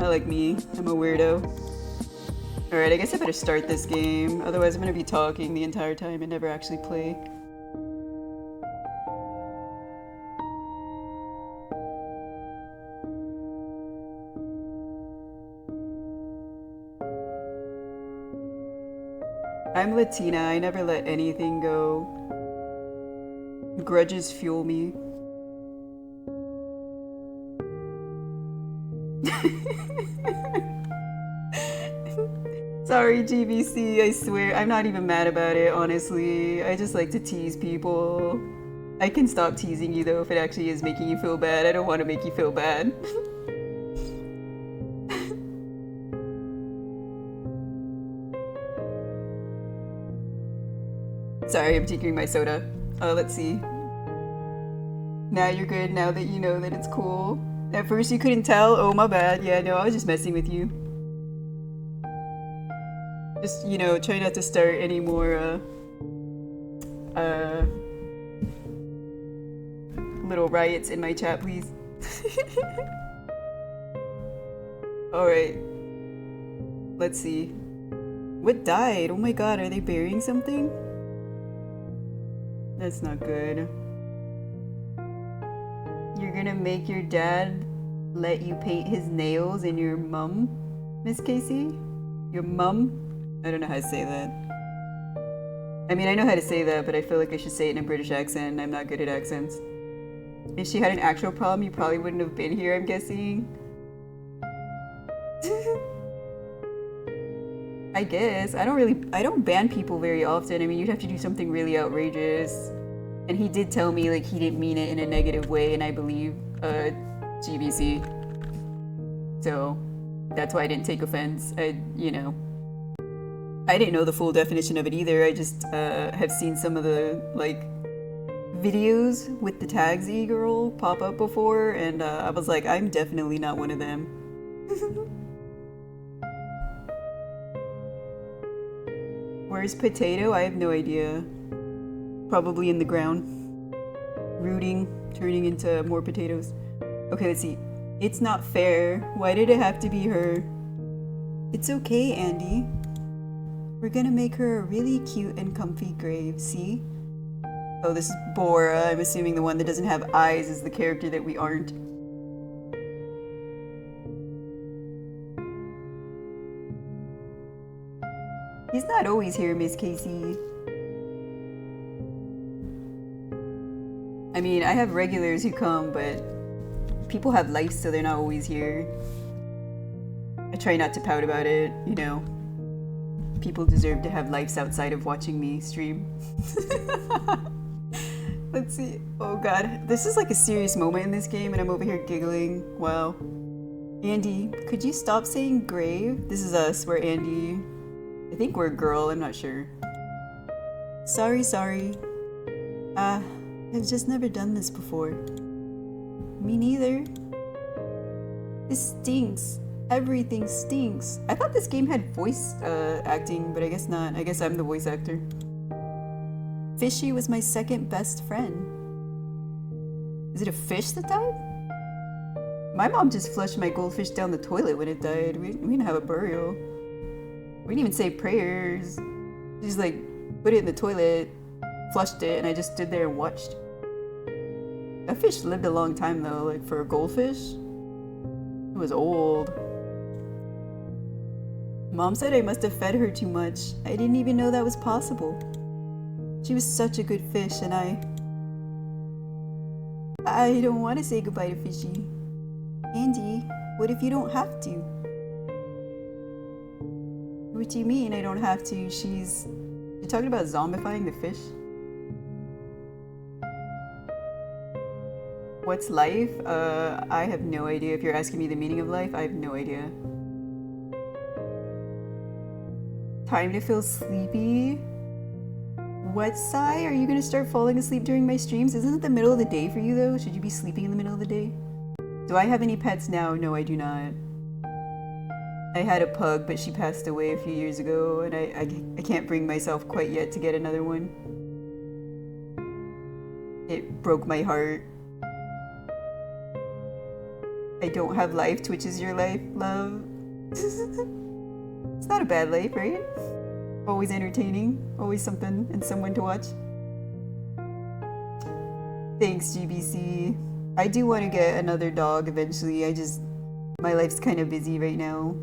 Not like me. I'm a weirdo. Alright, I guess I better start this game. Otherwise I'm gonna be talking the entire time and never actually play. I'm Latina. I never let anything go. Grudges fuel me. Sorry, GBC, I swear. I'm not even mad about it, honestly. I just like to tease people. I can stop teasing you, though, if it actually is making you feel bad. I don't want to make you feel bad. Sorry, I'm drinking my soda. Let's see. Now you're good, now that you know that it's cool. At first you couldn't tell? Oh, my bad. Yeah, no, I was just messing with you. Just, you know, try not to start any more, little riots in my chat, please. Alright. Let's see. What died? Oh my god, are they burying something? That's not good. You're gonna make your dad let you paint his nails and your mum, Miss Casey? Your mum? I don't know how to say that. I mean, I know how to say that, but I feel like I should say it in a British accent. I'm not good at accents. If she had an actual problem, you probably wouldn't have been here, I'm guessing. I guess. I don't ban people very often. I mean, you'd have to do something really outrageous. And he did tell me, like, he didn't mean it in a negative way, and I believe, GBC. So, that's why I didn't take offense. You know. I didn't know the full definition of it either. I just, have seen some of the, like, videos with the tagsy girl pop up before, and, I was like, I'm definitely not one of them. Where's Potato? I have no idea. Probably in the ground. Rooting, turning into more potatoes. Okay, let's see. It's not fair. Why did it have to be her? It's okay, Andy. We're gonna make her a really cute and comfy grave, see? Oh, this is Bora. I'm assuming the one that doesn't have eyes is the character that we aren't. He's not always here, Miss Casey. I mean, I have regulars who come, but people have life, so they're not always here. I try not to pout about it, you know. People deserve to have lives outside of watching me stream. Let's see. Oh god, this is like a serious moment in this game, and I'm over here giggling. Wow. Andy, could you stop saying grave? This is us. We're Andy. I think we're a girl. I'm not sure. Sorry. I've just never done this before. Me neither. This stinks. Everything stinks. I thought this game had voice acting, but I guess not. I guess I'm the voice actor. Fishy was my second best friend. Is it a fish that died? My mom just flushed my goldfish down the toilet when it died. We didn't have a burial. We didn't even say prayers. She just like put it in the toilet, flushed it, and I just stood there and watched. That fish lived a long time though, like for a goldfish. It was old. Mom said I must have fed her too much. I didn't even know that was possible. She was such a good fish, and I don't want to say goodbye to Fishy. Andy, what if you don't have to? What do you mean I don't have to? You're talking about zombifying the fish? What's life? I have no idea. If you're asking me the meaning of life, I have no idea. Time to feel sleepy? What, Sai? Are you gonna start falling asleep during my streams? Isn't it the middle of the day for you though? Should you be sleeping in the middle of the day? Do I have any pets now? No, I do not. I had a pug, but she passed away a few years ago, and I can't bring myself quite yet to get another one. It broke my heart. I don't have life, Twitch is your life, love. It's not a bad life, right? Always entertaining, always something and someone to watch. Thanks, GBC. I do want to get another dog eventually. My life's kind of busy right now.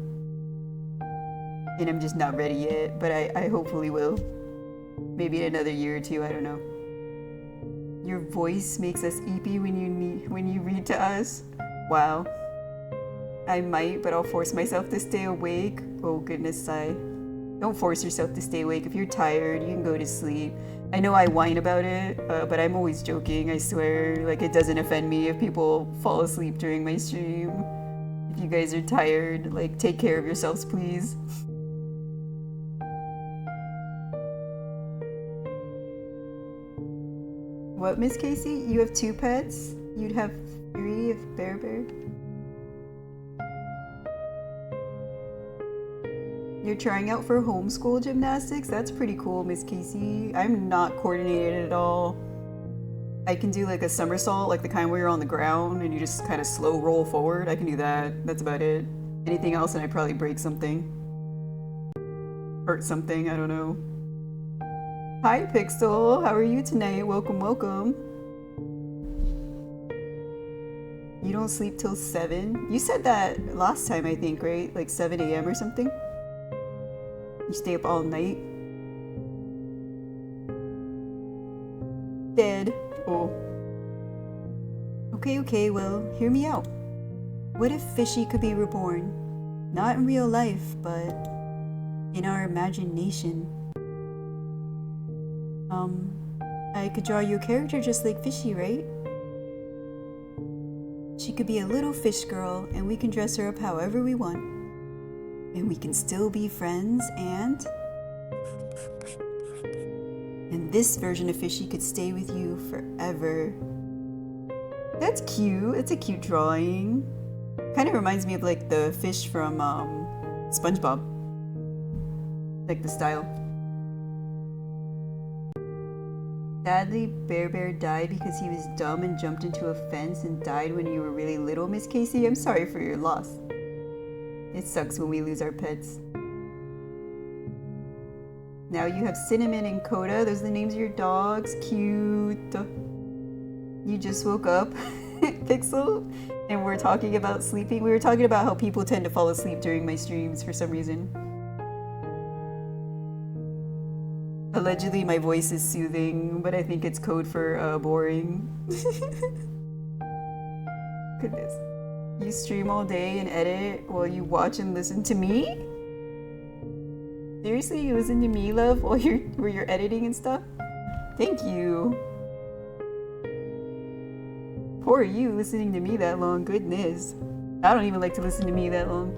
And I'm just not ready yet, but I hopefully will. Maybe in another year or two, I don't know. Your voice makes us eepy when you read to us. Wow. I might, but I'll force myself to stay awake. Oh goodness, sigh. Don't force yourself to stay awake. If you're tired, you can go to sleep. I know I whine about it, but I'm always joking, I swear. Like, it doesn't offend me if people fall asleep during my stream. If you guys are tired, like, take care of yourselves, please. What, Miss Casey? You have 2 pets? You'd have 3 if Bear. You're trying out for homeschool gymnastics? That's pretty cool, Miss Casey. I'm not coordinated at all. I can do like a somersault, like the kind where you're on the ground and you just kind of slow roll forward. I can do that. That's about it. Anything else and I'd probably break something. Hurt something, I don't know. Hi, Pixel. How are you tonight? Welcome, welcome. You don't sleep till 7? You said that last time, I think, right? Like 7 a.m. or something? You stay up all night? Dead. Oh. Okay, well, hear me out. What if Fishy could be reborn? Not in real life, but in our imagination. I could draw you a character just like Fishy, right? She could be a little fish girl, and we can dress her up however we want. And we can still be friends, and this version of Fishy could stay with you forever. That's cute. It's a cute drawing. Kind of reminds me of like the fish from SpongeBob. Like the style. Sadly, Bear died because he was dumb and jumped into a fence and died when you were really little, Miss Casey. I'm sorry for your loss. It sucks when we lose our pets. Now you have Cinnamon and Coda. Those are the names of your dogs. Cute. You just woke up, Pixel, and we're talking about sleeping. We were talking about how people tend to fall asleep during my streams for some reason. Allegedly, my voice is soothing, but I think it's code for boring. Goodness. You stream all day and edit while you watch and listen to me? Seriously, you listen to me, love, while you're editing and stuff? Thank you. Poor you listening to me that long, goodness. I don't even like to listen to me that long.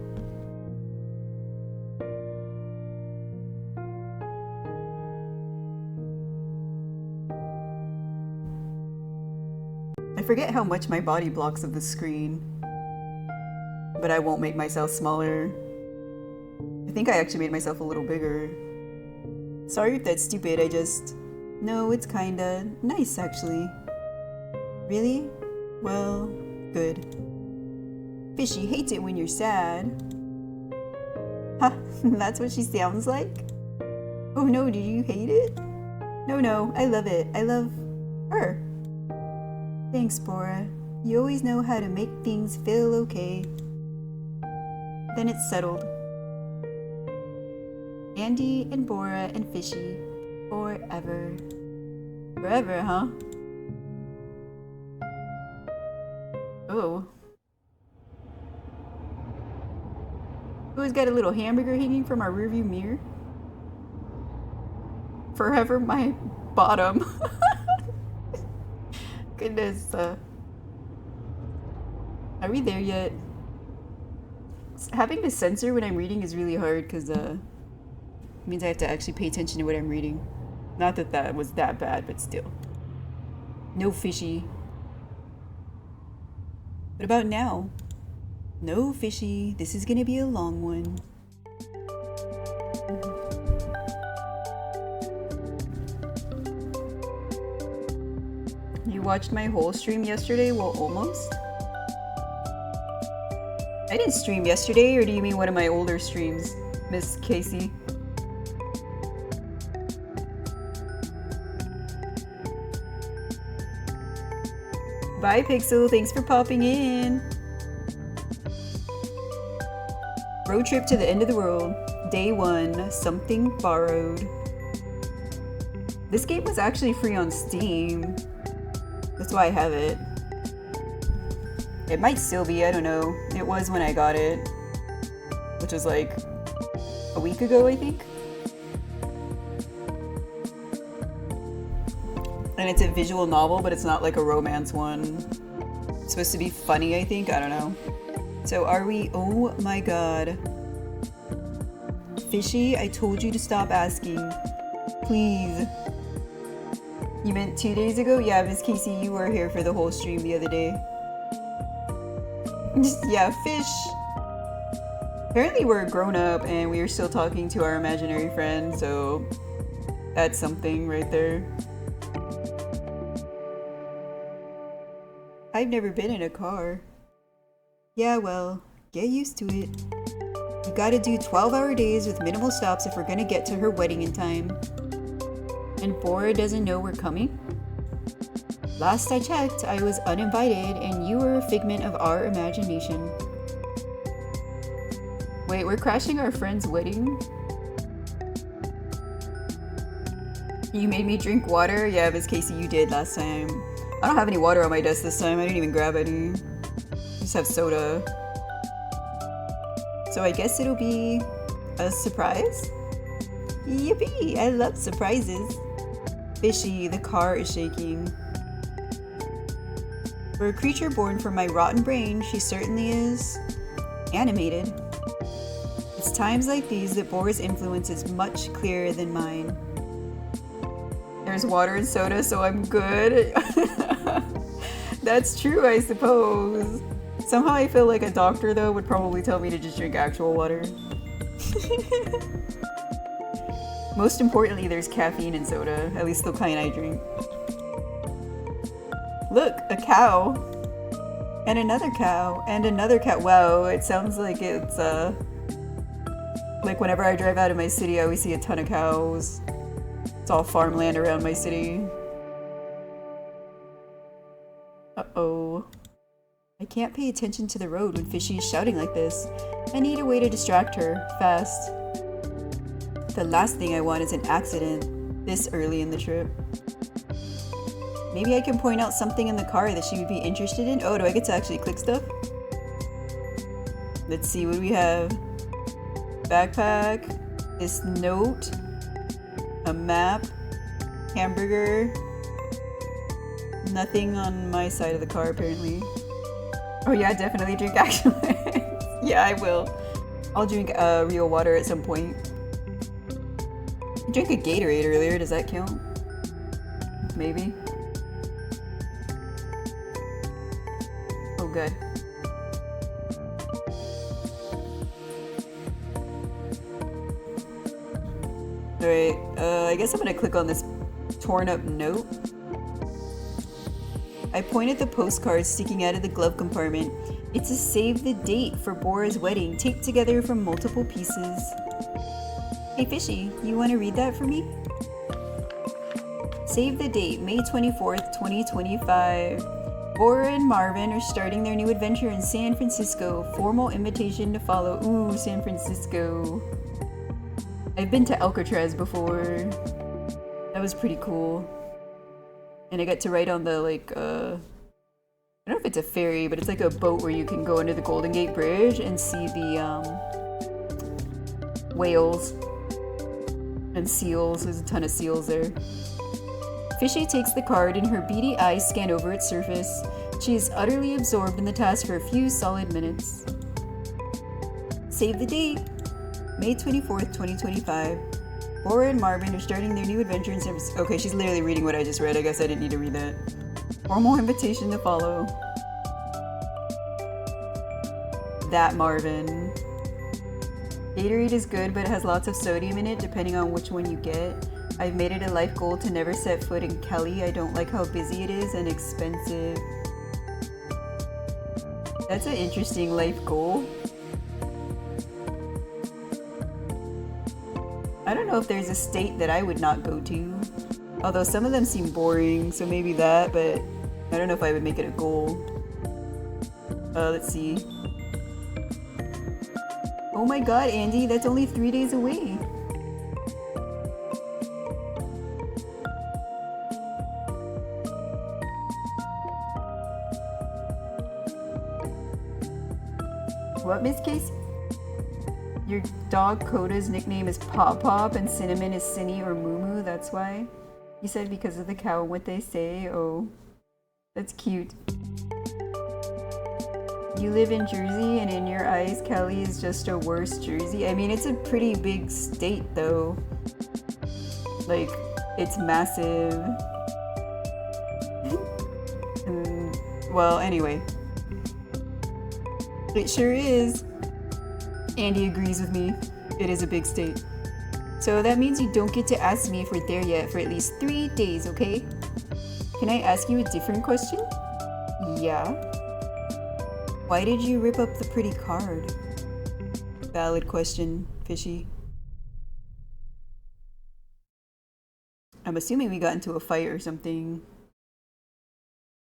I forget how much my body blocks of the screen, but I won't make myself smaller. I think I actually made myself a little bigger. Sorry if that's stupid, No, it's kinda nice actually. Really? Well, good. Fishy hates it when you're sad. Ha, that's what she sounds like? Oh no, do you hate it? No, I love it. I love her. Thanks, Bora. You always know how to make things feel okay. Then it's settled. Andy and Bora and Fishy. Forever. Forever, huh? Oh. Who's got a little hamburger hanging from our rearview mirror? Forever my bottom. Goodness. Are we there yet? Having to censor when I'm reading is really hard because it means I have to actually pay attention to what I'm reading. Not that that was that bad, but still. No Fishy. What about now? No Fishy. This is gonna be a long one. You watched my whole stream yesterday? Well, almost. I didn't stream yesterday, or do you mean one of my older streams, Miss Casey? Bye, Pixel. Thanks for popping in. Road trip to the end of the world. Day 1. Something borrowed. This game was actually free on Steam. That's why I have it. It might still be, I don't know. It was when I got it. Which was like a week ago, I think. And it's a visual novel, but it's not like a romance one. It's supposed to be funny, I think. I don't know. So are we? Oh my god. Fishy, I told you to stop asking. Please. You meant 2 days ago? Yeah, Miss Casey, you were here for the whole stream the other day. Yeah, fish. Apparently we're grown up and we are still talking to our imaginary friend, so that's something right there. I've never been in a car. Yeah, well, get used to it. You gotta do 12-hour days with minimal stops if we're gonna get to her wedding in time. And Bora doesn't know we're coming? Last I checked, I was uninvited and you were a figment of our imagination. Wait, we're crashing our friend's wedding? You made me drink water? Yeah, Miss Casey, you did last time. I don't have any water on my desk this time. I didn't even grab any. I just have soda. So I guess it'll be a surprise? Yippee! I love surprises. Fishy, the car is shaking. For a creature born from my rotten brain, she certainly is animated. It's times like these that Bora's influence is much clearer than mine. There's water and soda, so I'm good. That's true, I suppose. Somehow I feel like a doctor, though, would probably tell me to just drink actual water. Most importantly, there's caffeine in soda, at least the kind I drink. Look, a cow. And another cow. And another cow. Wow, it sounds like it's, like whenever I drive out of my city, I always see a ton of cows. It's all farmland around my city. Uh-oh. I can't pay attention to the road when Fishy is shouting like this. I need a way to distract her, fast. The last thing I want is an accident, this early in the trip. Maybe I can point out something in the car that she would be interested in. Oh, do I get to actually click stuff? Let's see what we have. Backpack, this note, a map, hamburger. Nothing on my side of the car, apparently. Oh yeah, definitely drink actual. Yeah, I will. I'll drink real water at some point. I drank a Gatorade earlier, does that count? Maybe. Oh, good. Alright, I guess I'm gonna click on this torn up note. I pointed the postcard sticking out of the glove compartment. It's a save the date for Bora's wedding, taped together from multiple pieces. Hey Fishy, you want to read that for me? Save the date, May 24th, 2025. Bora and Marvin are starting their new adventure in San Francisco. Formal invitation to follow. Ooh, San Francisco. I've been to Alcatraz before. That was pretty cool. And I got to ride on the, like, I don't know if it's a ferry, but it's like a boat where you can go under the Golden Gate Bridge and see the, whales and seals. There's a ton of seals there. Fishy takes the card and her beady eyes scan over its surface. She is utterly absorbed in the task for a few solid minutes. Save the date! May 24th, 2025. Bora and Marvin are starting their new adventure in San Francisco. Okay, she's literally reading what I just read. I guess I didn't need to read that. Formal invitation to follow. That Marvin. Gatorade is good, but it has lots of sodium in it, depending on which one you get. I've made it a life goal to never set foot in Kelly. I don't like how busy it is and expensive. That's an interesting life goal. I don't know if there's a state that I would not go to. Although some of them seem boring, so maybe that, but I don't know if I would make it a goal. Let's see. Oh my god, Andy, that's only 3 days away. What, Miss Casey? Your dog Coda's nickname is Pop Pop and Cinnamon is Cinny or Moo Moo, that's why? You said because of the cow and what they say? Oh, that's cute. You live in Jersey and in your eyes Cali is just a worse Jersey? I mean, it's a pretty big state though. Like, it's massive. Well, anyway. It sure is. Andy agrees with me. It is a big state. So that means you don't get to ask me if we're there yet for at least 3 days, okay? Can I ask you a different question? Yeah. Why did you rip up the pretty card? Valid question, Fishy. I'm assuming we got into a fight or something.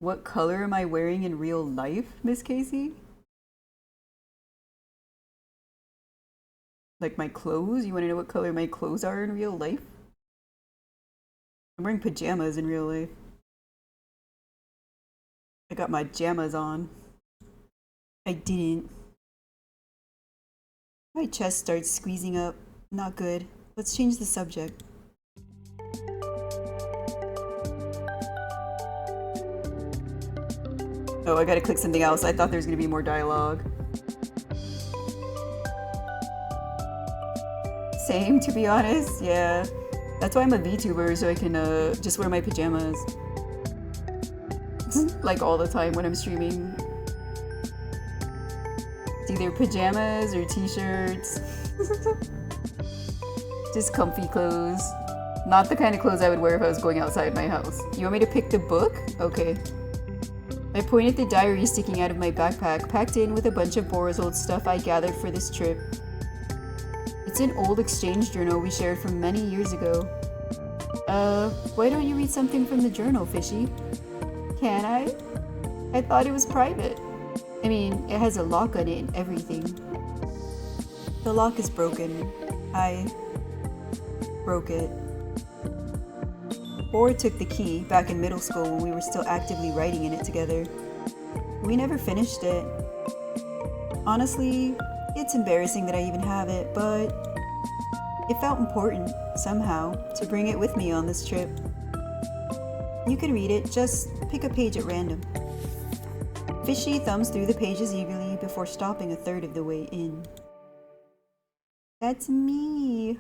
What color am I wearing in real life, Miss Casey? Like my clothes? You want to know what color my clothes are in real life? I'm wearing pajamas in real life. I got my jammas on. I didn't. My chest starts squeezing up. Not good. Let's change the subject. Oh, I gotta click something else. I thought there was gonna be more dialogue. Same, to be honest. Yeah. That's why I'm a VTuber, so I can just wear my pajamas. Like all the time when I'm streaming. It's either pajamas or t-shirts. Just comfy clothes. Not the kind of clothes I would wear if I was going outside my house. You want me to pick the book? Okay. I pointed the diary sticking out of my backpack, packed in with a bunch of Bora's old stuff I gathered for this trip. It's an old exchange journal we shared from many years ago. Why don't you read something from the journal, Fishy? Can I? I thought it was private. I mean, it has a lock on it and everything. The lock is broken. I broke it. Bora took the key back in middle school when we were still actively writing in it together. We never finished it. Honestly, it's embarrassing that I even have it, but it felt important, somehow, to bring it with me on this trip. You can read it, just pick a page at random. Fishy thumbs through the pages eagerly before stopping a third of the way in. That's me!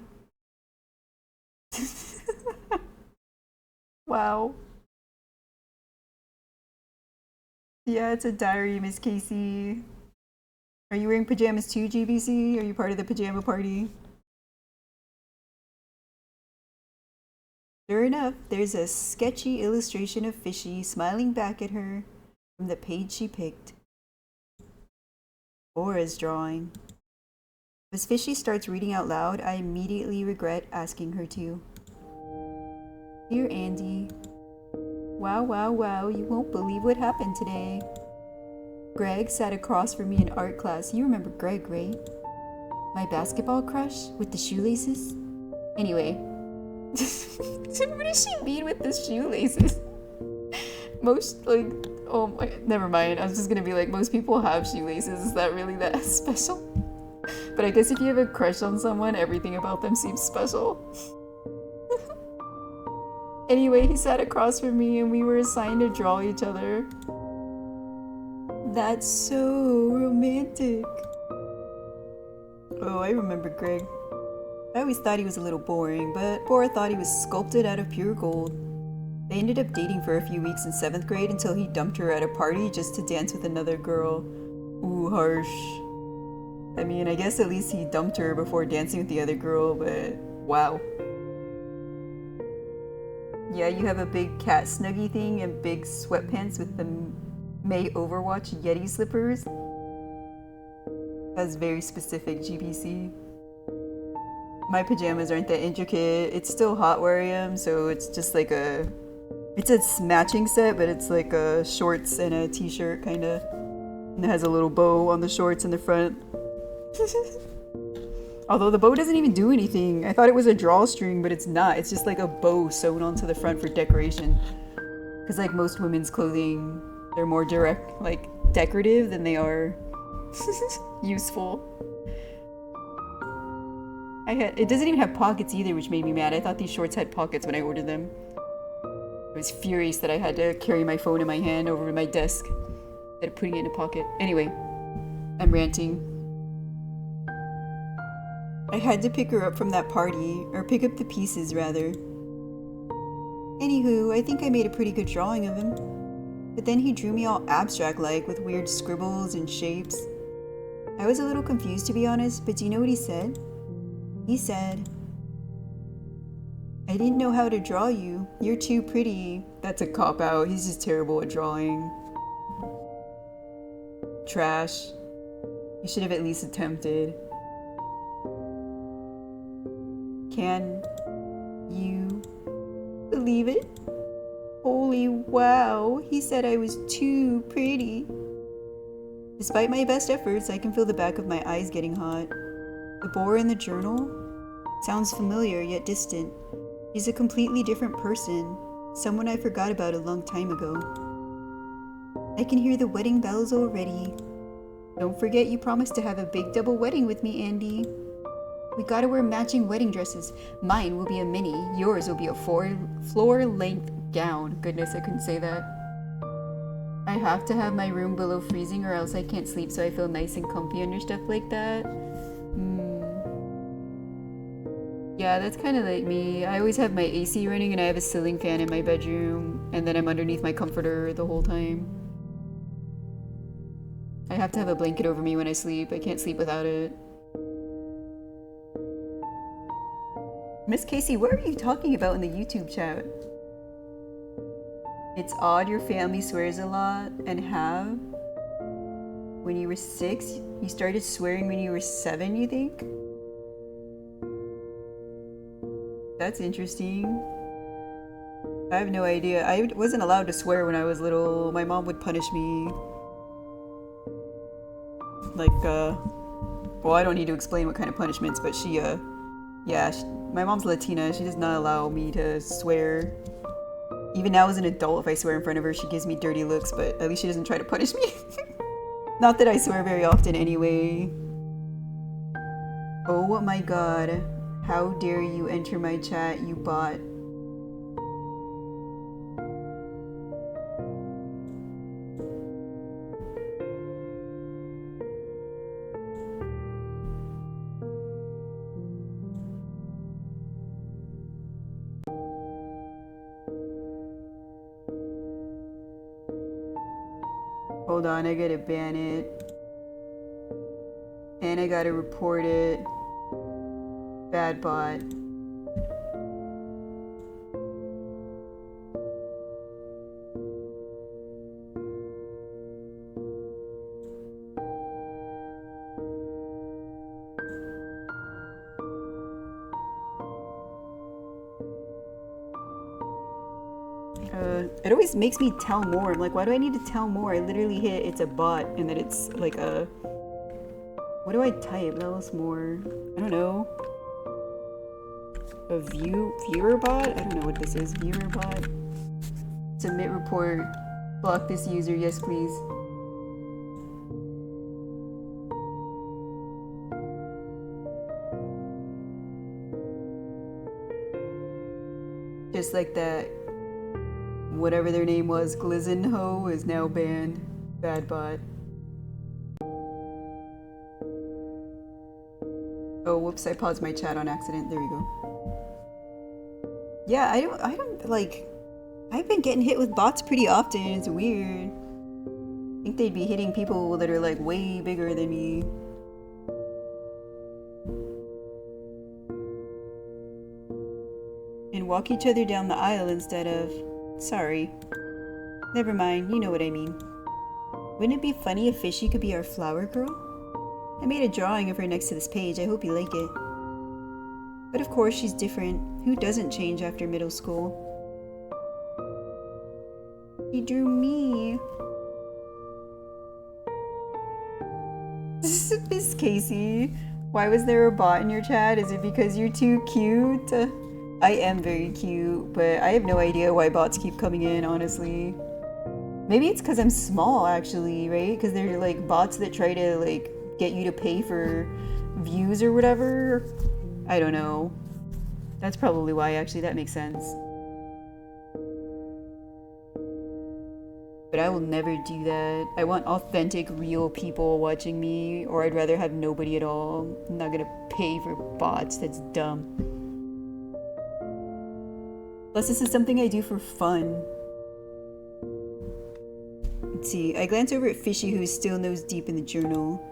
Wow. Yeah, it's a diary, Miss Casey. Are you wearing pajamas too, GBC? Are you part of the pajama party? Sure enough, there's a sketchy illustration of Fishy smiling back at her from the page she picked. Bora's drawing. As Fishy starts reading out loud, I immediately regret asking her to. Dear Andy, wow, wow, wow, you won't believe what happened today. Greg sat across from me in art class. You remember Greg, right? My basketball crush with the shoelaces? Anyway. What does she mean with the shoelaces? Most, like, oh my, never mind. I was just gonna be like, most people have shoelaces. Is that really that special? But I guess if you have a crush on someone, everything about them seems special. Anyway, he sat across from me and we were assigned to draw each other. That's so romantic. Oh, I remember Greg. I always thought he was a little boring, but Bora thought he was sculpted out of pure gold. They ended up dating for a few weeks in 7th grade until he dumped her at a party just to dance with another girl. Ooh, harsh. I mean, I guess at least he dumped her before dancing with the other girl, but wow. Yeah, you have a big cat snuggie thing and big sweatpants with the May Overwatch Yeti slippers. That's very specific GBC. My pajamas aren't that intricate. It's still hot where I am, so it's just like it's a matching set, but it's like a shorts and a t-shirt kinda. And it has a little bow on the shorts in the front. Although the bow doesn't even do anything. I thought it was a drawstring, but it's not. It's just like a bow sewn onto the front for decoration. Because like most women's clothing, they're more direct, like decorative than they are useful. It doesn't even have pockets either, which made me mad. I thought these shorts had pockets when I ordered them. I was furious that I had to carry my phone in my hand over my desk instead of putting it in a pocket. Anyway, I'm ranting. I had to pick her up from that party, or pick up the pieces rather. Anywho, I think I made a pretty good drawing of him. But then he drew me all abstract-like with weird scribbles and shapes. I was a little confused to be honest, but do you know what he said? He said, "I didn't know how to draw you. You're too pretty." That's a cop-out. He's just terrible at drawing. Trash. You should have at least attempted. Can you believe it? Holy wow, he said I was too pretty. Despite my best efforts, I can feel the back of my eyes getting hot. The boar in the journal? Sounds familiar yet distant. He's a completely different person, someone I forgot about a long time ago. I can hear the wedding bells already. Don't forget you promised to have a big double wedding with me, Andy. We gotta wear matching wedding dresses. Mine will be a mini, yours will be a floor-length gown. Goodness, I couldn't say that. I have to have my room below freezing or else I can't sleep, so I feel nice and comfy under stuff like that. Yeah, that's kind of like me. I always have my AC running and I have a ceiling fan in my bedroom, and then I'm underneath my comforter the whole time. I have to have a blanket over me when I sleep. I can't sleep without it. Miss Casey, what are you talking about in the YouTube chat? It's odd your family swears a lot and have. When you were 6, you started swearing when you were 7, you think? That's interesting. I have no idea. I wasn't allowed to swear when I was little. My mom would punish me. Like, well, I don't need to explain what kind of punishments, but my mom's Latina. She does not allow me to swear. Even now as an adult, if I swear in front of her, she gives me dirty looks, but at least she doesn't try to punish me. Not that I swear very often anyway. Oh my god. How dare you enter my chat, you bot. Hold on, I gotta ban it. And I gotta report it. Bad bot. It always makes me tell more. I'm like, why do I need to tell more? I literally hit it's a bot and then it's like a... What do I type? Tell us more. I don't know. A viewer bot? I don't know what this is. Viewer bot. Submit report. Block this user. Yes, please. Just like that. Whatever their name was, Glizenho is now banned. Bad bot. Oh, whoops, I paused my chat on accident. There we go. Yeah, I don't, like, I've been getting hit with bots pretty often. It's weird. I think they'd be hitting people that are, like, way bigger than me. And walk each other down the aisle instead of... Sorry. Never mind, you know what I mean. Wouldn't it be funny if Fishy could be our flower girl? I made a drawing of her next to this page. I hope you like it. But of course, she's different. Who doesn't change after middle school? He drew me. Miss Casey, why was there a bot in your chat? Is it because you're too cute? I am very cute, but I have no idea why bots keep coming in, honestly. Maybe it's because I'm small, actually, right? Because they're like bots that try to like get you to pay for views or whatever. I don't know. That's probably why, actually. That makes sense. But I will never do that. I want authentic, real people watching me, or I'd rather have nobody at all. I'm not gonna pay for bots. That's dumb. Plus, this is something I do for fun. Let's see. I glance over at Fishy, who is still nose deep in the journal.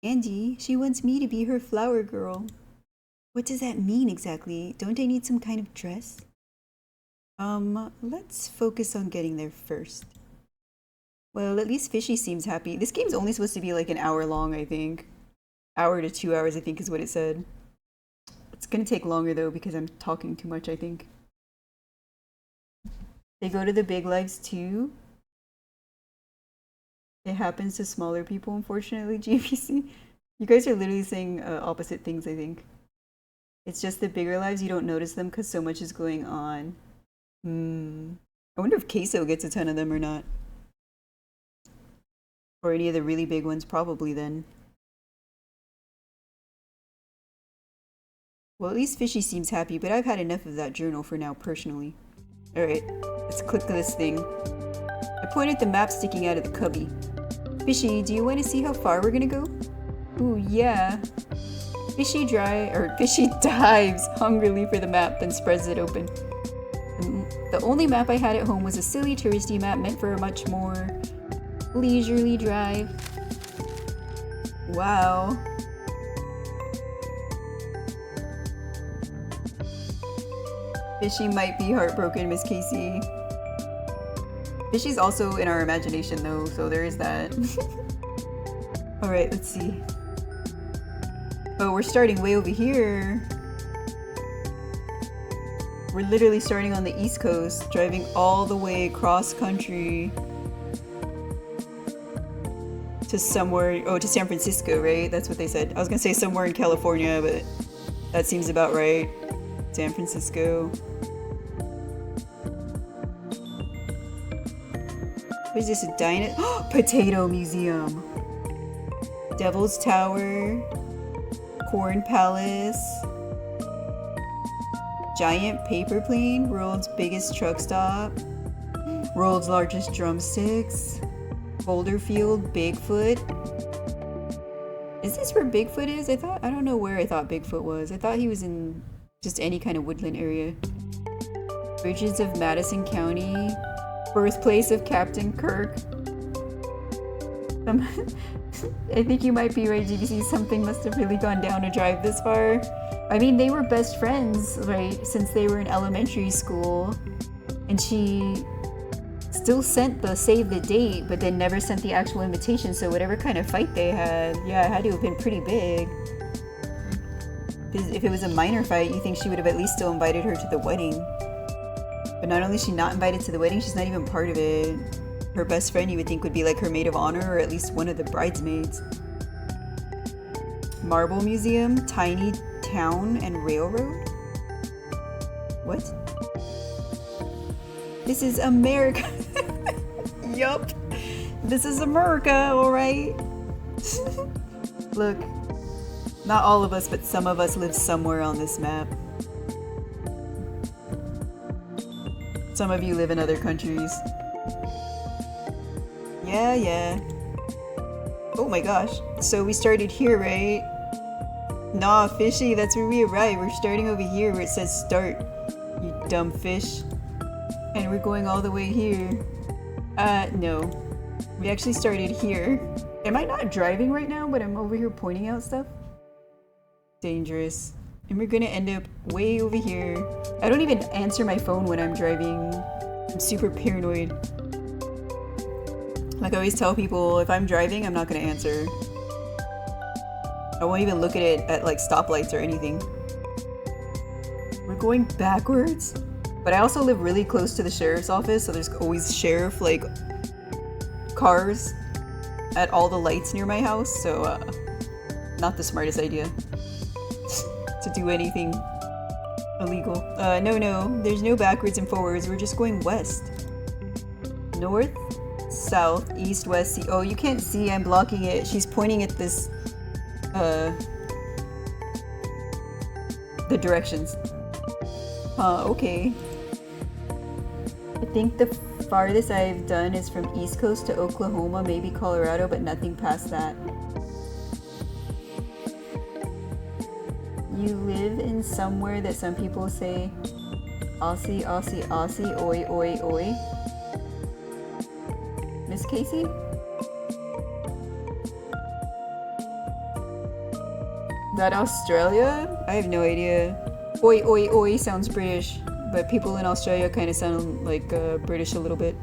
Andy, she wants me to be her flower girl. What does that mean exactly? Don't I need some kind of dress? Let's focus on getting there first. Well, at least Fishy seems happy. This game's only supposed to be like an hour long, I think. Hour to 2 hours, I think is what it said. It's gonna take longer though because I'm talking too much, I think. They go to the big lives too. It happens to smaller people, unfortunately, GVC. You guys are literally saying opposite things, I think. It's just the bigger lives, you don't notice them because so much is going on. I wonder if Queso gets a ton of them or not. Or any of the really big ones, probably then. Well, at least Fishy seems happy, but I've had enough of that journal for now, personally. Alright, let's click this thing. I point at the map sticking out of the cubby. Fishy, do you want to see how far we're gonna go? Ooh, yeah. Fishy dives hungrily for the map, then spreads it open. The only map I had at home was a silly touristy map meant for a much more leisurely drive. Wow. Fishy might be heartbroken, Miss Casey. Fishy's also in our imagination though, so there is that. Alright, let's see. Oh, we're starting way over here. We're literally starting on the East Coast, driving all the way across country to somewhere, to San Francisco, right? That's what they said. I was gonna say somewhere in California, but that seems about right. San Francisco. What is this, a dino? Potato Museum. Devil's Tower. Corn Palace. Giant paper plane. World's biggest truck stop. World's largest drumsticks. Boulder Field. Bigfoot. Is this where Bigfoot is? I don't know where I thought Bigfoot was. I thought he was in just any kind of woodland area. Bridges of Madison County. Birthplace of Captain Kirk. I think you might be right, GBC. Something must have really gone down to drive this far. I mean, they were best friends, right? Since they were in elementary school. And she still sent the save the date, but then never sent the actual invitation. So whatever kind of fight they had, yeah, it had to have been pretty big. If it was a minor fight, you think she would have at least still invited her to the wedding. But not only is she not invited to the wedding, she's not even part of it. Her best friend you would think would be like her maid of honor or at least one of the bridesmaids. Marble Museum, Tiny Town and Railroad? What? This is America. Yup. This is America, alright? Look. Not all of us, but some of us live somewhere on this map. Some of you live in other countries. Yeah. Oh my gosh. So we started here, right? Nah, Fishy, that's where we arrived. We're starting over here where it says start. You dumb fish. And we're going all the way here. No. We actually started here. Am I not driving right now, but I'm over here pointing out stuff? Dangerous. And we're gonna end up way over here. I don't even answer my phone when I'm driving. I'm super paranoid. Like I always tell people, if I'm driving, I'm not gonna answer. I won't even look at it at like stoplights or anything. We're going backwards? But I also live really close to the sheriff's office, so there's always sheriff like cars at all the lights near my house, so not the smartest idea to do anything illegal. No, there's no backwards and forwards, we're just going west. North, south, east, west, oh, you can't see, I'm blocking it. She's pointing at this, the directions. Okay. I think the farthest I've done is from East Coast to Oklahoma, maybe Colorado, but nothing past that. You live in somewhere that some people say Aussie, Aussie, Aussie, oi, oi, oi. Miss Casey? That Australia? I have no idea. Oi, oi, oi sounds British, but people in Australia kind of sound like British a little bit.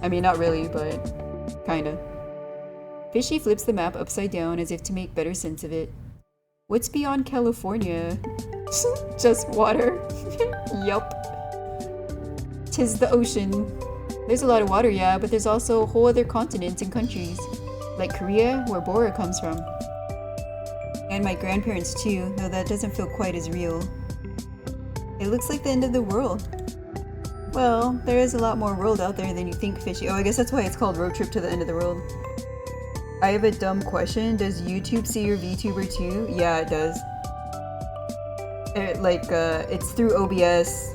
I mean, not really, but kinda. Fishy flips the map upside down as if to make better sense of it. What's beyond California? Just water. Yup. 'Tis the ocean. There's a lot of water, yeah, but there's also whole other continents and countries. Like Korea, where Bora comes from. And my grandparents too, though that doesn't feel quite as real. It looks like the end of the world. Well, there is a lot more world out there than you think, Fishy. Oh, I guess that's why it's called Road Trip to the End of the World. I have a dumb question. Does YouTube see your VTuber too? Yeah, it does. It's through OBS.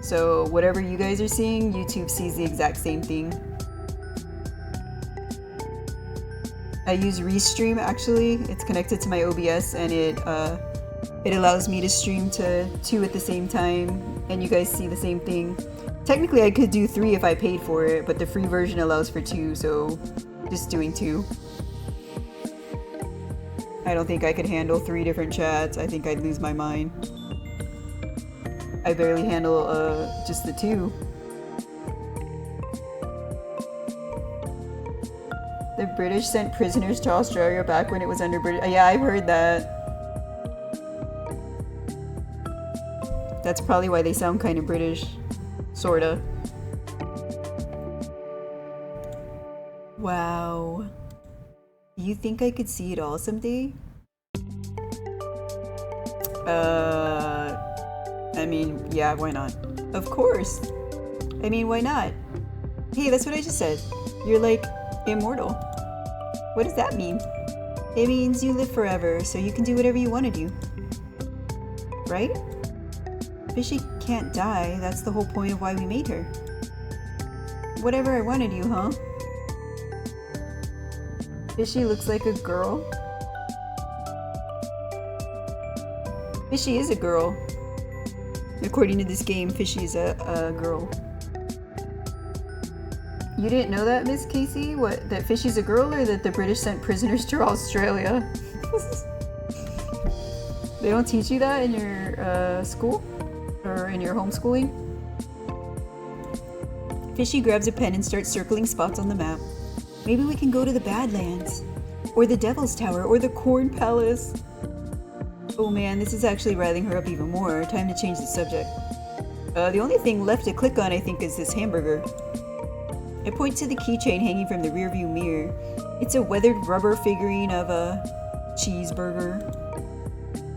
So whatever you guys are seeing, YouTube sees the exact same thing. I use Restream actually. It's connected to my OBS and it allows me to stream to 2 at the same time and you guys see the same thing. Technically I could do 3 if I paid for it, but the free version allows for 2, so just doing 2. I don't think I could handle 3 different chats. I think I'd lose my mind. I barely handle just the 2. The British sent prisoners to Australia back when it was under British. Yeah, I've heard that. That's probably why they sound kind of British. Sorta. Wow. Do you think I could see it all someday? I mean, yeah, why not? Of course! I mean, why not? Hey, that's what I just said. You're like, immortal. What does that mean? It means you live forever, so you can do whatever you want to do. Right? Fishy can't die, that's the whole point of why we made her. Whatever I want to do, huh? Fishy looks like a girl. Fishy is a girl. According to this game, Fishy is a girl. You didn't know that, Miss Casey? What, that Fishy's a girl or that the British sent prisoners to Australia? They don't teach you that in your school? Or in your homeschooling? Fishy grabs a pen and starts circling spots on the map. Maybe we can go to the Badlands. Or the Devil's Tower, or the Corn Palace. Oh man, this is actually riling her up even more. Time to change the subject. The only thing left to click on, I think, is this hamburger. I point to the keychain hanging from the rearview mirror. It's a weathered rubber figurine of a cheeseburger.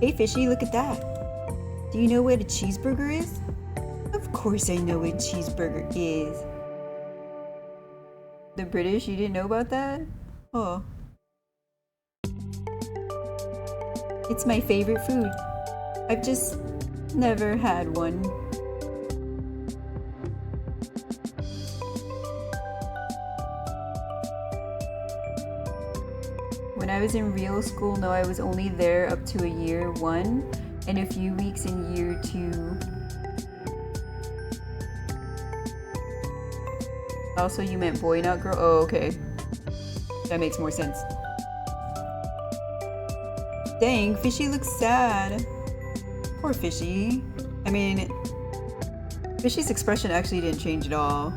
Hey Fishy, look at that. Do you know what a cheeseburger is? Of course I know what a cheeseburger is. The British, you didn't know about that? Oh. It's my favorite food. I've just never had one. When I was in real school, no, I was only there up to a year 1 and a few weeks in year 2. Also, you meant boy, not girl? Oh, okay. That makes more sense. Dang, Fishy looks sad. Poor Fishy. I mean, Fishy's expression actually didn't change at all.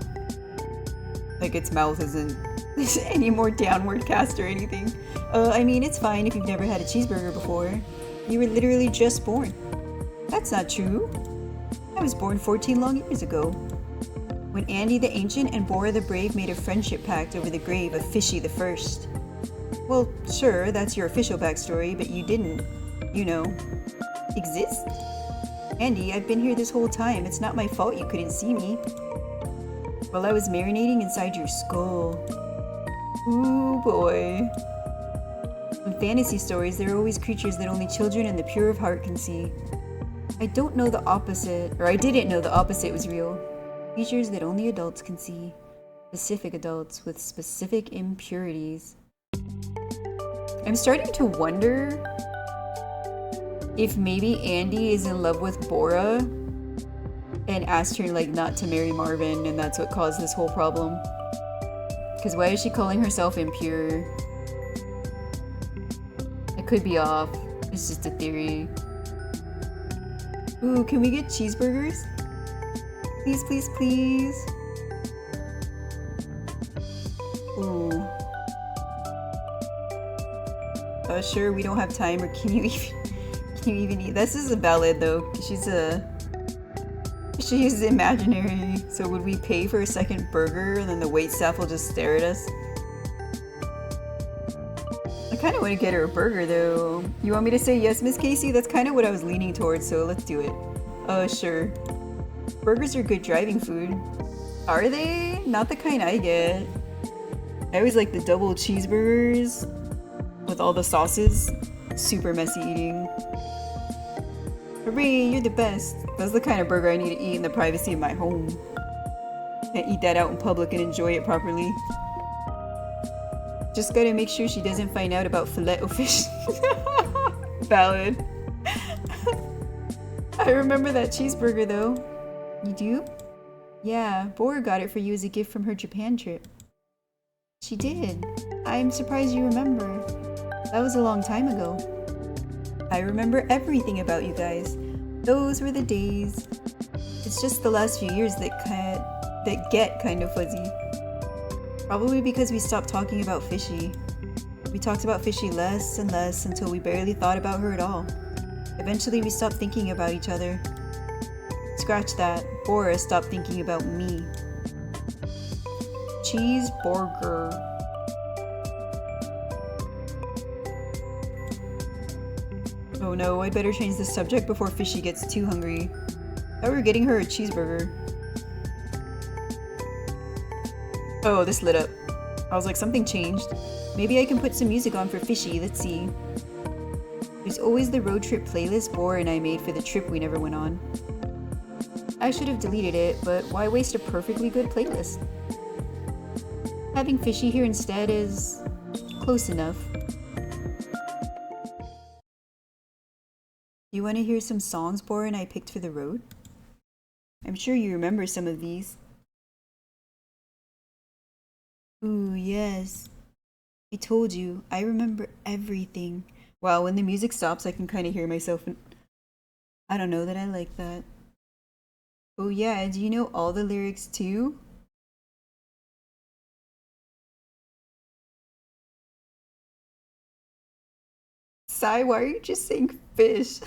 Like, its mouth isn't any more downward cast or anything. I mean, it's fine if you've never had a cheeseburger before. You were literally just born. That's not true. I was born 14 long years ago. When Andy the Ancient and Bora the Brave made a friendship pact over the grave of Fishy the First. Well, sure, that's your official backstory, but you didn't, you know, exist? Andy, I've been here this whole time. It's not my fault you couldn't see me. While I was marinating inside your skull. Ooh boy. In fantasy stories, there are always creatures that only children and the pure of heart can see. I don't know the opposite, or I didn't know the opposite was real. Creatures that only adults can see. Specific adults with specific impurities. I'm starting to wonder if maybe Andy is in love with Bora and asked her like not to marry Marvin, and that's what caused this whole problem. Because why is she calling herself impure? I could be off. It's just a theory. Ooh, can we get cheeseburgers? Please, please, please. Ooh. Sure, we don't have time, or can you even eat? This is a valid though. She's imaginary. So would we pay for a second burger and then the waitstaff will just stare at us? I kind of want to get her a burger though. You want me to say yes, Miss Casey? That's kind of what I was leaning towards, so let's do it. Sure. Burgers are good driving food. Are they? Not the kind I get. I always like the double cheeseburgers with all the sauces. Super messy eating. Hooray, you're the best. That's the kind of burger I need to eat in the privacy of my home. Can't eat that out in public and enjoy it properly. Just gotta make sure she doesn't find out about filet-o-fish. Valid. I remember that cheeseburger though. You do? Yeah, Bora got it for you as a gift from her Japan trip. She did. I'm surprised you remember. That was a long time ago. I remember everything about you guys. Those were the days. It's just the last few years that get kind of fuzzy. Probably because we stopped talking about Fishy. We talked about Fishy less and less until we barely thought about her at all. Eventually we stopped thinking about each other. Scratch that. Bora stopped thinking about me. Cheeseburger. Oh no, I better change the subject before Fishy gets too hungry. I thought we were getting her a cheeseburger. Oh, this lit up. I was like, something changed. Maybe I can put some music on for Fishy, let's see. There's always the road trip playlist Bora and I made for the trip we never went on. I should have deleted it, but why waste a perfectly good playlist? Having Fishy here instead is close enough. You want to hear some songs Bora and I picked for the road? I'm sure you remember some of these. Ooh, yes. I told you, I remember everything. Wow, when the music stops, I can kind of hear myself. I don't know that I like that. Oh yeah, do you know all the lyrics too? Sai, why are you just saying fish?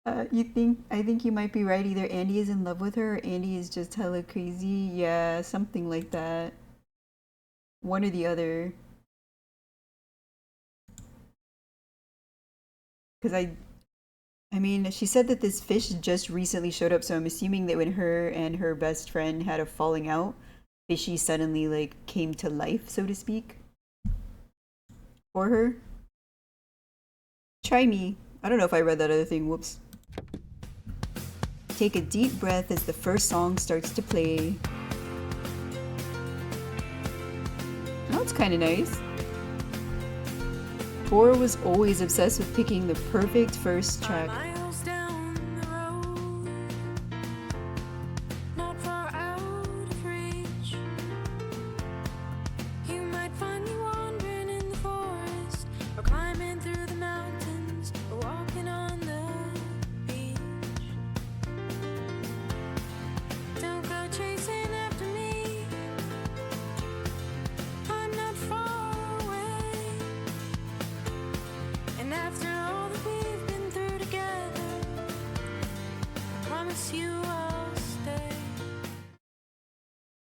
I think you might be right. Either Andy is in love with her or Andy is just hella crazy. Yeah, something like that. One or the other. Because I mean, she said that this fish just recently showed up, so I'm assuming that when her and her best friend had a falling out, Fishy suddenly like came to life, so to speak. For her. Try me. I don't know if I read that other thing, whoops. Take a deep breath as the first song starts to play. Oh, it's kind of nice. Bora was always obsessed with picking the perfect first track.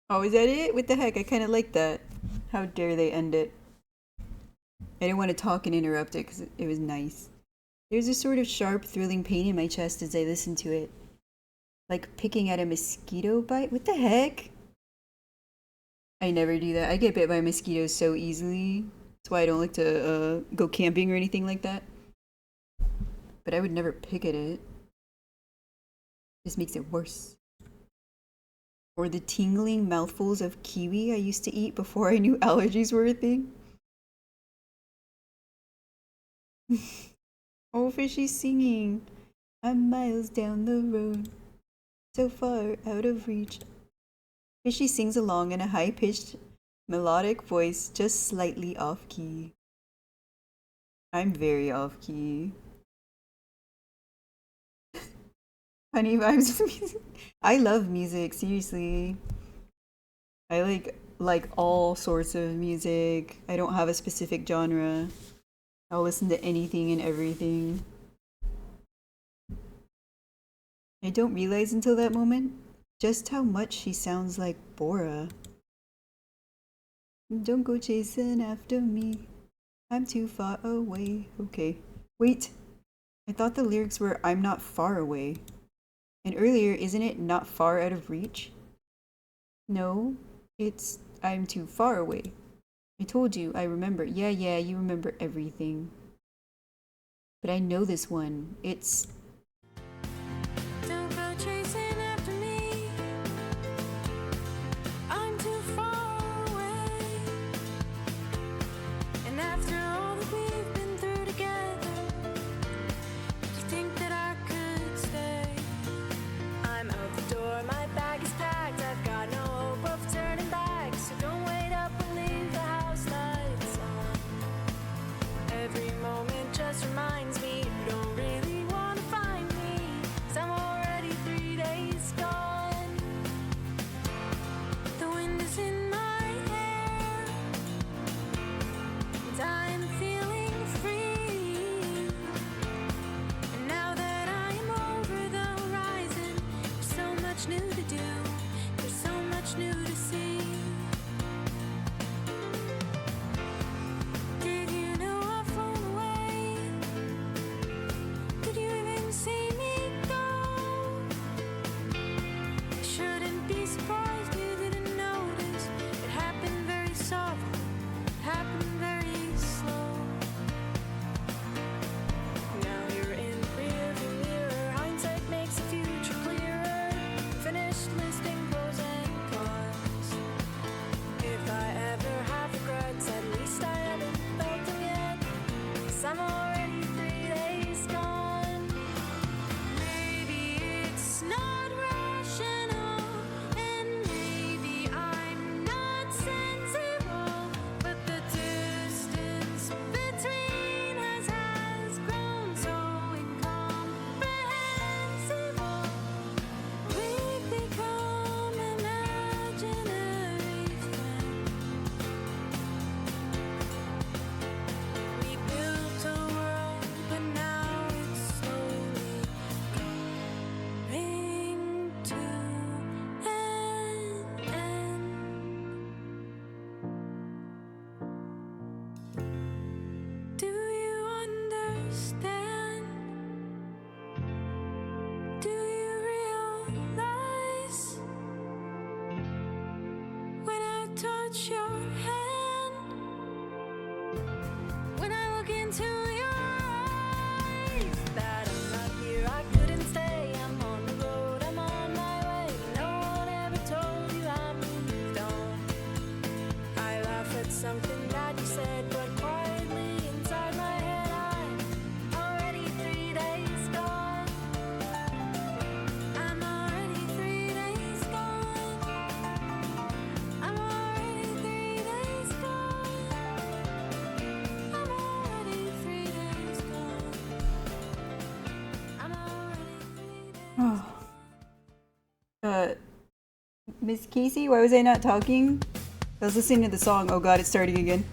Oh, is that it? What the heck? I kind of like that. How dare they end it? I didn't want to talk and interrupt it because it was nice. There's a sort of sharp, thrilling pain in my chest as I listen to it. Like picking at a mosquito bite? What the heck? I never do that. I get bit by mosquitoes so easily. That's why I don't like to go camping or anything like that. But I would never pick at it. Just makes it worse. Or the tingling mouthfuls of kiwi I used to eat before I knew allergies were a thing. Oh, fishy's singing. I'm miles down the road, so far out of reach. Fishy sings along in a high-pitched, melodic voice just slightly off-key. I'm very off-key. Honey vibes with music. I love music, seriously. I like all sorts of music. I don't have a specific genre. I'll listen to anything and everything. I don't realize until that moment just how much she sounds like Bora. Don't go chasing after me. I'm too far away. Okay. Wait. I thought the lyrics were I'm not far away. And earlier, isn't it not far out of reach? No, it's I'm too far away. I told you, I remember. Yeah, you remember everything. But I know this one. It's... Don't go chasing after me. I'm too far away. And after all that we've been through together, do you think that I could stay? I'm out the door, my bag is packed. I've got no hope of turning back. So don't wait up and leave the house lights on. Every moment just reminds me you don't really want to find me. 'Cause I'm already 3 days gone. The wind is in my hair, and I'm feeling free. And now that I am over the horizon, there's so much new to do. There's so much new to see. Did you know I've flown away? Did you even see me go? I shouldn't be surprised you didn't notice. It happened very softly, it happened very slow. Now you're in the rearview mirror. Hindsight makes the future clearer. Finished listing pros and cons. If I ever have regrets, at least I haven't felt them yet. 'Cause I'm already 3 days gone. Maybe it's not rational, and maybe I'm not sensible, but the distance between us has grown so incomprehensible. We've become imaginary friends. We built a world, but now it's slowly coming to an end. Do you understand? Do you realize when I touch your hand? When I look into your eyes, that I'm not here, I couldn't stay. I'm on the road, I'm on my way. No one ever told you I moved on. I laugh at something that you said, but quietly inside my head, I'm already 3 days gone. I'm already 3 days gone. I'm already 3 days gone. I'm already 3 days gone. I'm already 3 days Oh. Miss Casey, why was I not talking? I was listening to the song. Oh god, it's starting again.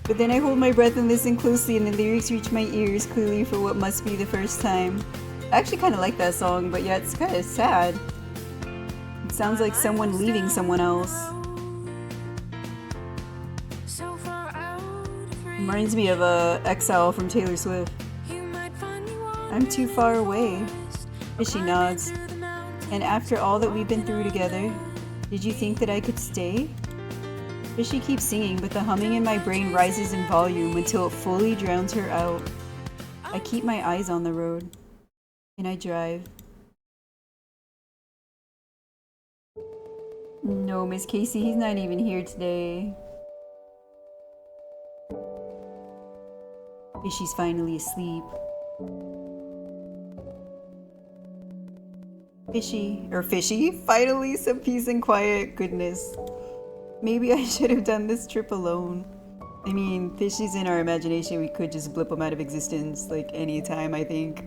But then I hold my breath and listen closely, and the lyrics reach my ears clearly for what must be the first time. I actually kind of like that song, but yeah, it's kind of sad. It's Sounds like someone leaving someone else. So far out of reach, Reminds me of Exile from Taylor Swift. you might find me I'm too far away. Fishy climbing nods. through the mountains. And after all that we've been through together, did you think that I could stay? Fishy keeps singing, but the humming in my brain rises in volume until it fully drowns her out. I keep my eyes on the road, and I drive. No, Miss Casey, he's not even here today. Fishy's finally asleep. Fishy, finally some peace and quiet. Goodness. Maybe I should have done this trip alone. I mean, Fishy's in our imagination. We could just blip him out of existence like anytime, I think.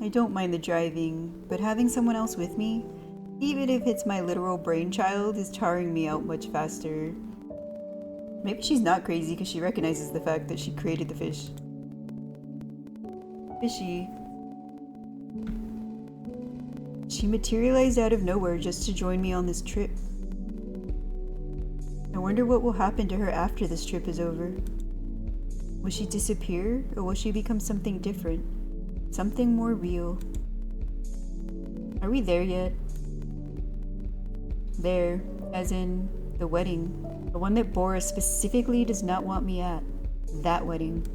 I don't mind the driving, but having someone else with me, even if it's my literal brainchild, is tiring me out much faster. Maybe she's not crazy because she recognizes the fact that she created the fish. Fishy. She materialized out of nowhere just to join me on this trip. I wonder what will happen to her after this trip is over. Will she disappear, or will she become something different? Something more real? Are we there yet? There, as in the wedding. The one that Boris specifically does not want me at. That wedding.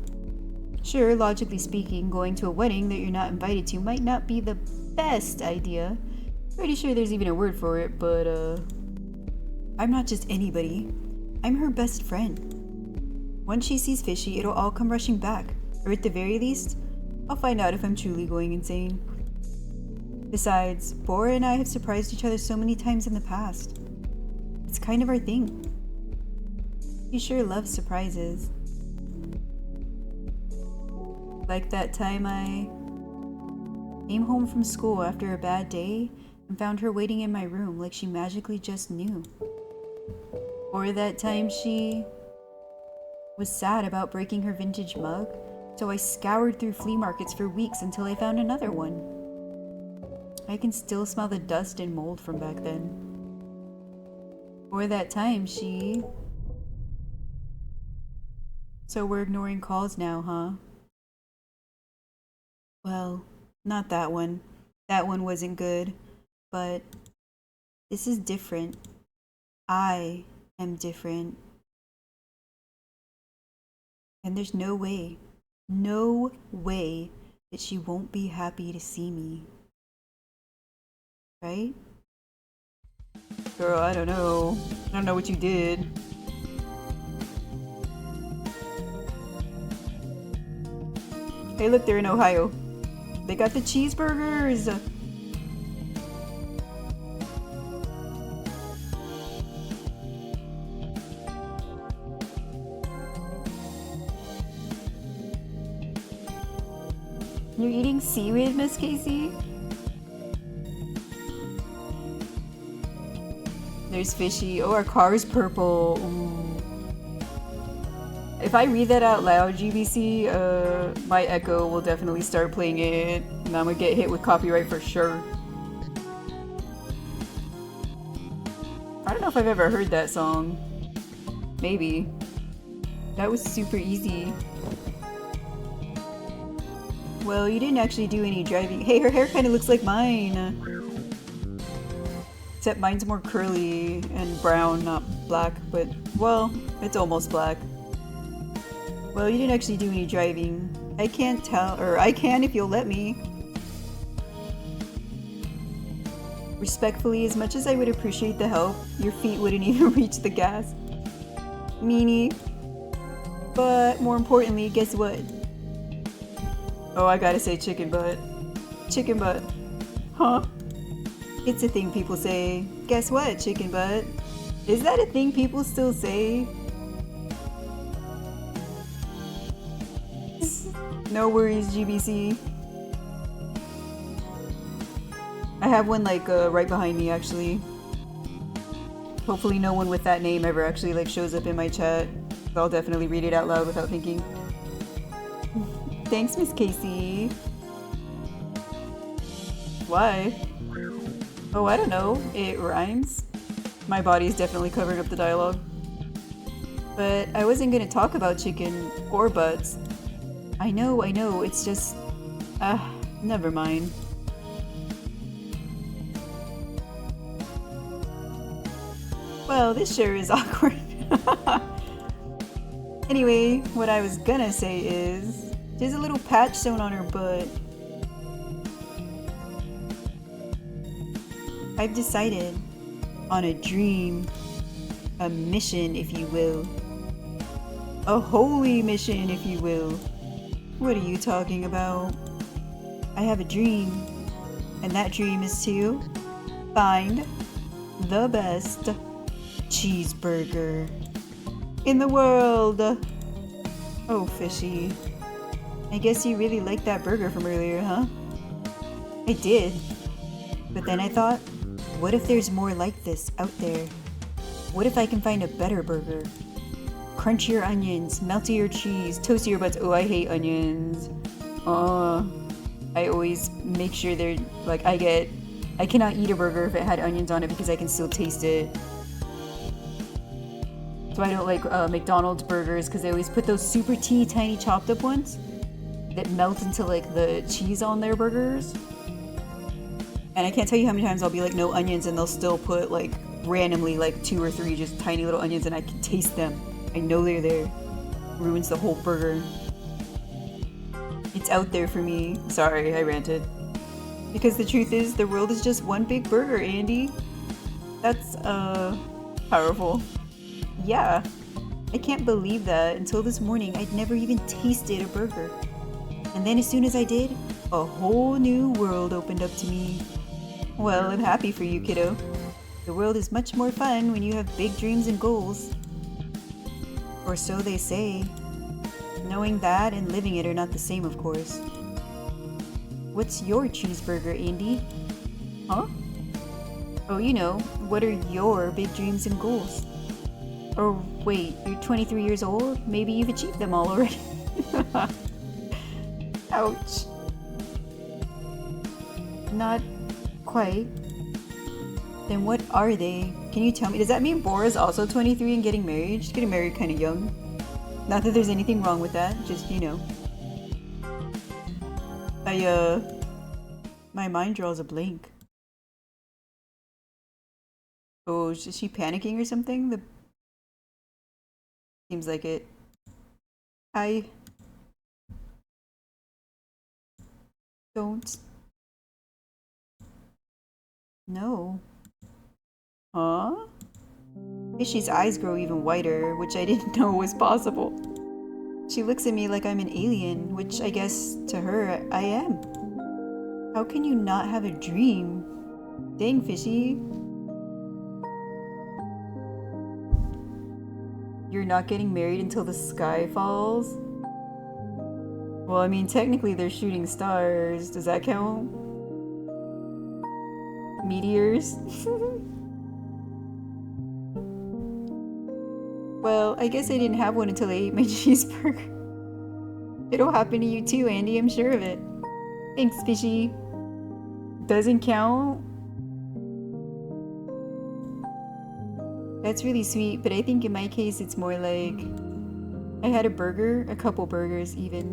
Sure, logically speaking, going to a wedding that you're not invited to might not be the best idea. Pretty sure there's even a word for it, but I'm not just anybody. I'm her best friend. Once she sees Fishy, it'll all come rushing back. Or at the very least, I'll find out if I'm truly going insane. Besides, Bora and I have surprised each other so many times in the past. It's kind of our thing. She sure loves surprises. Like that time I came home from school after a bad day and found her waiting in my room like she magically just knew. Or that time she was sad about breaking her vintage mug, so I scoured through flea markets for weeks until I found another one. I can still smell the dust and mold from back then. Or that time she... So we're ignoring calls now, huh? Well, not that one. That one wasn't good. But this is different. I am different. And there's no way that she won't be happy to see me. Right? Girl, I don't know. I don't know what you did. Hey, look, they're in Ohio. They got the cheeseburgers! You're eating seaweed, Miss Casey? There's Fishy. Oh, our car's purple. Ooh. If I read that out loud, GBC, my Echo will definitely start playing it, and I'm gonna get hit with copyright for sure. I don't know if I've ever heard that song. Maybe. That was super easy. Well, you didn't actually do any driving. Hey, her hair kind of looks like mine. Except mine's more curly and brown, not black, but, well, it's almost black. Well, you didn't actually do any driving. I can't tell, or I can if you'll let me. Respectfully, as much as I would appreciate the help, your feet wouldn't even reach the gas. Meanie. But more importantly, guess what? Oh, I gotta say chicken butt. Chicken butt. Huh? It's a thing people say. Guess what, chicken butt? Is that a thing people still say? No worries, GBC. I have one like right behind me actually. Hopefully no one with that name ever actually like shows up in my chat. I'll definitely read it out loud without thinking. Thanks, Miss Casey. Why? Oh, I don't know. It rhymes. My body's definitely covering up the dialogue. But I wasn't gonna talk about chicken or butts. I know, it's just... never mind. Well, this sure is awkward. Anyway, what I was gonna say is... There's a little patch sewn on her butt. I've decided on a dream. A mission, if you will. A holy mission, if you will. What are you talking about? I have a dream. And that dream is to find the best cheeseburger in the world. Oh, fishy. I guess you really liked that burger from earlier, huh? I did. But then I thought, what if there's more like this out there? What if I can find a better burger? Crunchier onions, meltier cheese, toastier butts. Oh, I hate onions. I always make sure they're like, I cannot eat a burger if it had onions on it because I can still taste it. So I don't like McDonald's burgers because they always put those super teeny tiny chopped up ones that melt into like the cheese on their burgers. And I can't tell you how many times I'll be like, no onions, and they'll still put like randomly like 2 or 3 just tiny little onions, and I can taste them. I know they're there. Ruins the whole burger. It's out there for me. Sorry, I ranted. Because the truth is, the world is just one big burger, Andy. That's, powerful. Yeah. I can't believe that. Until this morning, I'd never even tasted a burger. And then as soon as I did, a whole new world opened up to me. Well, I'm happy for you, kiddo. The world is much more fun when you have big dreams and goals. Or so they say. Knowing that and living it are not the same, of course. What's your cheeseburger, Andy? Huh? Oh, you know, what are your big dreams and goals? Or wait, you're 23 years old? Maybe you've achieved them all already. Ouch. Not quite. Then what are they? Can you tell me? Does that mean Bora's also 23 and getting married? She's getting married kind of young. Not that there's anything wrong with that, just, you know. My mind draws a blank. Oh, is she panicking or something? Seems like it. I don't know. Huh? Fishy's eyes grow even whiter, which I didn't know was possible. She looks at me like I'm an alien, which I guess to her I am. How can you not have a dream? Dang, Fishy. You're not getting married until the sky falls? Well, I mean, technically they're shooting stars. Does that count? Meteors? Well, I guess I didn't have one until I ate my cheeseburger. It'll happen to you too, Andy, I'm sure of it. Thanks, Fishy. Doesn't count? That's really sweet, but I think in my case it's more like... I had a burger, a couple burgers even,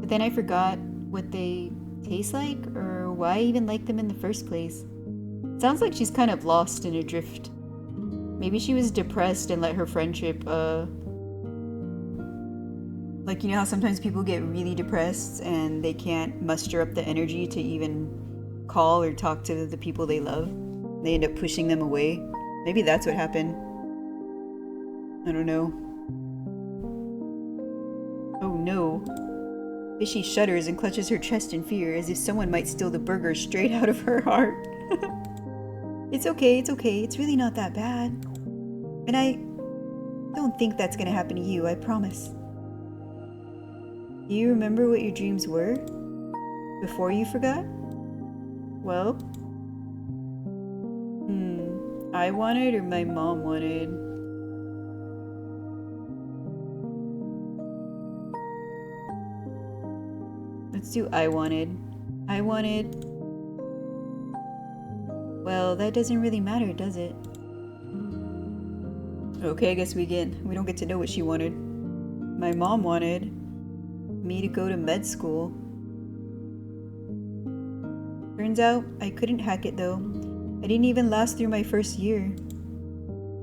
but then I forgot what they taste like or why I even liked them in the first place. Sounds like she's kind of lost in a drift. Maybe she was depressed and let her friendship, like, you know how sometimes people get really depressed and they can't muster up the energy to even call or talk to the people they love? They end up pushing them away. Maybe that's what happened. I don't know. Oh no. Fishy shudders and clutches her chest in fear, as if someone might steal the burger straight out of her heart. It's okay, it's really not that bad. And I don't think that's gonna happen to you, I promise. Do you remember what your dreams were? Before you forgot? Well? I wanted or my mom wanted? Let's do I wanted. I wanted Well, that doesn't really matter, does it? Okay, I guess we don't get to know what she wanted. My mom wanted me to go to med school. Turns out I couldn't hack it though. I didn't even last through my first year.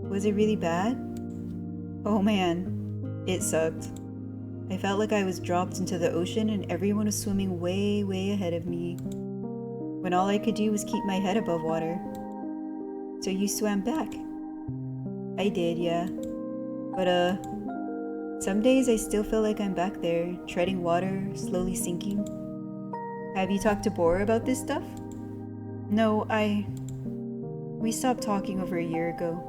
Was it really bad? Oh man, it sucked. I felt like I was dropped into the ocean and everyone was swimming way, way ahead of me, when all I could do was keep my head above water. So you swam back? I did, yeah. But some days I still feel like I'm back there, treading water, slowly sinking. Have you talked to Bora about this stuff? No, we stopped talking over a year ago.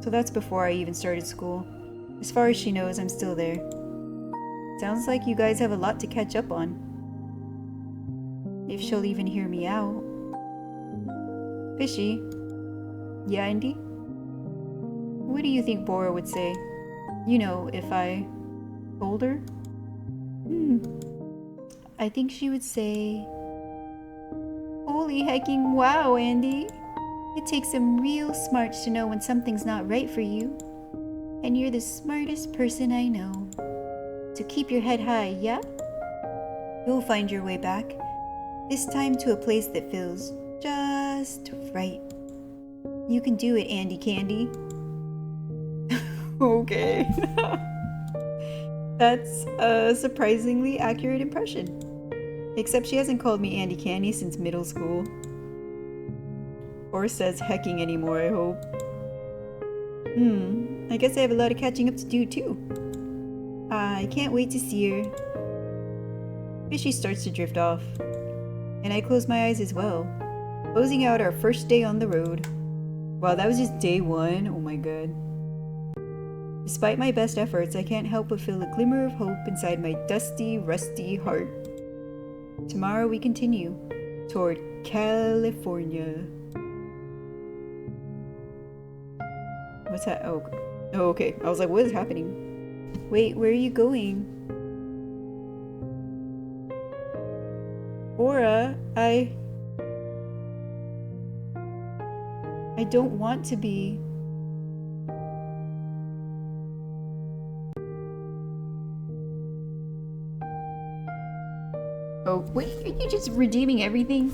So that's before I even started school. As far as she knows, I'm still there. Sounds like you guys have a lot to catch up on. If she'll even hear me out. Fishy. Yeah, Andy? What do you think Bora would say? You know, if I told her? I think she would say, holy hecking wow, Andy. It takes some real smarts to know when something's not right for you. And you're the smartest person I know. So keep your head high, yeah? You'll find your way back. This time to a place that feels just right. You can do it, Andy Candy. Okay. That's a surprisingly accurate impression. Except she hasn't called me Andy Candy since middle school. Or says hecking anymore, I hope. I guess I have a lot of catching up to do too. I can't wait to see her. Fishy starts to drift off. And I close my eyes as well. Closing out our first day on the road. Wow, that was just day one. Oh my god. Despite my best efforts, I can't help but feel a glimmer of hope inside my dusty, rusty heart. Tomorrow we continue toward California. What's that? Oh, okay. I was like, what is happening? Wait, where are you going? Bora, I don't want to be. Oh, wait, are you just redeeming everything?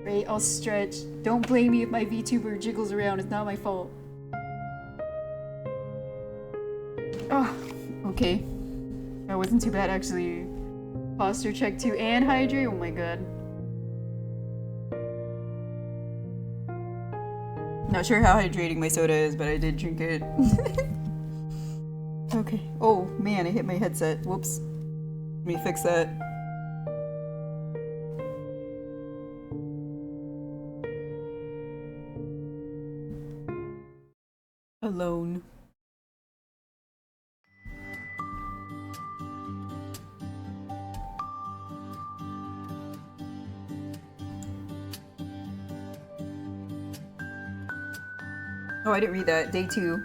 Right, I'll stretch. Don't blame me if my VTuber jiggles around, it's not my fault. Oh, okay. That wasn't too bad actually. Posture check 2 and hydrate, oh my god. Not sure how hydrating my soda is, but I did drink it. Okay. Oh man, I hit my headset. Whoops. Let me fix that. Alone. Oh, I didn't read that. Day 2.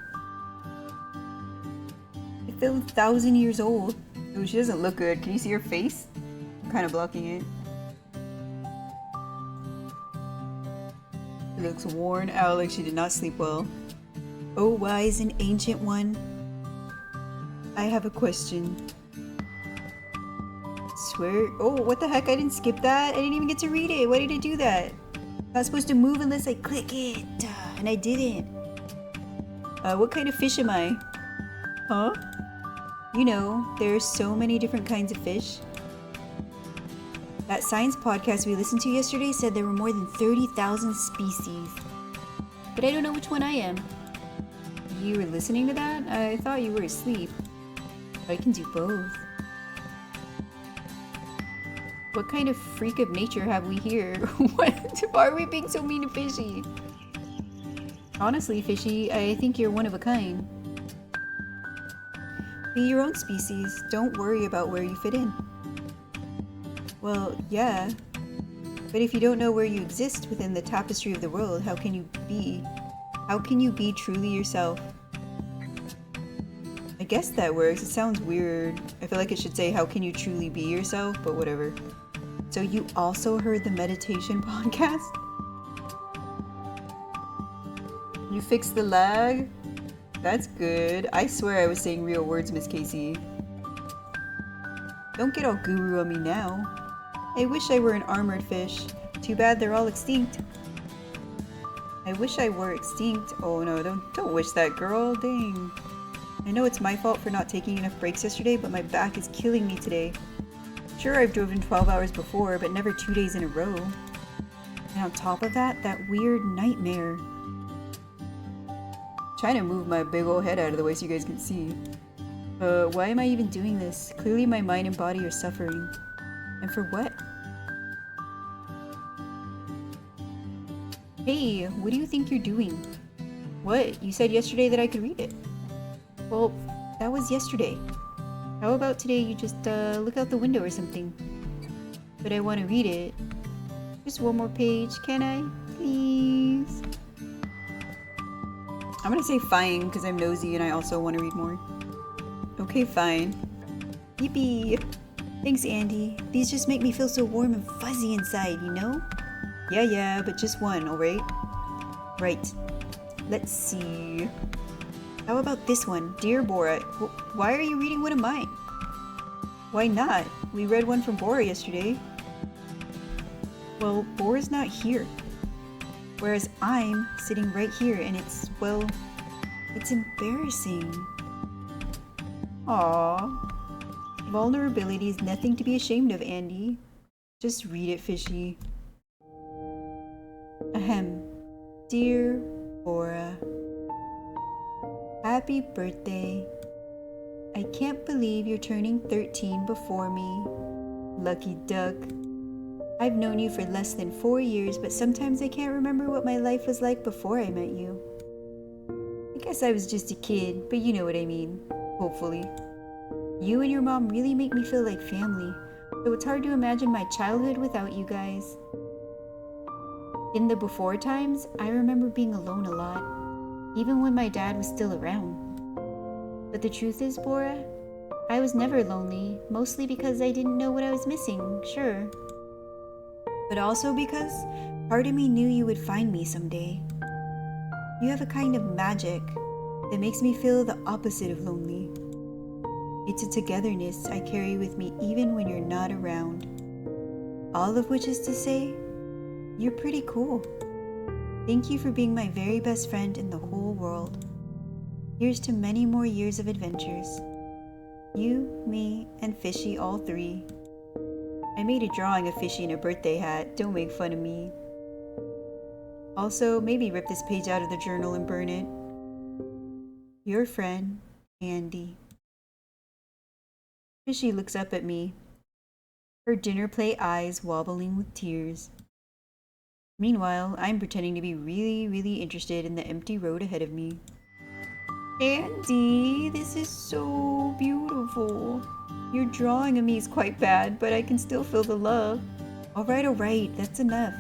I feel 1,000 years old. Oh, she doesn't look good. Can you see her face? I'm kind of blocking it. She looks worn out, like she did not sleep well. Oh, wise and ancient one. I have a question. Swear. Oh, what the heck? I didn't skip that. I didn't even get to read it. Why did I do that? I'm not supposed to move unless I click it. And I didn't. What kind of fish am I? Huh? You know, there are so many different kinds of fish. That science podcast we listened to yesterday said there were more than 30,000 species. But I don't know which one I am. You were listening to that? I thought you were asleep. I can do both. What kind of freak of nature have we here? What? Why are we being so mean to Fishy? Honestly, Fishy, I think you're one of a kind. Be your own species. Don't worry about where you fit in. Well, yeah. But if you don't know where you exist within the tapestry of the world, how can you be truly yourself? I guess that works. It sounds weird. I feel like it should say, how can you truly be yourself? But whatever. So you also heard the meditation podcast? You fixed the lag? That's good. I swear I was saying real words, Miss Casey. Don't get all guru on me now. I wish I were an armored fish. Too bad they're all extinct. I wish I were extinct. Oh no, don't wish that, girl. Dang. I know it's my fault for not taking enough breaks yesterday, but my back is killing me today. Sure, I've driven 12 hours before, but never 2 days in a row. And on top of that, that weird nightmare. Trying to move my big old head out of the way so you guys can see. Why am I even doing this? Clearly my mind and body are suffering. And for what? Hey, what do you think you're doing? What? You said yesterday that I could read it. Well, that was yesterday. How about today you just look out the window or something? But I want to read it. Just one more page, can I? Please? I'm gonna say fine because I'm nosy and I also want to read more. Okay, fine. Yippee! Thanks, Andy. These just make me feel so warm and fuzzy inside, you know? Yeah, but just one, alright? Right. Let's see. How about this one? Dear Bora, why are you reading one of mine? Why not? We read one from Bora yesterday. Well, Bora's not here. Whereas I'm sitting right here and it's, well, it's embarrassing. Aww. Vulnerability is nothing to be ashamed of, Andy. Just read it, fishy. Ahem. Dear Bora. Happy birthday. I can't believe you're turning 13 before me. Lucky duck. I've known you for less than 4 years, but sometimes I can't remember what my life was like before I met you. I guess I was just a kid, but you know what I mean. Hopefully. You and your mom really make me feel like family, so it's hard to imagine my childhood without you guys. In the before times, I remember being alone a lot, even when my dad was still around. But the truth is, Bora, I was never lonely, mostly because I didn't know what I was missing, sure. But also because part of me knew you would find me someday. You have a kind of magic that makes me feel the opposite of lonely. It's a togetherness I carry with me even when you're not around. All of which is to say, you're pretty cool. Thank you for being my very best friend in the whole world. Here's to many more years of adventures. You, me, and Fishy, all three. I made a drawing of Fishy in a birthday hat. Don't make fun of me. Also, maybe rip this page out of the journal and burn it. Your friend, Andy. Fishy looks up at me, her dinner plate eyes wobbling with tears. Meanwhile, I'm pretending to be really interested in the empty road ahead of me. Andy, this is so beautiful. Your drawing of me is quite bad, but I can still feel the love. Alright, that's enough.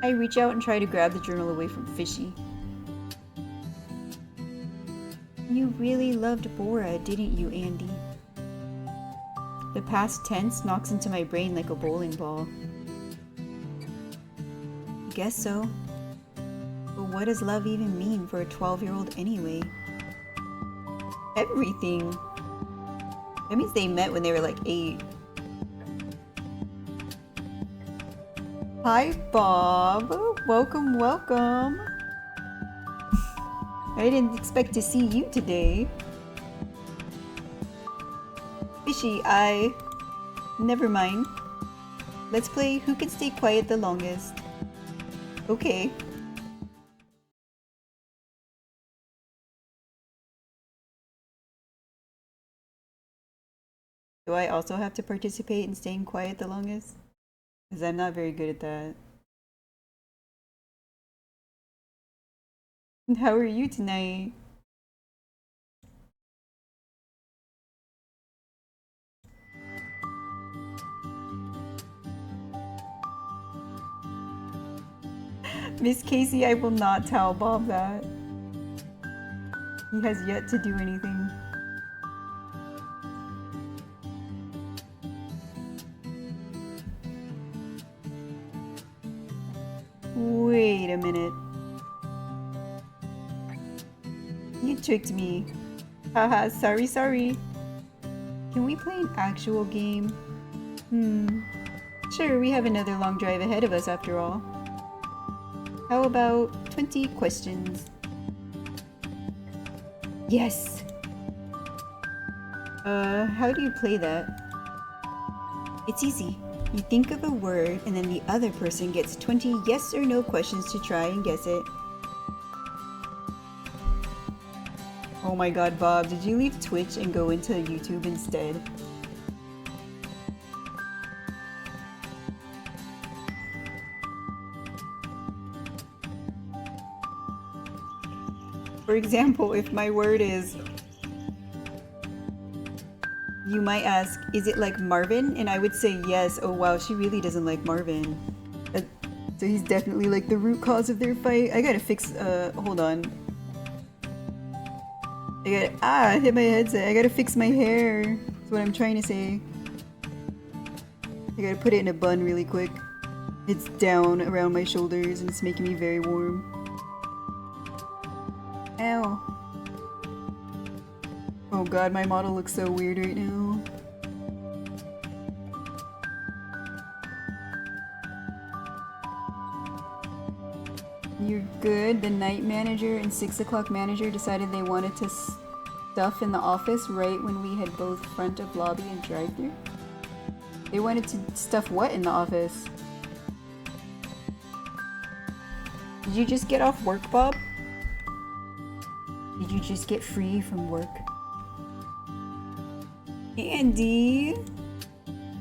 I reach out and try to grab the journal away from Fishy. You really loved Bora, didn't you, Andy? The past tense knocks into my brain like a bowling ball. Guess so. But what does love even mean for a 12-year-old anyway? Everything. That means they met when they were like 8. Hi, Bob. Welcome. I didn't expect to see you today. Fishy, never mind. Let's play who can stay quiet the longest. Okay. Do I also have to participate in staying quiet the longest? Because I'm not very good at that. How are you tonight? Miss Casey, I will not tell Bob that. He has yet to do anything. Wait a minute. You tricked me. Haha, sorry. Can we play an actual game? Sure, we have another long drive ahead of us after all. How about 20 questions? Yes! How do you play that? It's easy. You think of a word and then the other person gets 20 yes or no questions to try and guess it. Oh my god, Bob, did you leave Twitch and go into YouTube instead? For example, if my word is... You might ask, is it like Marvin? And I would say yes. Oh wow, she really doesn't like Marvin. So he's definitely like the root cause of their fight. I gotta fix, hold on. I hit my headset. I gotta fix my hair. That's what I'm trying to say. I gotta put it in a bun really quick. It's down around my shoulders and it's making me very warm. Ow. Oh god, my model looks so weird right now. You're good. The night manager and 6 o'clock manager decided they wanted to stuff in the office right when we had both front of lobby and drive-thru. They wanted to stuff what in the office? Did you just get off work, Bob? Did you just get free from work? Andy!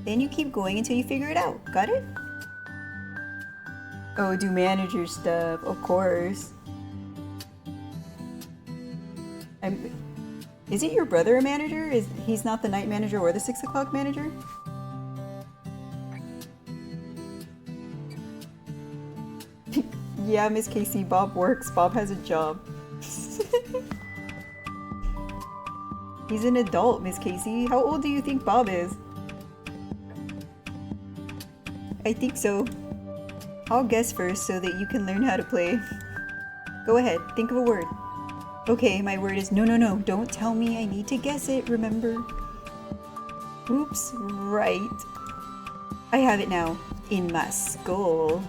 Then you keep going until you figure it out. Got it? Oh, do manager stuff. Of course. Is it your brother a manager? He's not the night manager or the 6 o'clock manager? Yeah, Miss Casey, Bob works. Bob has a job. He's an adult, Miss Casey. How old do you think Bob is? I think so. I'll guess first so that you can learn how to play. Go ahead, think of a word. Okay, my word is no. Don't tell me I need to guess it, remember? Oops, right. I have it now. In my skull.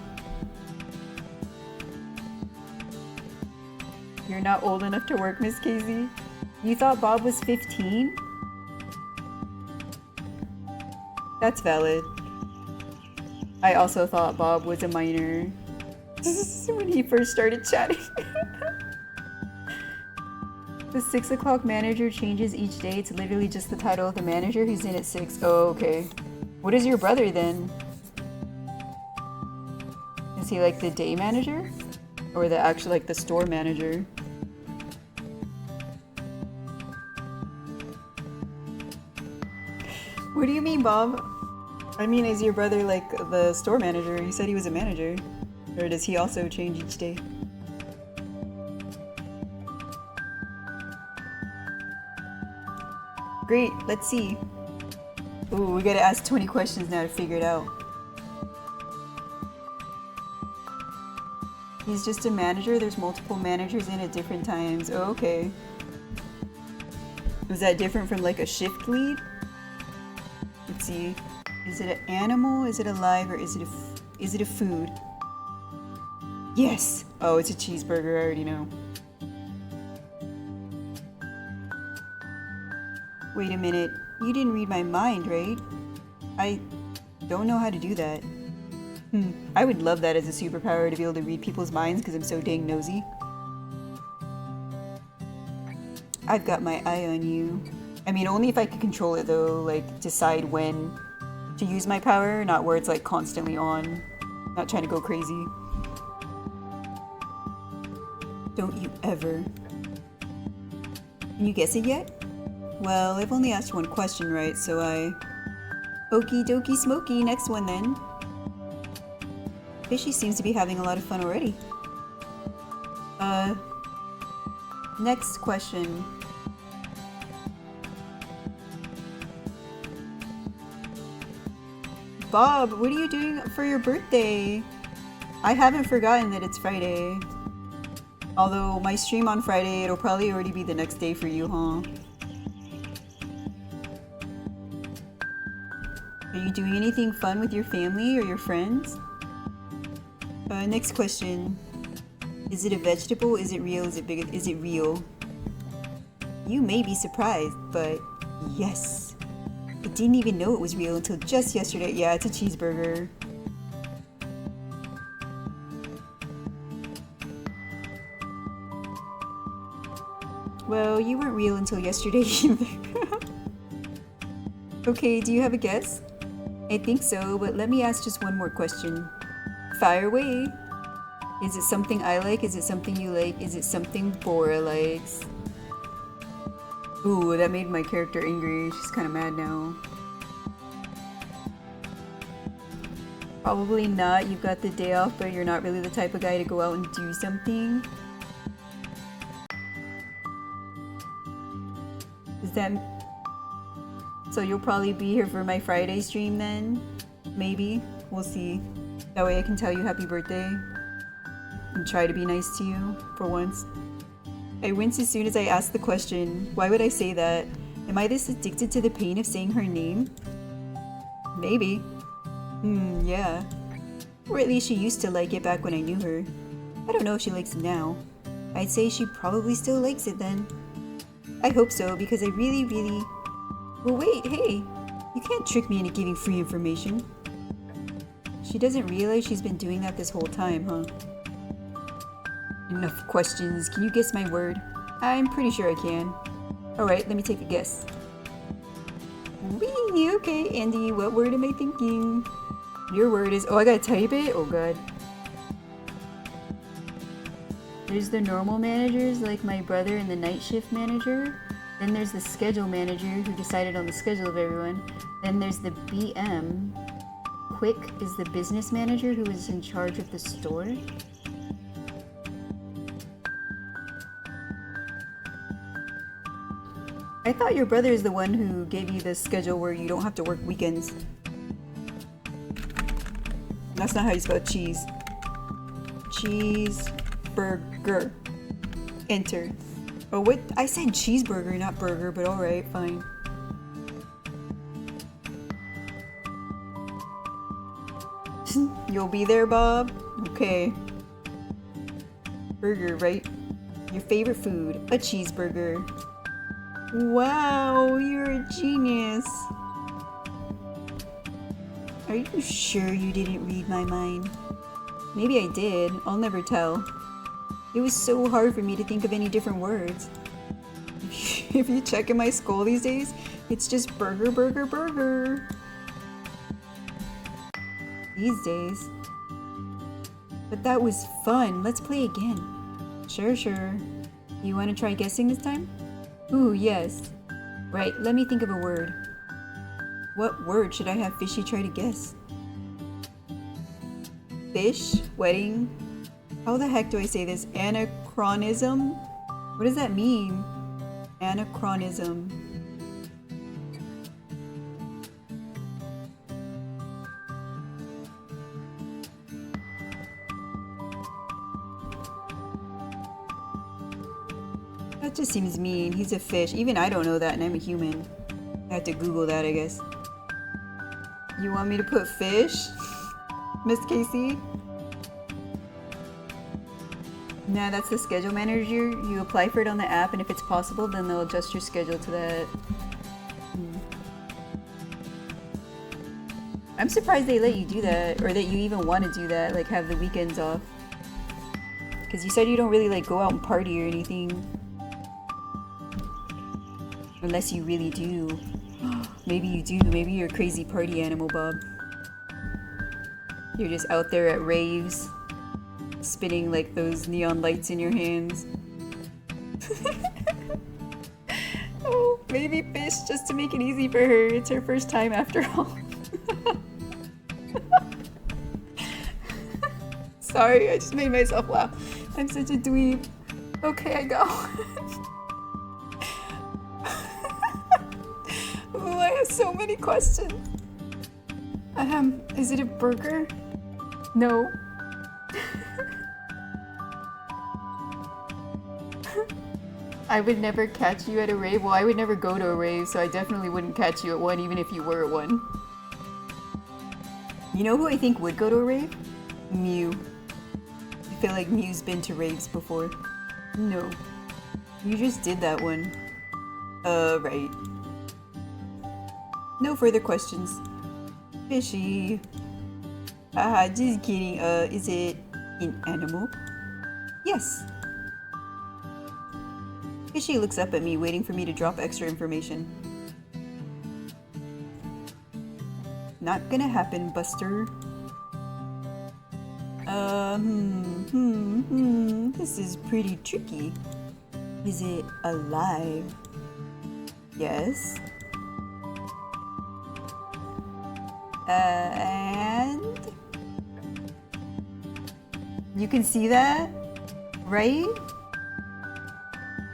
You're not old enough to work, Miss Casey? You thought Bob was 15? That's valid. I also thought Bob was a minor. When he first started chatting. The 6 o'clock manager changes each day. It's literally just the title of the manager who's in at 6. Oh, okay. What is your brother then? Is he like the day manager? Or the actual, like the store manager? What do you mean, Bob? I mean, is your brother like the store manager? You said he was a manager. Or does he also change each day? Great, let's see. Ooh, we gotta ask 20 questions now to figure it out. He's just a manager? There's multiple managers in at different times. Oh, okay. Was that different from like a shift lead? Let's see. Is it an animal? Is it alive? Or is it a food? Yes! Oh, it's a cheeseburger. I already know. Wait a minute. You didn't read my mind, right? I don't know how to do that. I would love that as a superpower, to be able to read people's minds because I'm so dang nosy. I've got my eye on you. I mean, only if I could control it though, like decide when to use my power, not where it's like constantly on. Not trying to go crazy. Don't you ever. Can you guess it yet? Well, I've only asked one question right, so Okie dokie smoky, next one then. Fishy seems to be having a lot of fun already. Next question. Bob, what are you doing for your birthday? I haven't forgotten that it's Friday. Although my stream on Friday, it'll probably already be the next day for you, huh? Are you doing anything fun with your family or your friends? Next question. Is it a vegetable? Is it real? Is it big? Is it real? You may be surprised, but yes. I didn't even know it was real until just yesterday. Yeah, it's a cheeseburger. Well, you weren't real until yesterday either. Okay, do you have a guess? I think so, but let me ask just one more question. Fire away! Is it something I like? Is it something you like? Is it something Bora likes? Ooh, that made my character angry. She's kind of mad now. Probably not. You've got the day off, but you're not really the type of guy to go out and do something. Is that... So you'll probably be here for my Friday stream then? Maybe. We'll see. That way I can tell you happy birthday. And try to be nice to you, for once. I winced as soon as I asked the question. Why would I say that? Am I this addicted to the pain of saying her name? Maybe. Yeah. Or at least she used to like it back when I knew her. I don't know if she likes it now. I'd say she probably still likes it then. I hope so, because I really... Well wait, hey! You can't trick me into giving free information. She doesn't realize she's been doing that this whole time, huh? Enough questions. Can you guess my word? I'm pretty sure I can. Alright, let me take a guess. Wee! Okay, Andy, what word am I thinking? Your word is... Oh, I gotta type it? Oh god. There's the normal managers, like my brother and the night shift manager. Then there's the schedule manager, who decided on the schedule of everyone. Then there's the BM. Quick is the business manager, who is in charge of the store. I thought your brother is the one who gave you the schedule where you don't have to work weekends. That's not how you spell cheese. Cheeseburger. Enter. Oh, what? I said cheeseburger, not burger, but alright, fine. You'll be there, Bob? Okay. Burger, right? Your favorite food, a cheeseburger. Wow, you're a genius. Are you sure you didn't read my mind? Maybe I did. I'll never tell. It was so hard for me to think of any different words. If you check in my skull these days, it's just burger, burger, burger. These days. But that was fun. Let's play again. Sure. You want to try guessing this time? Ooh, yes. Right, let me think of a word. What word should I have Fishy try to guess? Fish? Wedding? How the heck do I say this? Anachronism? What does that mean? Anachronism. That just seems mean. He's a fish. Even I don't know that, and I'm a human. I have to Google that, I guess. You want me to put fish? Miss Casey? Nah, that's the schedule manager. You apply for it on the app, and if it's possible, then they'll adjust your schedule to that. I'm surprised they let you do that, or that you even want to do that, like have the weekends off. Because you said you don't really like go out and party or anything. Unless you really do. Maybe you do. Maybe you're a crazy party animal, Bob. You're just out there at raves, spinning like those neon lights in your hands. Oh, maybe fish just to make it easy for her. It's her first time after all. Sorry, I just made myself laugh. I'm such a dweeb. Okay, I go. Oh, I have so many questions. Is it a burger? No. I would never catch you at a rave. Well, I would never go to a rave, so I definitely wouldn't catch you at one, even if you were at one. You know who I think would go to a rave? Mew. I feel like Mew's been to raves before. No. You just did that one. Right. No further questions. Fishy. Haha, just kidding. Is it an animal? Yes. Fishy looks up at me, waiting for me to drop extra information. Not gonna happen, Buster. This is pretty tricky. Is it alive? Yes. And you can see that, right?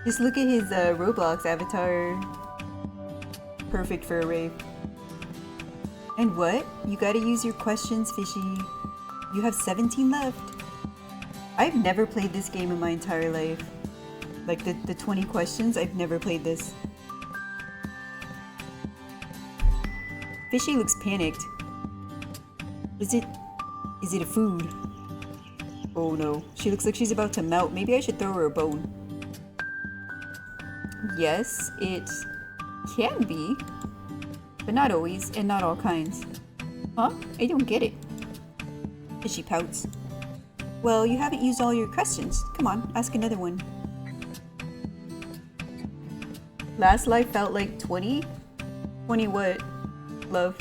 Just look at his Roblox avatar. Perfect for a rave. And what? You gotta use your questions, Fishy. You have 17 left. I've never played this game in my entire life. Like the 20 questions, I've never played this. Fishy looks panicked. Is it a food? Oh no, she looks like she's about to melt. Maybe I should throw her a bone. Yes, it can be, but not always, and not all kinds. Huh? I don't get it. Fishy pouts. Well, you haven't used all your questions. Come on, ask another one. Last life felt like 20? 20 what? Love.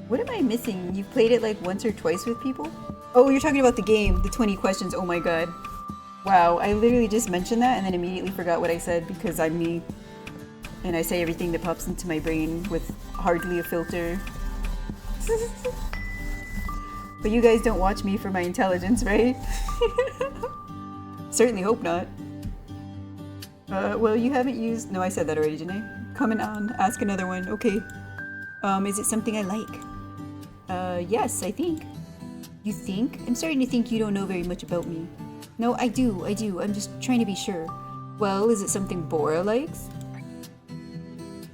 What am I missing? You've played it like once or twice with people? Oh, you're talking about the game, the 20 questions. Oh my god. Wow, I literally just mentioned that and then immediately forgot what I said because I'm me. And I say everything that pops into my brain with hardly a filter. But you guys don't watch me for my intelligence, right? Certainly hope not. Well, you haven't used... No, I said that already, didn't I? Comment on, ask another one. Okay. Is it something I like? Yes, I think. You think? I'm starting to think you don't know very much about me. No, I do. I'm just trying to be sure. Well, is it something Bora likes?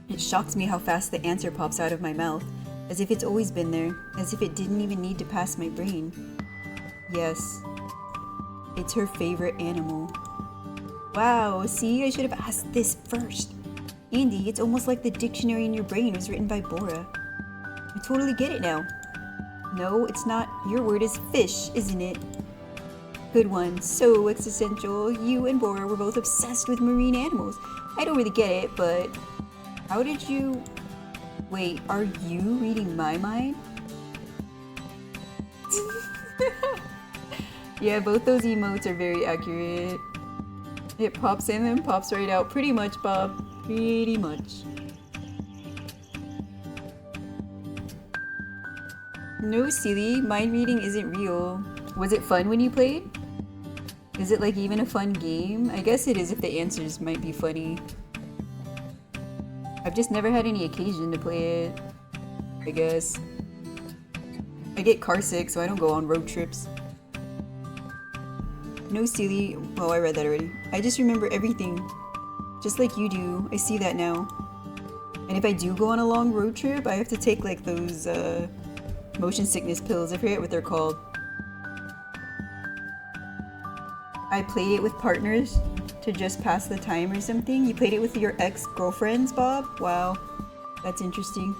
It shocks me how fast the answer pops out of my mouth, as if it's always been there, as if it didn't even need to pass my brain. Yes. It's her favorite animal. Wow, see, I should have asked this first. Andy, it's almost like the dictionary in your brain was written by Bora. I totally get it now. No, it's not. Your word is fish, isn't it? Good one. So existential. You and Bora were both obsessed with marine animals. I don't really get it, but... How did you... Wait, are you reading my mind? Yeah, both those emotes are very accurate. It pops in and pops right out. Pretty much, Bob. Pretty much. No, silly. Mind reading isn't real. Was it fun when you played? Is it like even a fun game? I guess it is if the answers might be funny. I've just never had any occasion to play it, I guess. I get carsick, so I don't go on road trips. No, silly. Oh, I read that already. I just remember everything. Just like you do. I see that now. And if I do go on a long road trip, I have to take like those motion sickness pills. I forget what they're called. I played it with partners to just pass the time or something. You played it with your ex-girlfriends, Bob? Wow, that's interesting.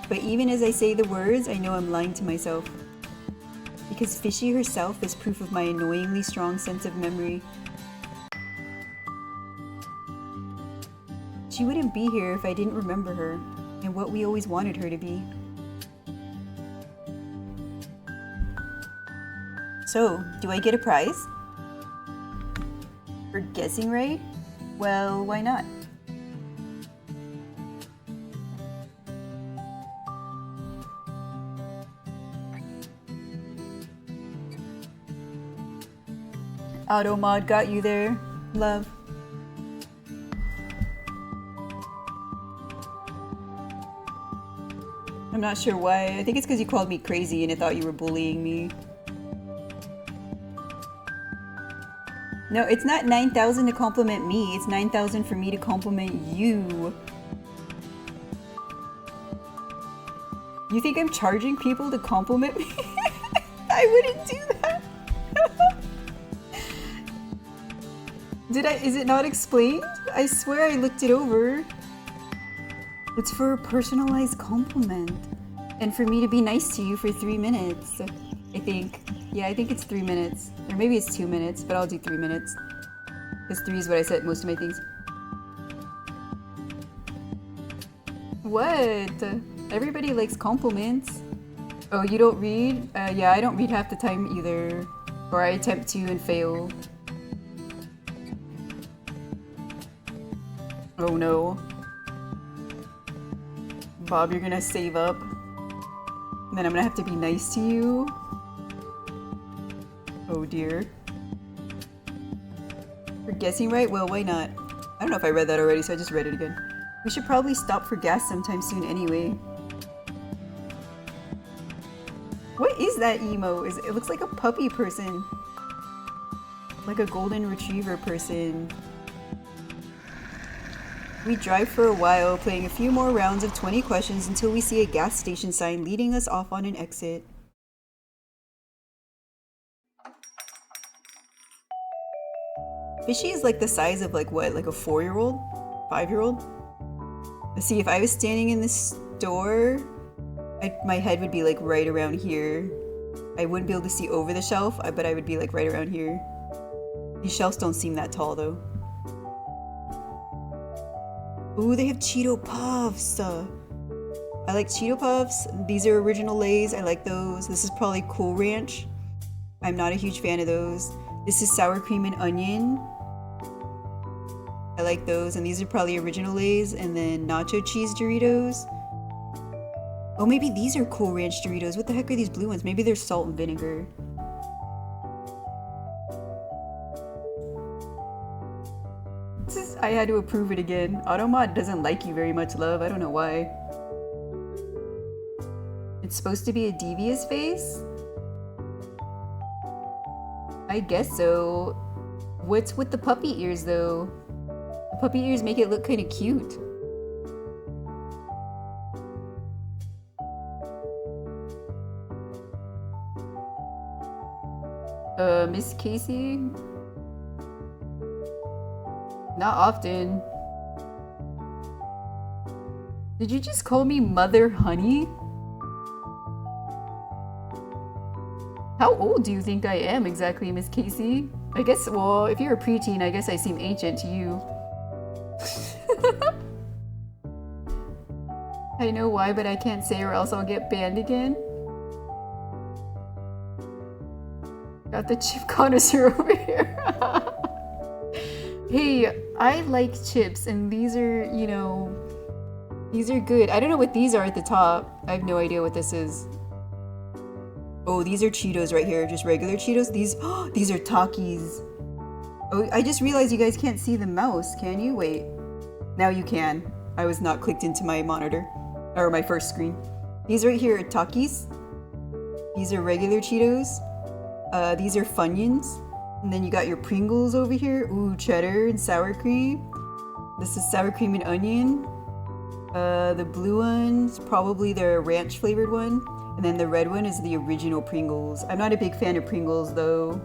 But even as I say the words, I know I'm lying to myself. Because Fishy herself is proof of my annoyingly strong sense of memory. She wouldn't be here if I didn't remember her, and what we always wanted her to be. So, do I get a prize? For guessing right? Well, why not? Auto mod got you there, love. I'm not sure why. I think it's because you called me crazy and I thought you were bullying me. No, it's not 9,000 to compliment me. It's 9,000 for me to compliment you. You think I'm charging people to compliment me? I wouldn't do that. Is it not explained? I swear I looked it over. It's for a personalized compliment. And for me to be nice to you for 3 minutes, I think. Yeah, I think it's 3 minutes. Or maybe it's 2 minutes, but I'll do 3 minutes. Because 3 is what I said most of my things. What? Everybody likes compliments. Oh, you don't read? Yeah, I don't read half the time either. Or I attempt to and fail. Oh no. Bob, you're gonna save up. And then I'm gonna have to be nice to you. Oh dear. We're guessing right? Well, why not? I don't know if I read that already, so I just read it again. We should probably stop for gas sometime soon anyway. What is that emo? It looks like a puppy person. Like a golden retriever person. We drive for a while, playing a few more rounds of 20 questions until we see a gas station sign leading us off on an exit. Fishy is like the size of like what? Like a 4-year-old? 5-year-old? Let's see, if I was standing in this store, my head would be like right around here. I wouldn't be able to see over the shelf, but I would be like right around here. These shelves don't seem that tall though. Ooh, they have Cheeto Puffs! I like Cheeto Puffs. These are original Lay's. I like those. This is probably Cool Ranch. I'm not a huge fan of those. This is sour cream and onion. I like those. And these are probably original Lay's. And then nacho cheese Doritos. Oh, maybe these are Cool Ranch Doritos. What the heck are these blue ones? Maybe they're salt and vinegar. I had to approve it again. Automod doesn't like you very much, love. I don't know why. It's supposed to be a devious face? I guess so. What's with the puppy ears though? The puppy ears make it look kind of cute. Miss Casey? Not often. Did you just call me Mother Hunni? How old do you think I am exactly, Miss Casey? I guess, well, if you're a preteen, I guess I seem ancient to you. I know why, but I can't say or else I'll get banned again. Got the chip connoisseur over here. Hey, I like chips, and these are, you know, these are good. I don't know what these are at the top. I have no idea what this is. Oh, these are Cheetos right here, just regular Cheetos. These are Takis. Oh, I just realized you guys can't see the mouse, can you? Wait, now you can. I was not clicked into my monitor, or my first screen. These right here are Takis. These are regular Cheetos. These are Funyuns. And then you got your Pringles over here. Ooh, cheddar and sour cream. This is sour cream and onion. The blue one's probably the ranch flavored one. And then the red one is the original Pringles. I'm not a big fan of Pringles though.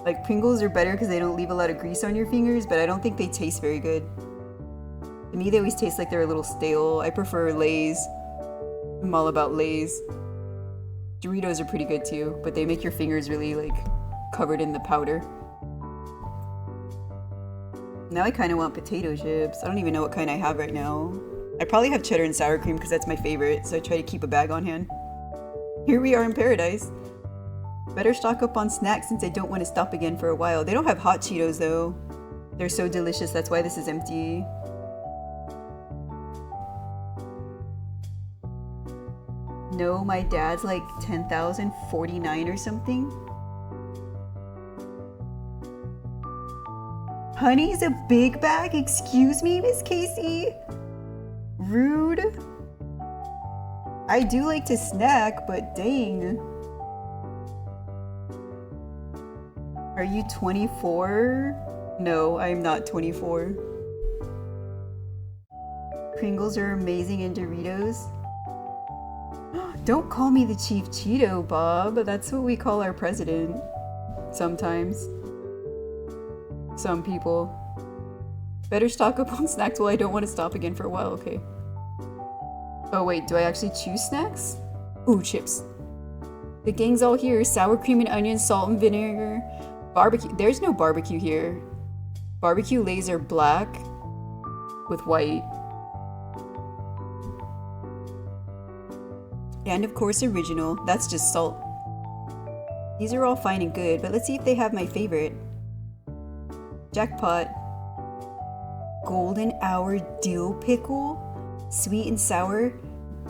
Like, Pringles are better because they don't leave a lot of grease on your fingers, but I don't think they taste very good. To me, they always taste like they're a little stale. I prefer Lay's. I'm all about Lay's. Doritos are pretty good too, but they make your fingers really like covered in the powder. Now I kind of want potato chips. I don't even know what kind I have right now. I probably have cheddar and sour cream because that's my favorite, so I try to keep a bag on hand. Here we are in paradise. Better stock up on snacks since I don't want to stop again for a while. They don't have hot Cheetos though. They're so delicious, that's why this is empty. No, my dad's like 10,049 or something. Honey's a big bag? Excuse me, Miss Casey? Rude. I do like to snack, but dang. Are you 24? No, I'm not 24. Pringles are amazing and Doritos. Don't call me the Chief Cheeto, Bob. That's what we call our president. Sometimes. Some people. Better stock up on snacks while I don't want to stop again for a while, okay. Oh wait, do I actually choose snacks? Ooh, chips. The gang's all here. Sour cream and onion, salt and vinegar. Barbecue. There's no barbecue here. Barbecue lays are black with white. And of course original. That's just salt. These are all fine and good, but let's see if they have my favorite. Jackpot. Golden Hour dill pickle. Sweet and sour.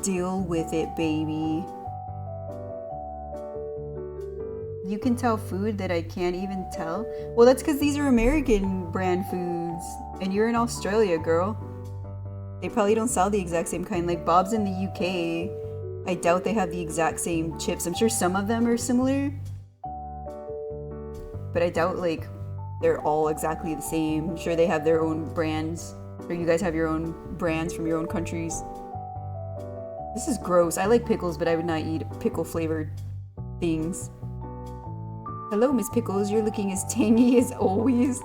Deal with it, baby. You can tell food that I can't even tell? Well, that's because these are American brand foods. And you're in Australia, girl. They probably don't sell the exact same kind. Like Bob's in the UK. I doubt they have the exact same chips. I'm sure some of them are similar. But I doubt like they're all exactly the same. I'm sure they have their own brands. Or you guys have your own brands from your own countries. This is gross. I like pickles, but I would not eat pickle flavored things. Hello, Miss Pickles. You're looking as tangy as always.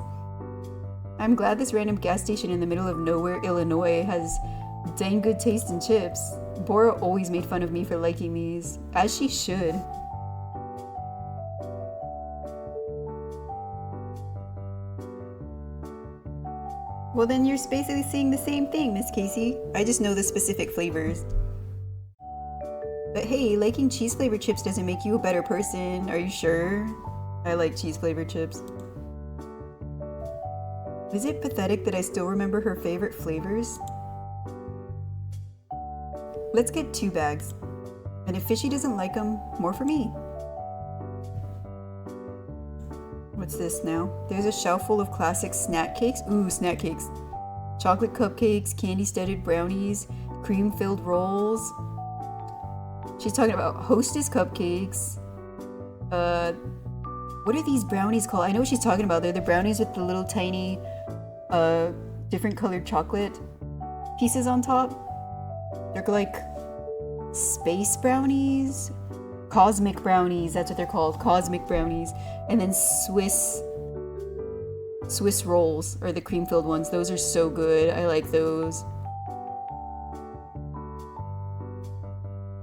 I'm glad this random gas station in the middle of nowhere, Illinois, has dang good taste in chips. Bora always made fun of me for liking these, as she should. Well, then you're basically saying the same thing, Miss Casey. I just know the specific flavors. But hey, liking cheese flavored chips doesn't make you a better person. Are you sure? I like cheese flavored chips. Is it pathetic that I still remember her favorite flavors? Let's get 2 bags. And if Fishy doesn't like them, more for me. What's this now? There's a shelf full of classic snack cakes. Ooh, snack cakes. Chocolate cupcakes, candy-studded brownies, cream-filled rolls. She's talking about Hostess cupcakes. What are these brownies called? I know what she's talking about. They're the brownies with the little tiny, different colored chocolate pieces on top. They're like space brownies? Cosmic brownies, that's what they're called. Cosmic brownies. And then Swiss rolls are the cream-filled ones. Those are so good. I like those.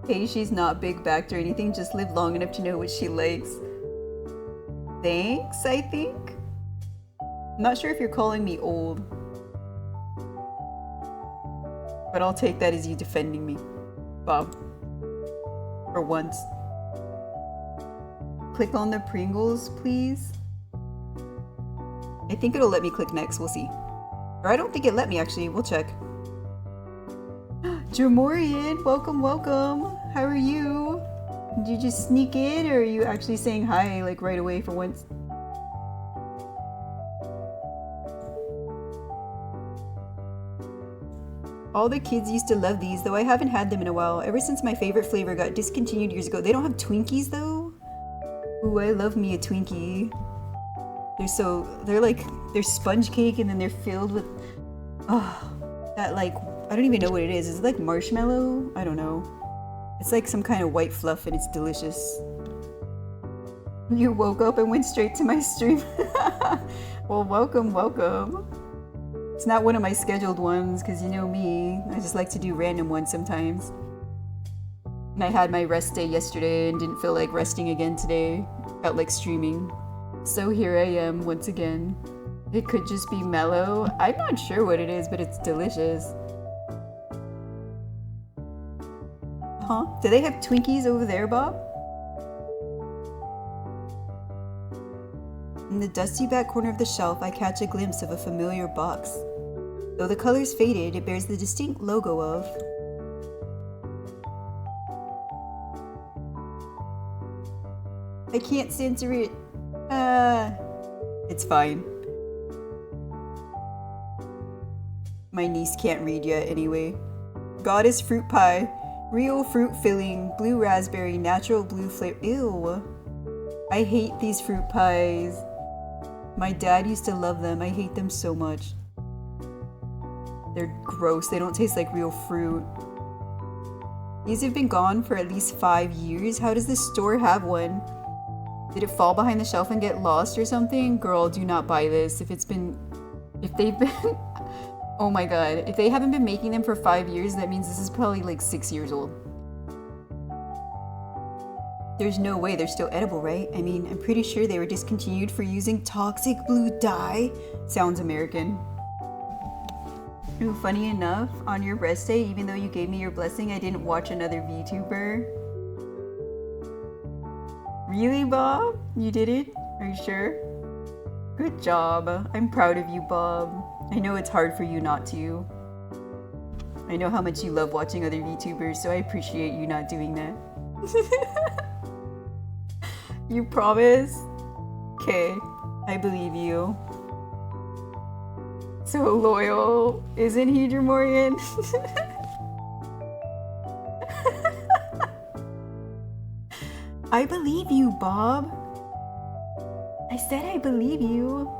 Hey, she's not big backed or anything. Just lived long enough to know what she likes. Thanks, I think. I'm not sure if you're calling me old. But I'll take that as you defending me, Bob. For once. Click on the Pringles, please. I think it'll let me click next. We'll see. Or I don't think it let me, actually. We'll check. Jamorian, welcome, welcome. How are you? Did you just sneak in, or are you actually saying hi, like, right away for once? All the kids used to love these, though I haven't had them in a while. Ever since my favorite flavor got discontinued years ago. They don't have Twinkies, though? Ooh, I love me a Twinkie. They're sponge cake, and then they're filled with, that, like, I don't even know what it is. Is it like marshmallow? I don't know. It's like some kind of white fluff, and it's delicious. You woke up and went straight to my stream. Well, welcome, welcome. It's not one of my scheduled ones, because you know me. I just like to do random ones sometimes. And I had my rest day yesterday and didn't feel like resting again today. Felt like streaming. So here I am once again. It could just be mellow. I'm not sure what it is, but it's delicious. Huh? Do they have Twinkies over there, Bob? In the dusty back corner of the shelf, I catch a glimpse of a familiar box. Though the color's faded, it bears the distinct logo of I can't censor it. It's fine. My niece can't read yet anyway. Goddess fruit pie. Real fruit filling. Blue raspberry. Natural blue flavor. Ew. I hate these fruit pies. My dad used to love them. I hate them so much. They're gross. They don't taste like real fruit. These have been gone for at least 5 years. How does this store have one? Did it fall behind the shelf and get lost or something? Girl, do not buy this. If they've been, oh my god. If they haven't been making them for 5 years, that means this is probably like 6 years old. There's no way they're still edible, right? I mean, I'm pretty sure they were discontinued for using toxic blue dye. Sounds American. Ooh, funny enough, on your rest day, even though you gave me your blessing, I didn't watch another VTuber. Really, Bob? You did it? Are you sure? Good job. I'm proud of you, Bob. I know it's hard for you not to. I know how much you love watching other VTubers, so I appreciate you not doing that. You promise? Okay, I believe you. So loyal, isn't he, Dremorian? I believe you, Bob. I said I believe you.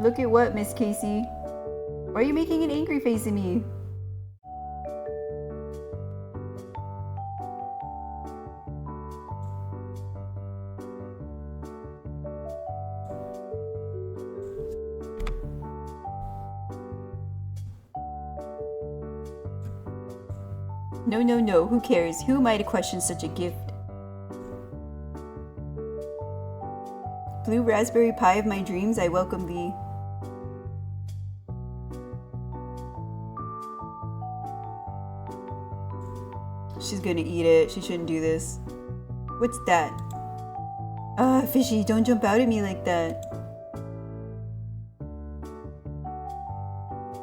Look at what, Miss Casey? Why are you making an angry face at me? No, who cares? Who am I to question such a gift? Blue raspberry pie of my dreams, I welcome thee. She's gonna eat it. She shouldn't do this. What's that? Fishy, don't jump out at me like that.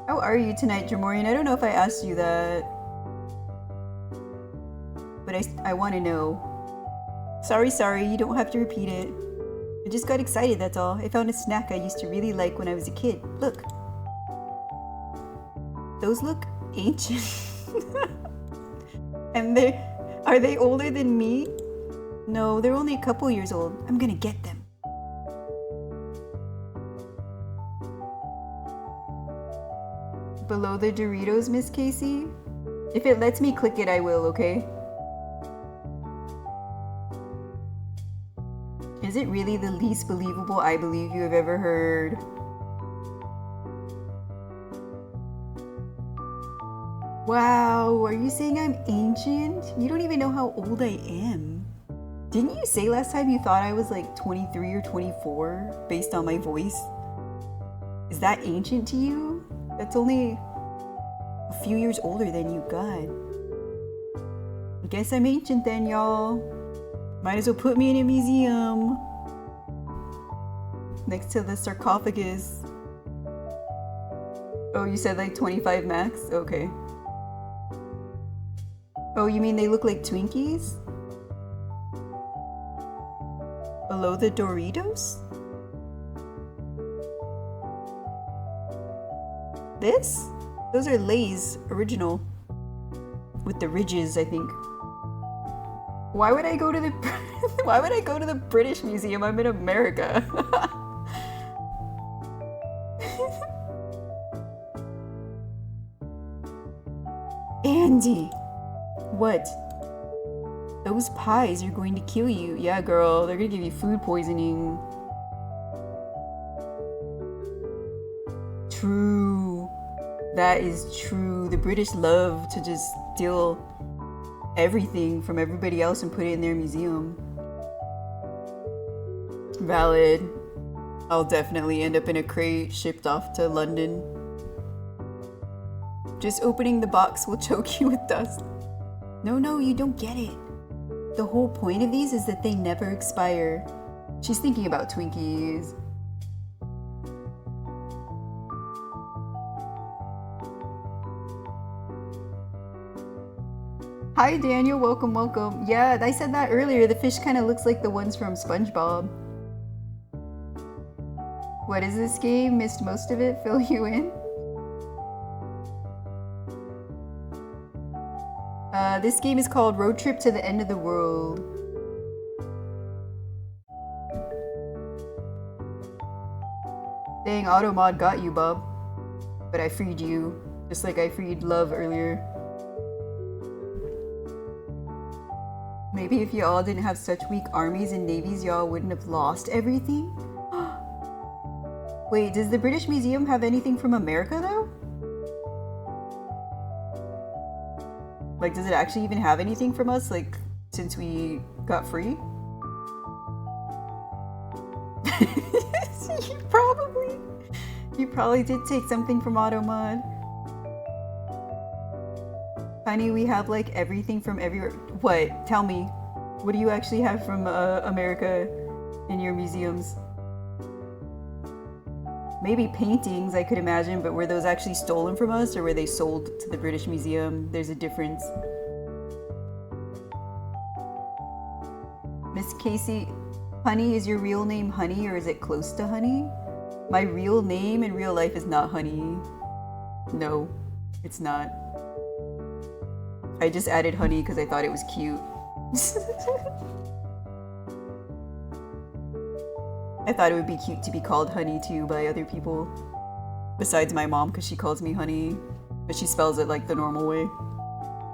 How are you tonight, Dremorian? I don't know if I asked you that. But I want to know. Sorry, you don't have to repeat it. I just got excited, that's all. I found a snack I used to really like when I was a kid. Look. Those look ancient. And are they older than me? No, they're only a couple years old. I'm gonna get them. Below the Doritos, Miss Casey? If it lets me click it, I will, okay? Is it really the least believable I believe you have ever heard? Wow, are you saying I'm ancient? You don't even know how old I am. Didn't you say last time you thought I was like 23 or 24 based on my voice? Is that ancient to you? That's only a few years older than you, God. I guess I'm ancient then, y'all. Might as well put me in a museum. Next to the sarcophagus. Oh, you said like 25 max? Okay. Oh, you mean they look like Twinkies? Below the Doritos? This? Those are Lay's original. With the ridges, I think. Why would I go to the Why would I go to the British Museum? I'm in America. Andy! What? Those pies are going to kill you. Yeah, girl, they're gonna give you food poisoning. True. That is true. The British love to just steal everything from everybody else and put it in their museum. Valid. I'll definitely end up in a crate shipped off to London. Just opening the box will choke you with dust. No, you don't get it. The whole point of these is that they never expire. She's thinking about Twinkies. Hi Daniel, welcome, welcome. Yeah, I said that earlier. The fish kind of looks like the ones from SpongeBob. What is this game? Missed most of it. Fill you in. This game is called Road Trip to the End of the World. Dang, Automod got you, bub. But I freed you, just like I freed Love earlier. Maybe if y'all didn't have such weak armies and navies, y'all wouldn't have lost everything? Wait, does the British Museum have anything from America though? Like, does it actually even have anything from us, like, since we got free? You probably did take something from Automod. Honey, we have, like, everything from everywhere. What? Tell me. What do you actually have from America in your museums? Maybe paintings, I could imagine, but were those actually stolen from us or were they sold to the British Museum? There's a difference. Miss Casey, Honey, is your real name Honey or is it close to Honey? My real name in real life is not Honey. No, it's not. I just added Honey because I thought it was cute. I thought it would be cute to be called Honey too by other people. Besides my mom, because she calls me Honey, but she spells it like the normal way.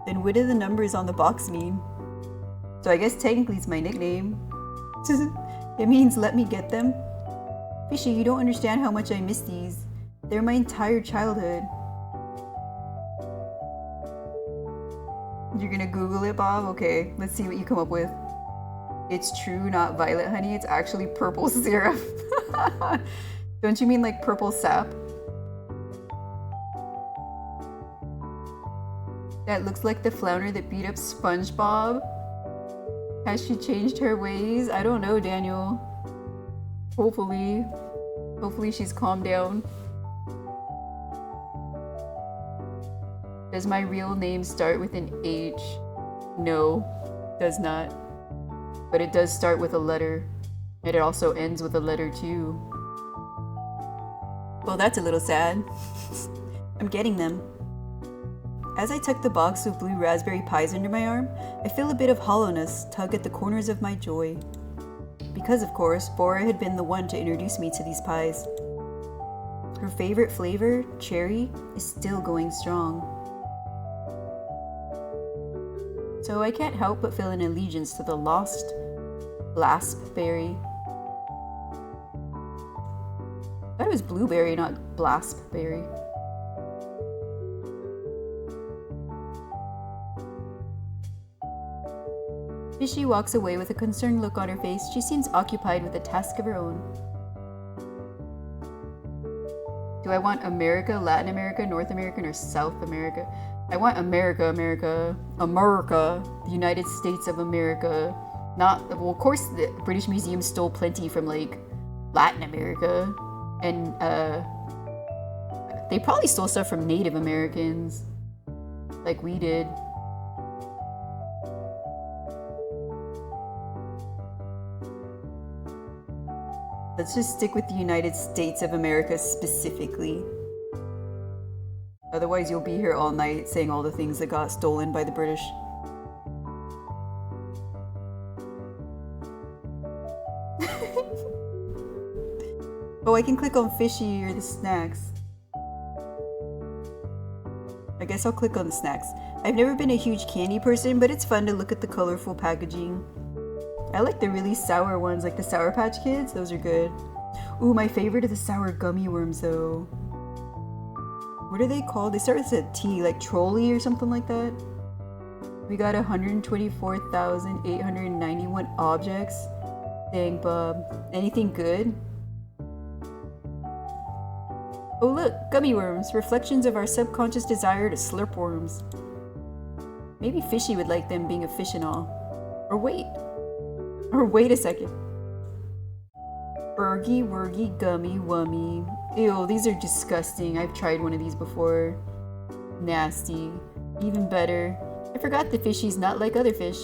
Then what do the numbers on the box mean? So I guess technically it's my nickname. It means let me get them. Fishy, you don't understand how much I miss these. They're my entire childhood. You're gonna Google it, Bob? Okay, let's see what you come up with. It's true, not violet honey. It's actually purple syrup. Don't you mean like purple sap? That looks like the flounder that beat up SpongeBob. Has she changed her ways? I don't know, Daniel. Hopefully. Hopefully she's calmed down. Does my real name start with an H? No, does not. But it does start with a letter. And it also ends with a letter too. Well, that's a little sad. I'm getting them. As I tuck the box of blue raspberry pies under my arm, I feel a bit of hollowness tug at the corners of my joy. Because, of course, Bora had been the one to introduce me to these pies. Her favorite flavor, cherry, is still going strong. So I can't help but feel an allegiance to the lost blaspberry. I thought it was blueberry, not blaspberry. Fishy walks away with a concerned look on her face. She seems occupied with a task of her own. Do I want America, Latin America, North American, or South America? I want America, America, the United States of America. Not, well, of course the British Museum stole plenty from like Latin America. And they probably stole stuff from Native Americans. Like we did. Let's just stick with the United States of America specifically. Otherwise you'll be here all night saying all the things that got stolen by the British. Oh, I can click on fishy or the snacks. I guess I'll click on the snacks. I've never been a huge candy person, but it's fun to look at the colorful packaging. I like the really sour ones, like the Sour Patch Kids. Those are good. Ooh, my favorite are the sour gummy worms, though. What are they called? They start with a T, like trolley or something like that. We got 124,891 objects. Dang, bub. Anything good? Oh look, gummy worms. Reflections of our subconscious desire to slurp worms. Maybe Fishy would like them being a fish and all. Or wait a second. Burgy, Wurgy, Gummy, Wummy. Ew, these are disgusting. I've tried one of these before. Nasty. Even better. I forgot the fishy's not like other fish.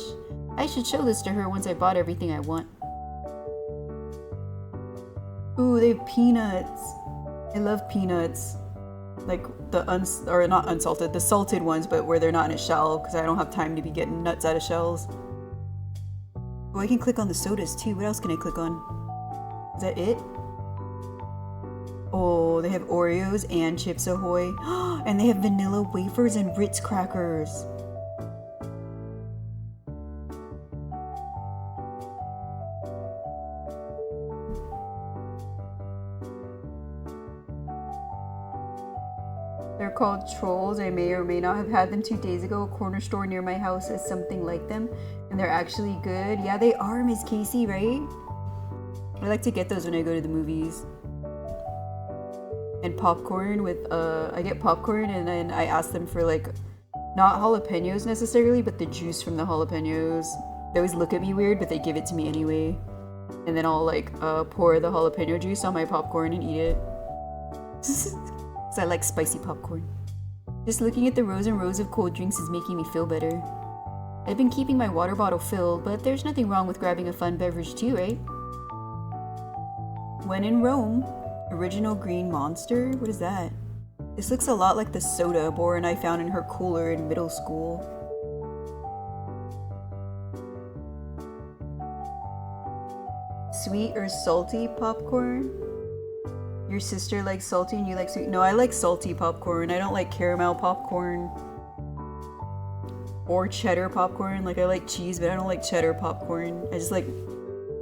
I should show this to her once I bought everything I want. Ooh, they have peanuts. I love peanuts. Like the not unsalted, the salted ones, but where they're not in a shell, because I don't have time to be getting nuts out of shells. Oh, I can click on the sodas too. What else can I click on? Is that it? Oh, they have Oreos and Chips Ahoy. And they have vanilla wafers and Ritz crackers. They're called Trolls. I may or may not have had them 2 days ago. A corner store near my house has something like them, and they're actually good. Yeah, they are, Miss Casey, right? I like to get those when I go to the movies. And popcorn with, I get popcorn and then I ask them for like, not jalapenos necessarily, but the juice from the jalapenos. They always look at me weird, but they give it to me anyway. And then I'll like pour the jalapeno juice on my popcorn and eat it. Because I like spicy popcorn. Just looking at the rows and rows of cold drinks is making me feel better. I've been keeping my water bottle filled, but there's nothing wrong with grabbing a fun beverage too, right? When in Rome, original green monster? What is that? This looks a lot like the soda Bora and I found in her cooler in middle school. Sweet or salty popcorn? Your sister likes salty and you like sweet? No, I like salty popcorn. I don't like caramel popcorn. Or cheddar popcorn. Like, I like cheese, but I don't like cheddar popcorn. I just like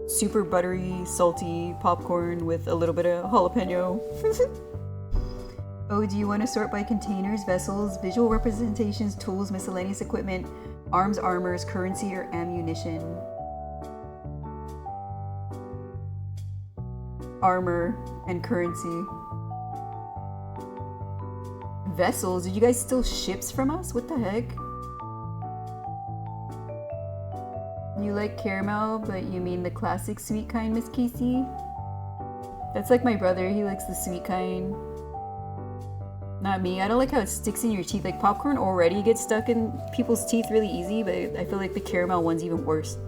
super buttery, salty popcorn with a little bit of jalapeno. Oh, do you want to sort by containers, vessels, visual representations, tools, miscellaneous equipment, arms, armors, currency, or ammunition? Armor and currency. Vessels? Did you guys steal ships from us? What the heck? You like caramel, but you mean the classic sweet kind, Miss Casey? That's like my brother. He likes the sweet kind. Not me. I don't like how it sticks in your teeth. Like, popcorn already gets stuck in people's teeth really easy, but I feel like the caramel one's even worse.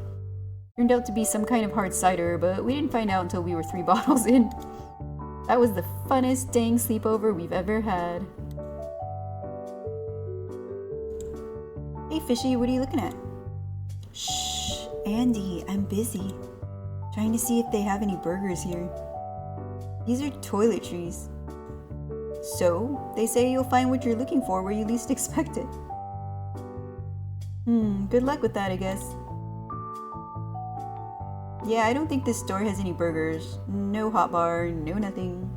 Turned out to be some kind of hard cider, but we didn't find out until we were 3 bottles in. That was the funnest dang sleepover we've ever had. Hey Fishy, what are you looking at? Shh, Andy, I'm busy. Trying to see if they have any burgers here. These are toiletries. So, they say you'll find what you're looking for where you least expect it. Good luck with that, I guess. Yeah, I don't think this store has any burgers. No hot bar, no nothing.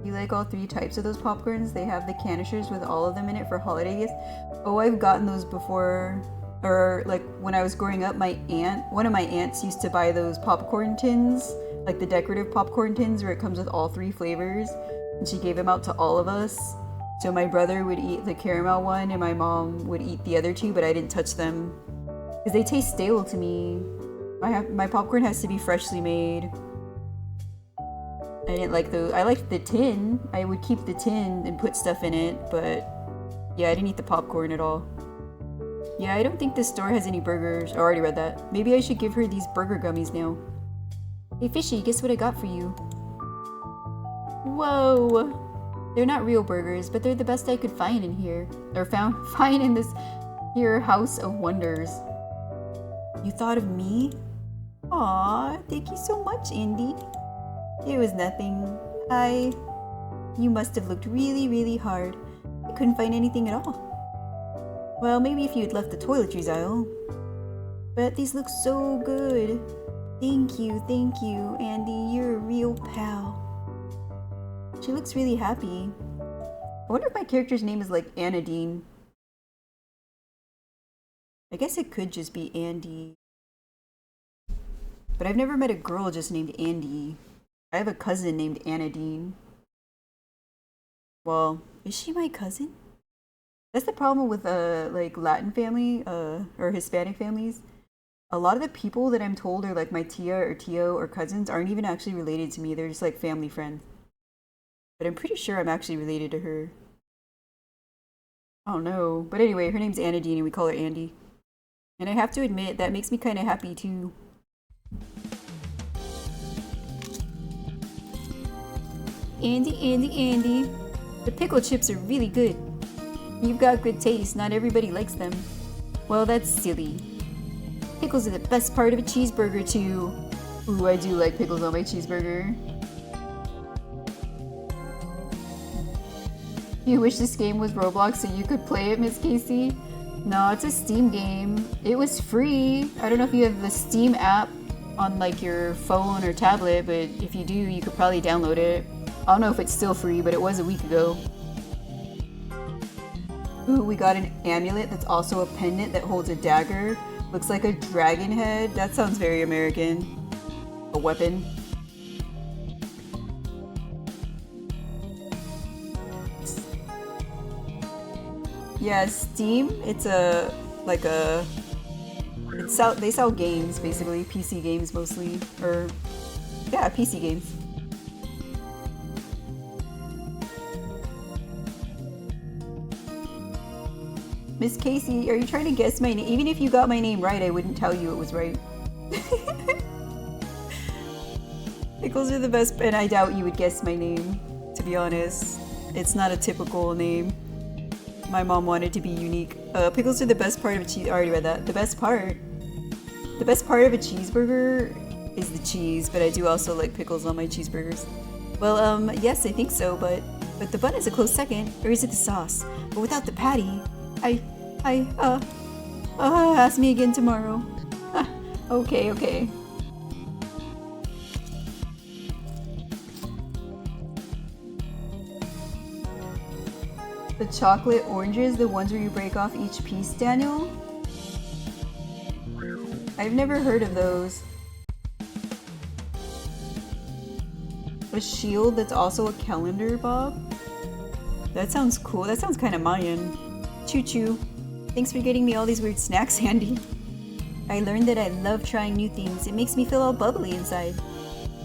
You like all 3 types of those popcorns? They have the canisters with all of them in it for holiday gifts. Oh, I've gotten those before. Or like when I was growing up, one of my aunts used to buy those popcorn tins, like the decorative popcorn tins where it comes with all 3 flavors. And she gave them out to all of us. So my brother would eat the caramel one and my mom would eat the other 2, but I didn't touch them because they taste stale to me. My popcorn has to be freshly made. I didn't like those. I liked the tin. I would keep the tin and put stuff in it, but yeah, I didn't eat the popcorn at all. Yeah, I don't think this store has any burgers. I already read that. Maybe I should give her these burger gummies now. Hey Fishy, guess what I got for you? Whoa! They're not real burgers, but they're the best I could find in here. Or find in this here house of wonders. You thought of me? Aw, thank you so much, Andy. It was nothing. You must have looked really, really hard. I couldn't find anything at all. Well, maybe if you had left the toiletries aisle. But these look so good. Thank you, Andy. You're a real pal. She looks really happy. I wonder if my character's name is like Anadine. I guess it could just be Andy. But I've never met a girl just named Andy. I have a cousin named Anadine. Well, is she my cousin? That's the problem with like Latin family or Hispanic families. A lot of the people that I'm told are like my tia or tio or cousins aren't even actually related to me. They're just like family friends. but I'm pretty sure I'm actually related to her. I don't know. But anyway, her name's Anadine and we call her Andy. And I have to admit, that makes me kind of happy too. Andy, Andy, Andy. The pickle chips are really good. You've got good taste, not everybody likes them. Well, that's silly. Pickles are the best part of a cheeseburger too. Ooh, I do like pickles on my cheeseburger. You wish this game was Roblox so you could play it, Miss Casey? No, it's a Steam game. It was free. I don't know if you have the Steam app on like your phone or tablet, but if you do, you could probably download it. I don't know if it's still free, but it was a week ago. Ooh, we got an amulet that's also a pendant that holds a dagger. Looks like a dragon head. That sounds very American. A weapon. Yeah, Steam. It's a like a. They sell games basically, PC games mostly, or yeah, PC games. Miss Casey, are you trying to guess my name? Even if you got my name right, I wouldn't tell you it was right. Pickles are the best, and I doubt you would guess my name, to be honest. It's not a typical name. My mom wanted to be unique. Pickles are the best part of a cheese. I already read that. The best part of a cheeseburger is the cheese, but I do also like pickles on my cheeseburgers. Well, yes, I think so, but the bun is a close second. Or is it the sauce? But without the patty, ask me again tomorrow. Okay. The chocolate oranges, the ones where you break off each piece, Daniel? I've never heard of those. A shield that's also a calendar, Bob? That sounds cool. That sounds kind of Mayan. Choo choo. Thanks for getting me all these weird snacks, Andy. I learned that I love trying new things. It makes me feel all bubbly inside.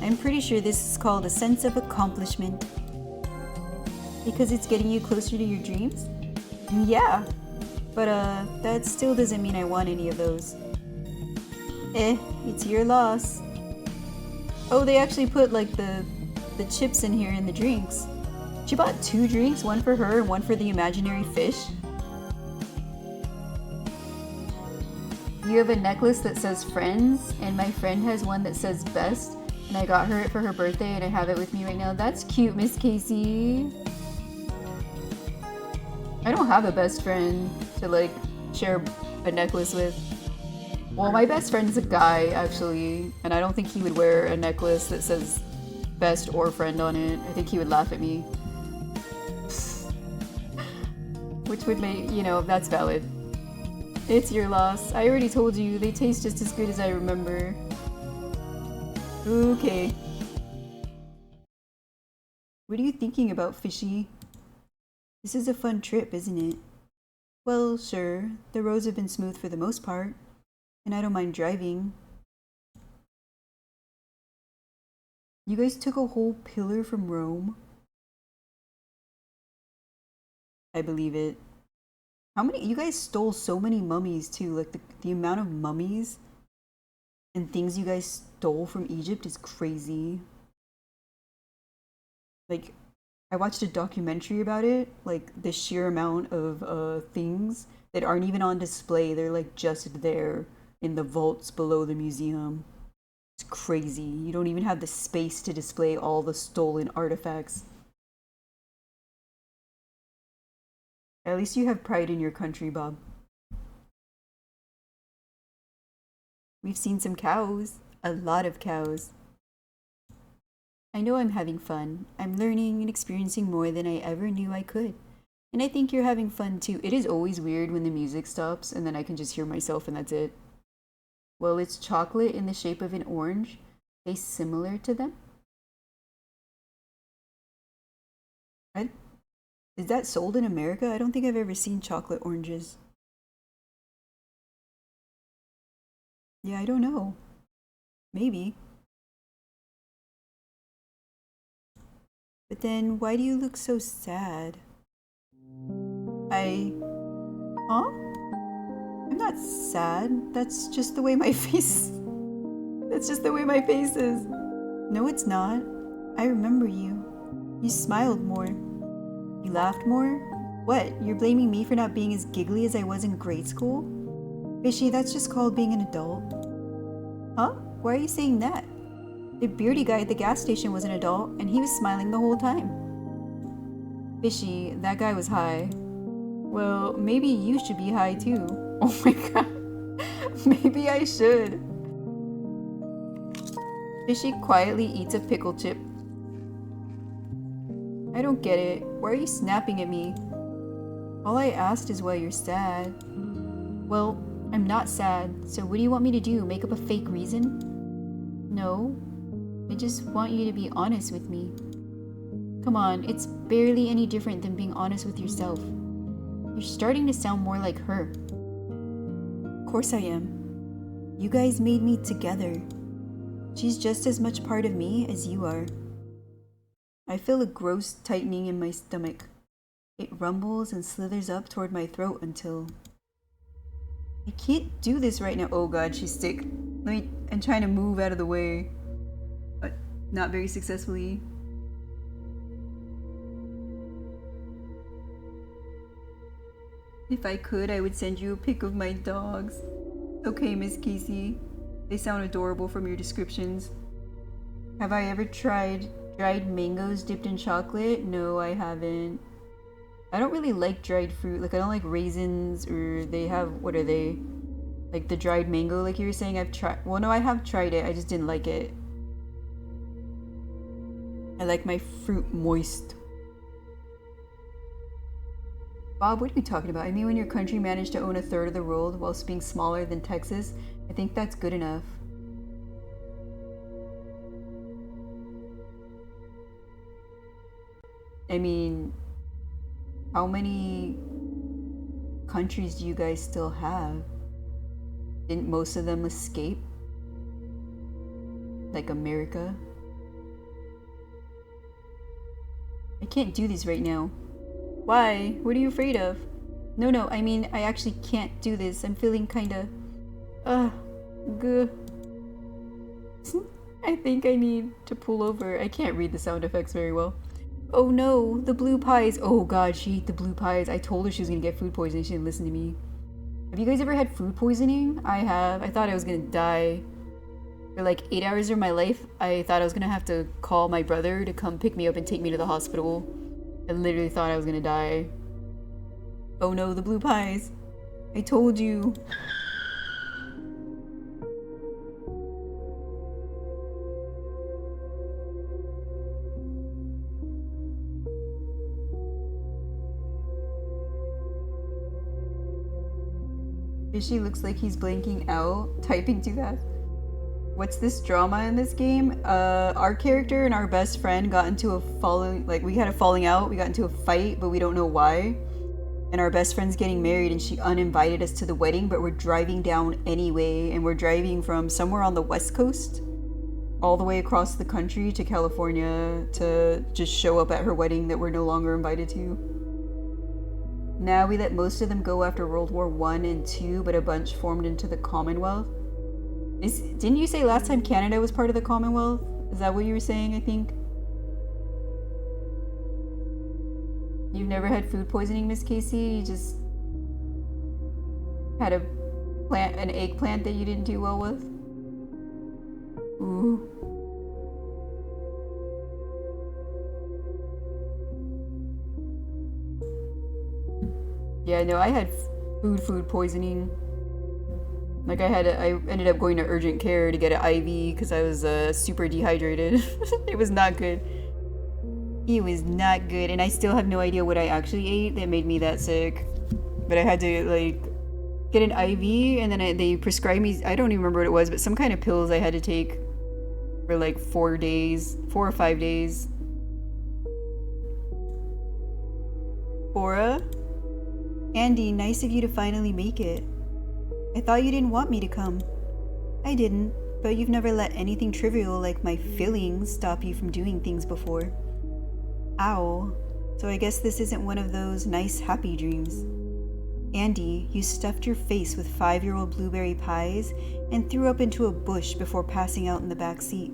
I'm pretty sure this is called a sense of accomplishment. Because it's getting you closer to your dreams? Yeah. But that still doesn't mean I want any of those. It's your loss. Oh, they actually put like the chips in here in the drinks. She bought 2 drinks, one for her and one for the imaginary fish. You have a necklace that says friends, and my friend has one that says best, and I got her it for her birthday and I have it with me right now. That's cute, Miss Casey. I don't have a best friend to like share a necklace with. Well, my best friend's a guy actually, and I don't think he would wear a necklace that says best or friend on it. I think he would laugh at me. Which would make, that's valid. It's your loss. I already told you, they taste just as good as I remember. Okay. What are you thinking about, fishy? This is a fun trip, isn't it? Well, sure. The roads have been smooth for the most part. And I don't mind driving. You guys took a whole pillar from Rome? I believe it. How many? You guys stole so many mummies too. Like the amount of mummies and things you guys stole from Egypt is crazy. Like, I watched a documentary about it. Like the sheer amount of things that aren't even on display. They're like just there in the vaults below the museum. It's crazy. You don't even have the space to display all the stolen artifacts. At least you have pride in your country, Bob. We've seen some cows. A lot of cows. I know I'm having fun. I'm learning and experiencing more than I ever knew I could. And I think you're having fun too. It is always weird when the music stops and then I can just hear myself and that's it. Well, it's chocolate in the shape of an orange. They similar to them? I, is that sold in America? I don't think I've ever seen chocolate oranges. Yeah, I don't know. Maybe. But then, why do you look so sad? Huh? I'm not sad. That's just the way my face... That's just the way my face is. No, it's not. I remember you. You smiled more. You laughed more? What? You're blaming me for not being as giggly as I was in grade school? Fishy, that's just called being an adult. Huh? Why are you saying that? The beardy guy at the gas station was an adult, and he was smiling the whole time. Fishy, that guy was high. Well, maybe you should be high too. Oh my god. Maybe I should. Fishy quietly eats a pickle chip. I don't get it. Why are you snapping at me? All I asked is why you're sad. Well, I'm not sad, so what do you want me to do? Make up a fake reason? No. I just want you to be honest with me. Come on, it's barely any different than being honest with yourself. You're starting to sound more like her. Of course I am. You guys made me together. She's just as much part of me as you are. I feel a gross tightening in my stomach. It rumbles and slithers up toward my throat until... I can't do this right now. Oh god, she's sick. I'm trying to move out of the way. But not very successfully. If I could, I would send you a pic of my dogs. Okay, Miss Casey. They sound adorable from your descriptions. Have I ever tried dried mangoes dipped in chocolate? No, I haven't. I don't really like dried fruit. Like, I don't like raisins, or they have, what are they? Like the dried mango, like you were saying. I've tried, well no, I have tried it. I just didn't like it. I like my fruit moist. Bob, what are you talking about? I mean, when your country managed to own a third of the world whilst being smaller than Texas, I think that's good enough. I mean, how many countries do you guys still have? Didn't most of them escape? Like America? I can't do this right now. Why? What are you afraid of? No, I mean, I actually can't do this. I'm feeling kinda... good. I think I need to pull over. I can't read the sound effects very well. Oh no, the blue pies. Oh god, she ate the blue pies. I told her she was gonna get food poisoning. She didn't listen to me. Have you guys ever had food poisoning? I have. I thought I was gonna die. For like 8 hours of my life, I thought I was gonna have to call my brother to come pick me up and take me to the hospital. I literally thought I was gonna die. Oh no, the blue pies. I told you. Fishy looks like he's blanking out, typing too fast. What's this drama in this game? Our character and our best friend got into a we had a falling out, we got into a fight, but we don't know why. And our best friend's getting married and she uninvited us to the wedding, but we're driving down anyway, and we're driving from somewhere on the West Coast all the way across the country to California to just show up at her wedding that we're no longer invited to. Now we let most of them go after World War I and II, but a bunch formed into the Commonwealth. Didn't you say last time Canada was part of the Commonwealth? Is that what you were saying, I think? You've never had food poisoning, Miss Casey? You just had an eggplant that you didn't do well with? Ooh. Yeah, no, I had food poisoning. Like I ended up going to urgent care to get an IV because I was super dehydrated. It was not good. It was not good, and I still have no idea what I actually ate that made me that sick. But I had to like get an IV, and then they prescribed me, I don't even remember what it was, but some kind of pills I had to take for like 4 or 5 days. Bora? Andy, nice of you to finally make it. I thought you didn't want me to come. I didn't, but you've never let anything trivial like my feelings stop you from doing things before. Ow. So I guess this isn't one of those nice happy dreams. Andy, you stuffed your face with 5-year-old blueberry pies and threw up into a bush before passing out in the back seat.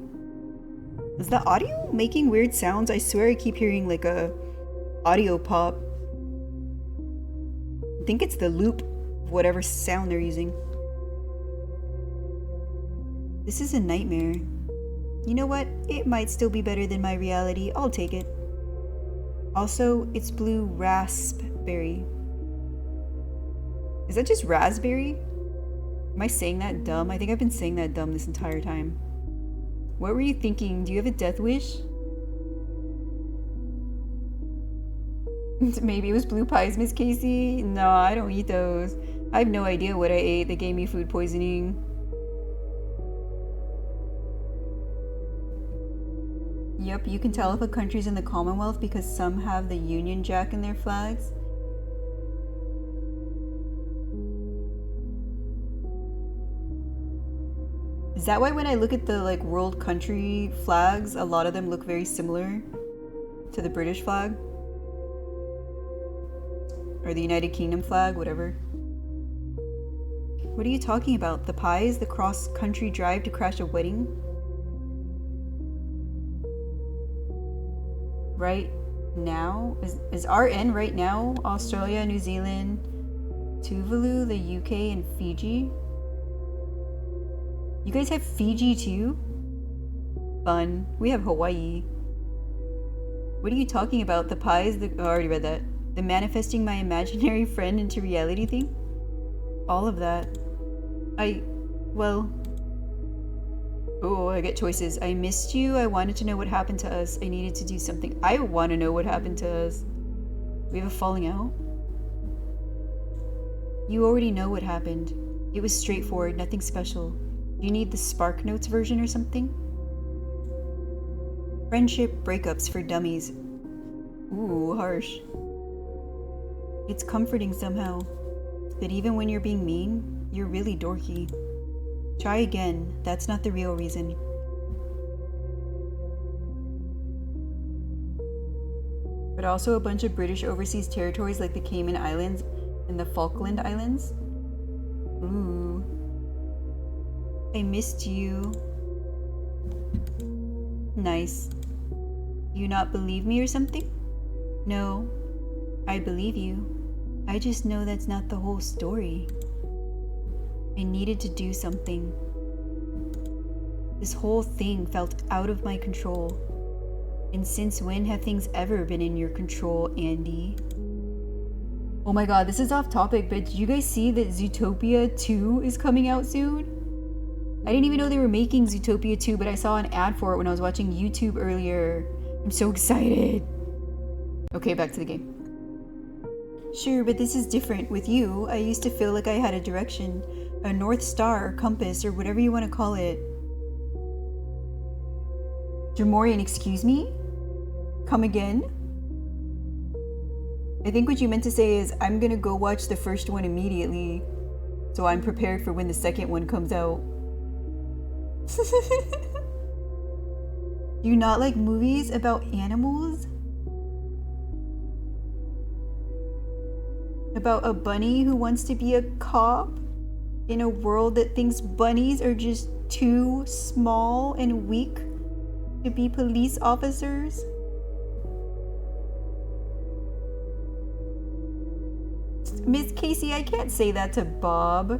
Is the audio making weird sounds? I swear I keep hearing like a audio pop. I think it's the loop of whatever sound they're using. This is a nightmare. You know what? It might still be better than my reality. I'll take it. Also, it's blue raspberry. Is that just raspberry? Am I saying that dumb? I think I've been saying that dumb this entire time. What were you thinking? Do you have a death wish? Maybe it was blue pies, Miss Casey? No, I don't eat those. I have no idea what I ate that gave me food poisoning. Yep, you can tell if a country's in the Commonwealth because some have the Union Jack in their flags. Is that why when I look at the like world country flags, a lot of them look very similar to the British flag? Or the United Kingdom flag, whatever. What are you talking about? The pies? The cross-country drive to crash a wedding? Right now? Is RN right now? Australia, New Zealand, Tuvalu, the UK, and Fiji? You guys have Fiji too? Fun. We have Hawaii. What are you talking about? The pies? Oh, I already read that. The manifesting my imaginary friend into reality thing? All of that. Oh, I get choices. I missed you. I wanted to know what happened to us. I needed to do something. I want to know what happened to us. We have a falling out? You already know what happened. It was straightforward, nothing special. You need the Spark Notes version or something? Friendship breakups for dummies. Ooh, harsh. It's comforting somehow that even when you're being mean, you're really dorky. Try again. That's not the real reason. But also a bunch of British overseas territories like the Cayman Islands and the Falkland Islands. Ooh. I missed you. Nice. You not believe me or something? No. I believe you. I just know that's not the whole story. I needed to do something. This whole thing felt out of my control. And since when have things ever been in your control, Andy? Oh my god, this is off topic, but did you guys see that Zootopia 2 is coming out soon? I didn't even know they were making Zootopia 2, but I saw an ad for it when I was watching YouTube earlier. I'm so excited. Okay, back to the game. Sure, but this is different. With you, I used to feel like I had a direction, a North Star or compass or whatever you want to call it. Jamorian, excuse me? Come again? I think what you meant to say is, I'm gonna go watch the first one immediately, so I'm prepared for when the second one comes out. Do you not like movies about animals? About a bunny who wants to be a cop in a world that thinks bunnies are just too small and weak to be police officers? Miss Casey, I can't say that to Bob.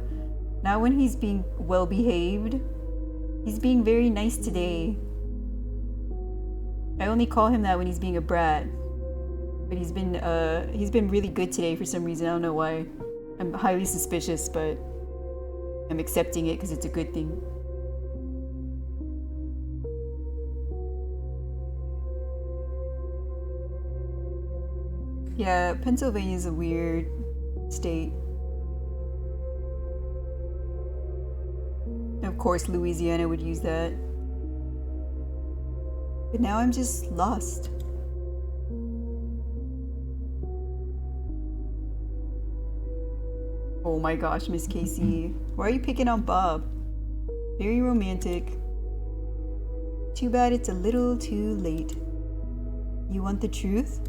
Not when he's being well behaved. He's being very nice today. I only call him that when he's being a brat. But he's been really good today for some reason. I don't know why. I'm highly suspicious, but I'm accepting it because it's a good thing. Yeah, Pennsylvania's a weird state. Of course, Louisiana would use that. But now I'm just lost. Oh my gosh, Miss Casey. Why are you picking on Bob? Very romantic. Too bad it's a little too late. You want the truth?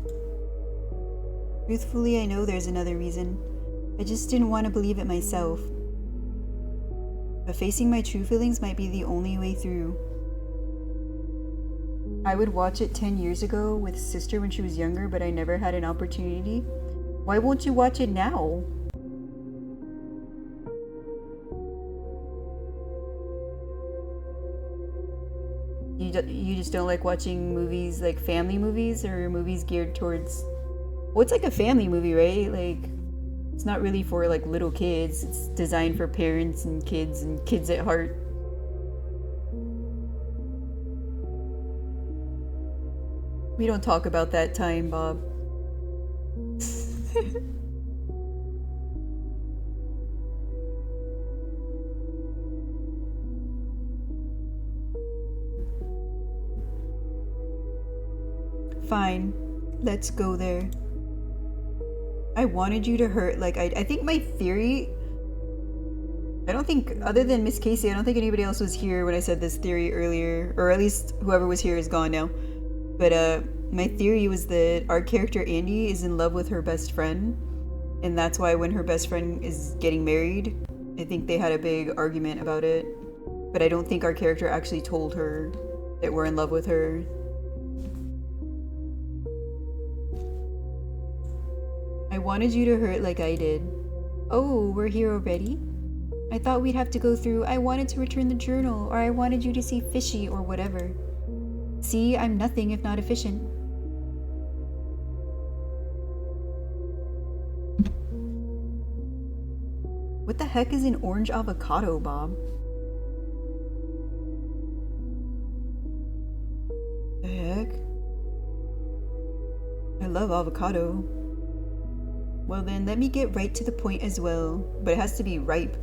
Truthfully, I know there's another reason. I just didn't want to believe it myself. But facing my true feelings might be the only way through. I would watch it 10 years ago with sister when she was younger, but I never had an opportunity. Why won't you watch it now? You just don't like watching movies, like family movies, or movies geared towards... Well, it's like a family movie, right? Like, it's not really for like little kids. It's designed for parents and kids at heart. We don't talk about that time, Bob. Fine, let's go there. I wanted you to hurt like I think my theory... I don't think, other than Miss Casey, I don't think anybody else was here when I said this theory earlier. Or at least whoever was here is gone now. But my theory was that our character Andy is in love with her best friend. And that's why when her best friend is getting married, I think they had a big argument about it. But I don't think our character actually told her that we're in love with her. I wanted you to hurt like I did. Oh, we're here already? I thought we'd have to go through I wanted to return the journal, or I wanted you to see fishy, or whatever. See, I'm nothing if not efficient. What the heck is an orange avocado, Bob? The heck? I love avocado. Well then, let me get right to the point as well, but it has to be ripe.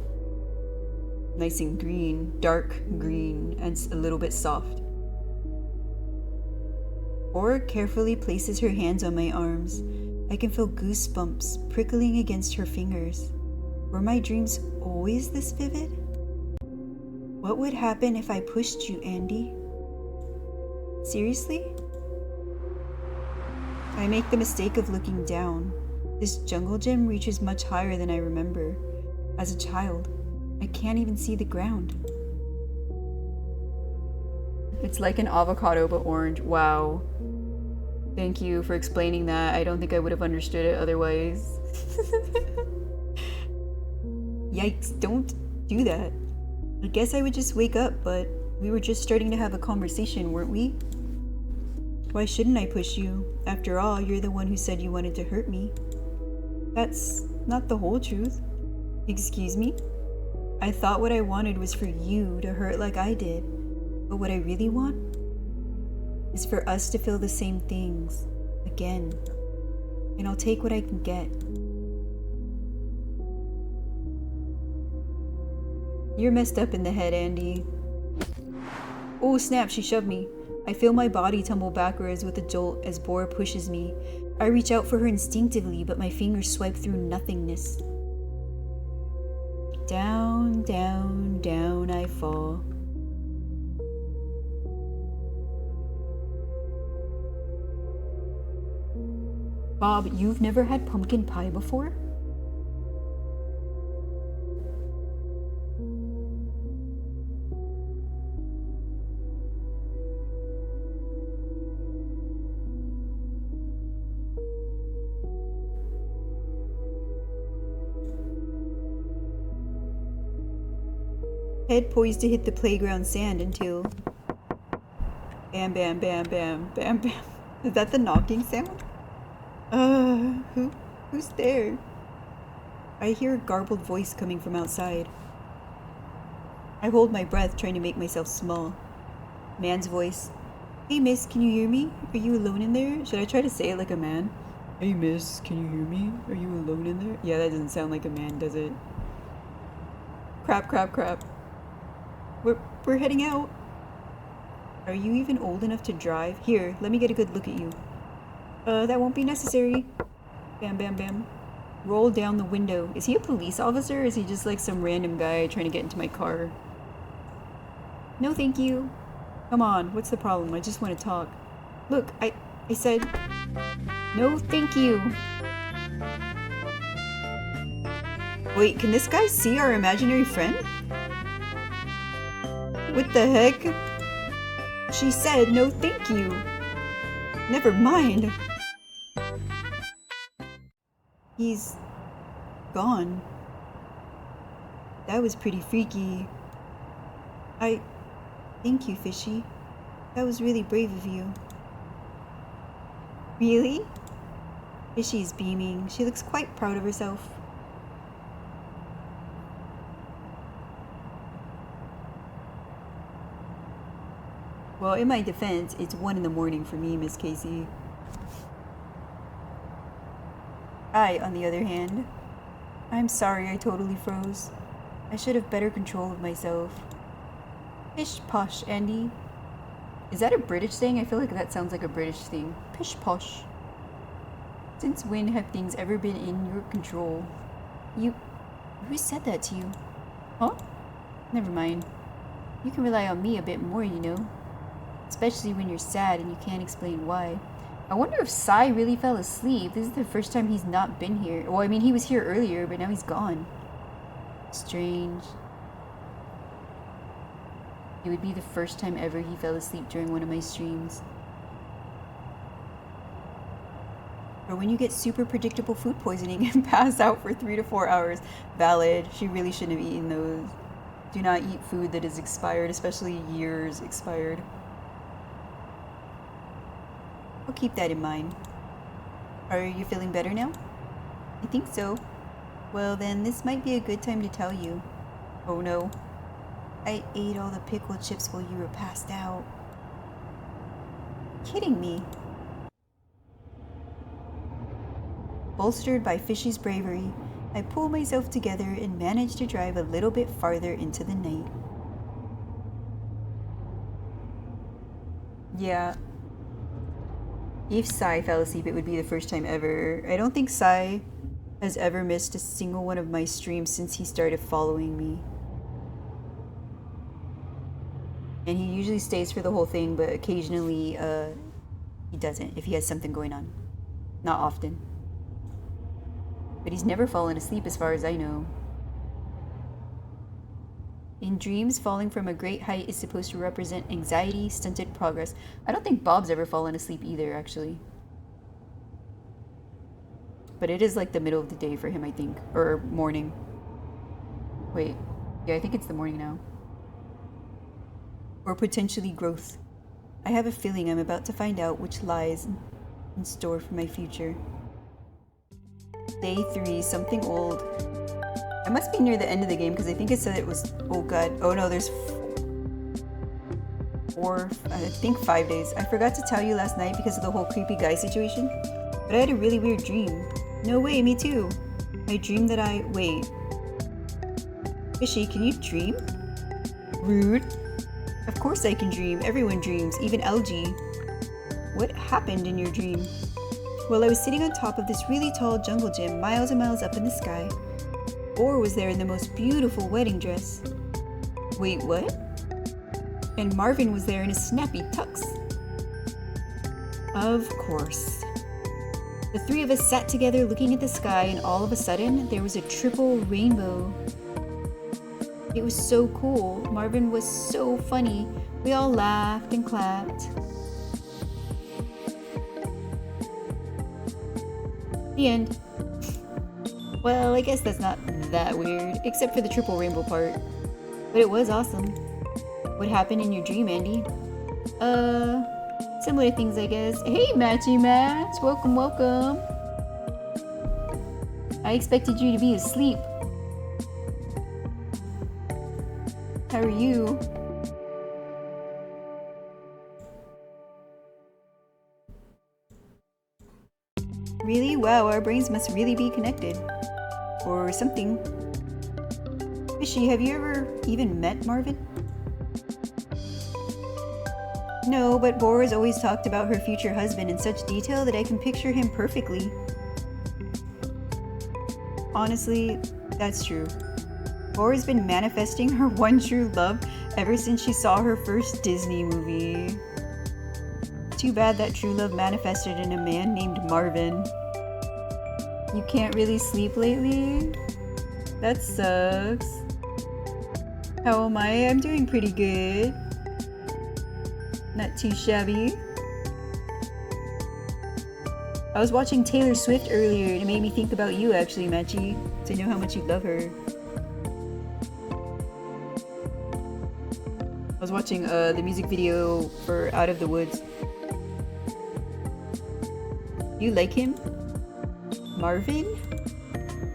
Nice and green, dark green, and a little bit soft. Aura carefully places her hands on my arms. I can feel goosebumps prickling against her fingers. Were my dreams always this vivid? What would happen if I pushed you, Andy? Seriously? I make the mistake of looking down. This jungle gym reaches much higher than I remember. As a child, I can't even see the ground. It's like an avocado but orange. Wow. Thank you for explaining that. I don't think I would have understood it otherwise. Yikes, don't do that. I guess I would just wake up, but we were just starting to have a conversation, weren't we? Why shouldn't I push you? After all, you're the one who said you wanted to hurt me. That's not the whole truth. Excuse me? I thought what I wanted was for you to hurt like I did. But what I really want is for us to feel the same things again. And I'll take what I can get. You're messed up in the head, Andy. Oh snap, she shoved me. I feel my body tumble backwards with a jolt as Bora pushes me. I reach out for her instinctively, but my fingers swipe through nothingness. Down, down, down I fall. Bob, you've never had pumpkin pie before? Head poised to hit the playground sand until... Bam, bam, bam, bam, bam, bam. Is that the knocking sound? Who's there? I hear a garbled voice coming from outside. I hold my breath, trying to make myself small. Man's voice. Hey miss, can you hear me? Are you alone in there? Should I try to say it like a man? Hey miss, can you hear me? Are you alone in there? Yeah, that doesn't sound like a man, does it? Crap, crap, crap. We're heading out. Are you even old enough to drive? Here, let me get a good look at you. That won't be necessary. Bam, bam, bam. Roll down the window. Is he a police officer or is he just like some random guy trying to get into my car? No, thank you. Come on, what's the problem? I just want to talk. Look, I I said, no thank you. Wait, can this guy see our imaginary friend? What the heck? She said no thank you. Never mind. He's gone. That was pretty freaky. Thank you, Fishy. That was really brave of you. Really? Fishy's beaming. She looks quite proud of herself. Well, in my defense, it's 1 in the morning for me, Miss Casey. I, on the other hand, I'm sorry I totally froze. I should have better control of myself. Pish posh, Andy. Is that a British thing? I feel like that sounds like a British thing. Pish posh. Since when have things ever been in your control? Who said that to you? Huh? Never mind. You can rely on me a bit more, you know. Especially when you're sad and you can't explain why. I wonder if Sai really fell asleep. This is the first time he's not been here. Well, I mean, he was here earlier, but now he's gone. Strange. It would be the first time ever he fell asleep during one of my streams. Or when you get super predictable food poisoning and pass out for 3 to 4 hours. Valid. She really shouldn't have eaten those. Do not eat food that is expired, especially years expired. I'll keep that in mind. Are you feeling better now? I think so. Well then, this might be a good time to tell you. Oh no. I ate all the pickle chips while you were passed out. Kidding me. Bolstered by Fishy's bravery, I pull myself together and manage to drive a little bit farther into the night. Yeah. If Sai fell asleep, it would be the first time ever. I don't think Sai has ever missed a single one of my streams since he started following me. And he usually stays for the whole thing, but occasionally he doesn't if he has something going on. Not often. But he's never fallen asleep as far as I know. In dreams, falling from a great height is supposed to represent anxiety, stunted progress. I don't think Bob's ever fallen asleep either, actually. But it is like the middle of the day for him, I think. Or morning. Wait. Yeah, I think it's the morning now. Or potentially growth. I have a feeling I'm about to find out which lies in store for my future. Day 3, something old. I must be near the end of the game because I think it said it was, oh god, oh no, there's 5 days. I forgot to tell you last night because of the whole creepy guy situation, but I had a really weird dream. No way, me too. I dreamed that wait. Fishy, can you dream? Rude. Of course I can dream. Everyone dreams, even LG. What happened in your dream? Well, I was sitting on top of this really tall jungle gym, miles and miles up in the sky. Boar was there in the most beautiful wedding dress. Wait, what? And Marvin was there in a snappy tux. Of course. The 3 of us sat together looking at the sky, and all of a sudden, there was a triple rainbow. It was so cool. Marvin was so funny. We all laughed and clapped. The end. Well, I guess that's not that weird, except for the triple rainbow part. But it was awesome. What happened in your dream, Andy? Similar things, I guess. Hey, Matchy Match! Welcome, welcome! I expected you to be asleep. How are you? Really? Wow, our brains must really be connected. Or something. Fishy, have you ever even met Marvin? No, but Bora's always talked about her future husband in such detail that I can picture him perfectly. Honestly, that's true. Bora's been manifesting her one true love ever since she saw her first Disney movie. Too bad that true love manifested in a man named Marvin. You can't really sleep lately? That sucks. How am I? I'm doing pretty good. Not too shabby. I was watching Taylor Swift earlier and it made me think about you actually, Machi. So I know how much you love her. I was watching the music video for Out of the Woods. You like him? Marvin?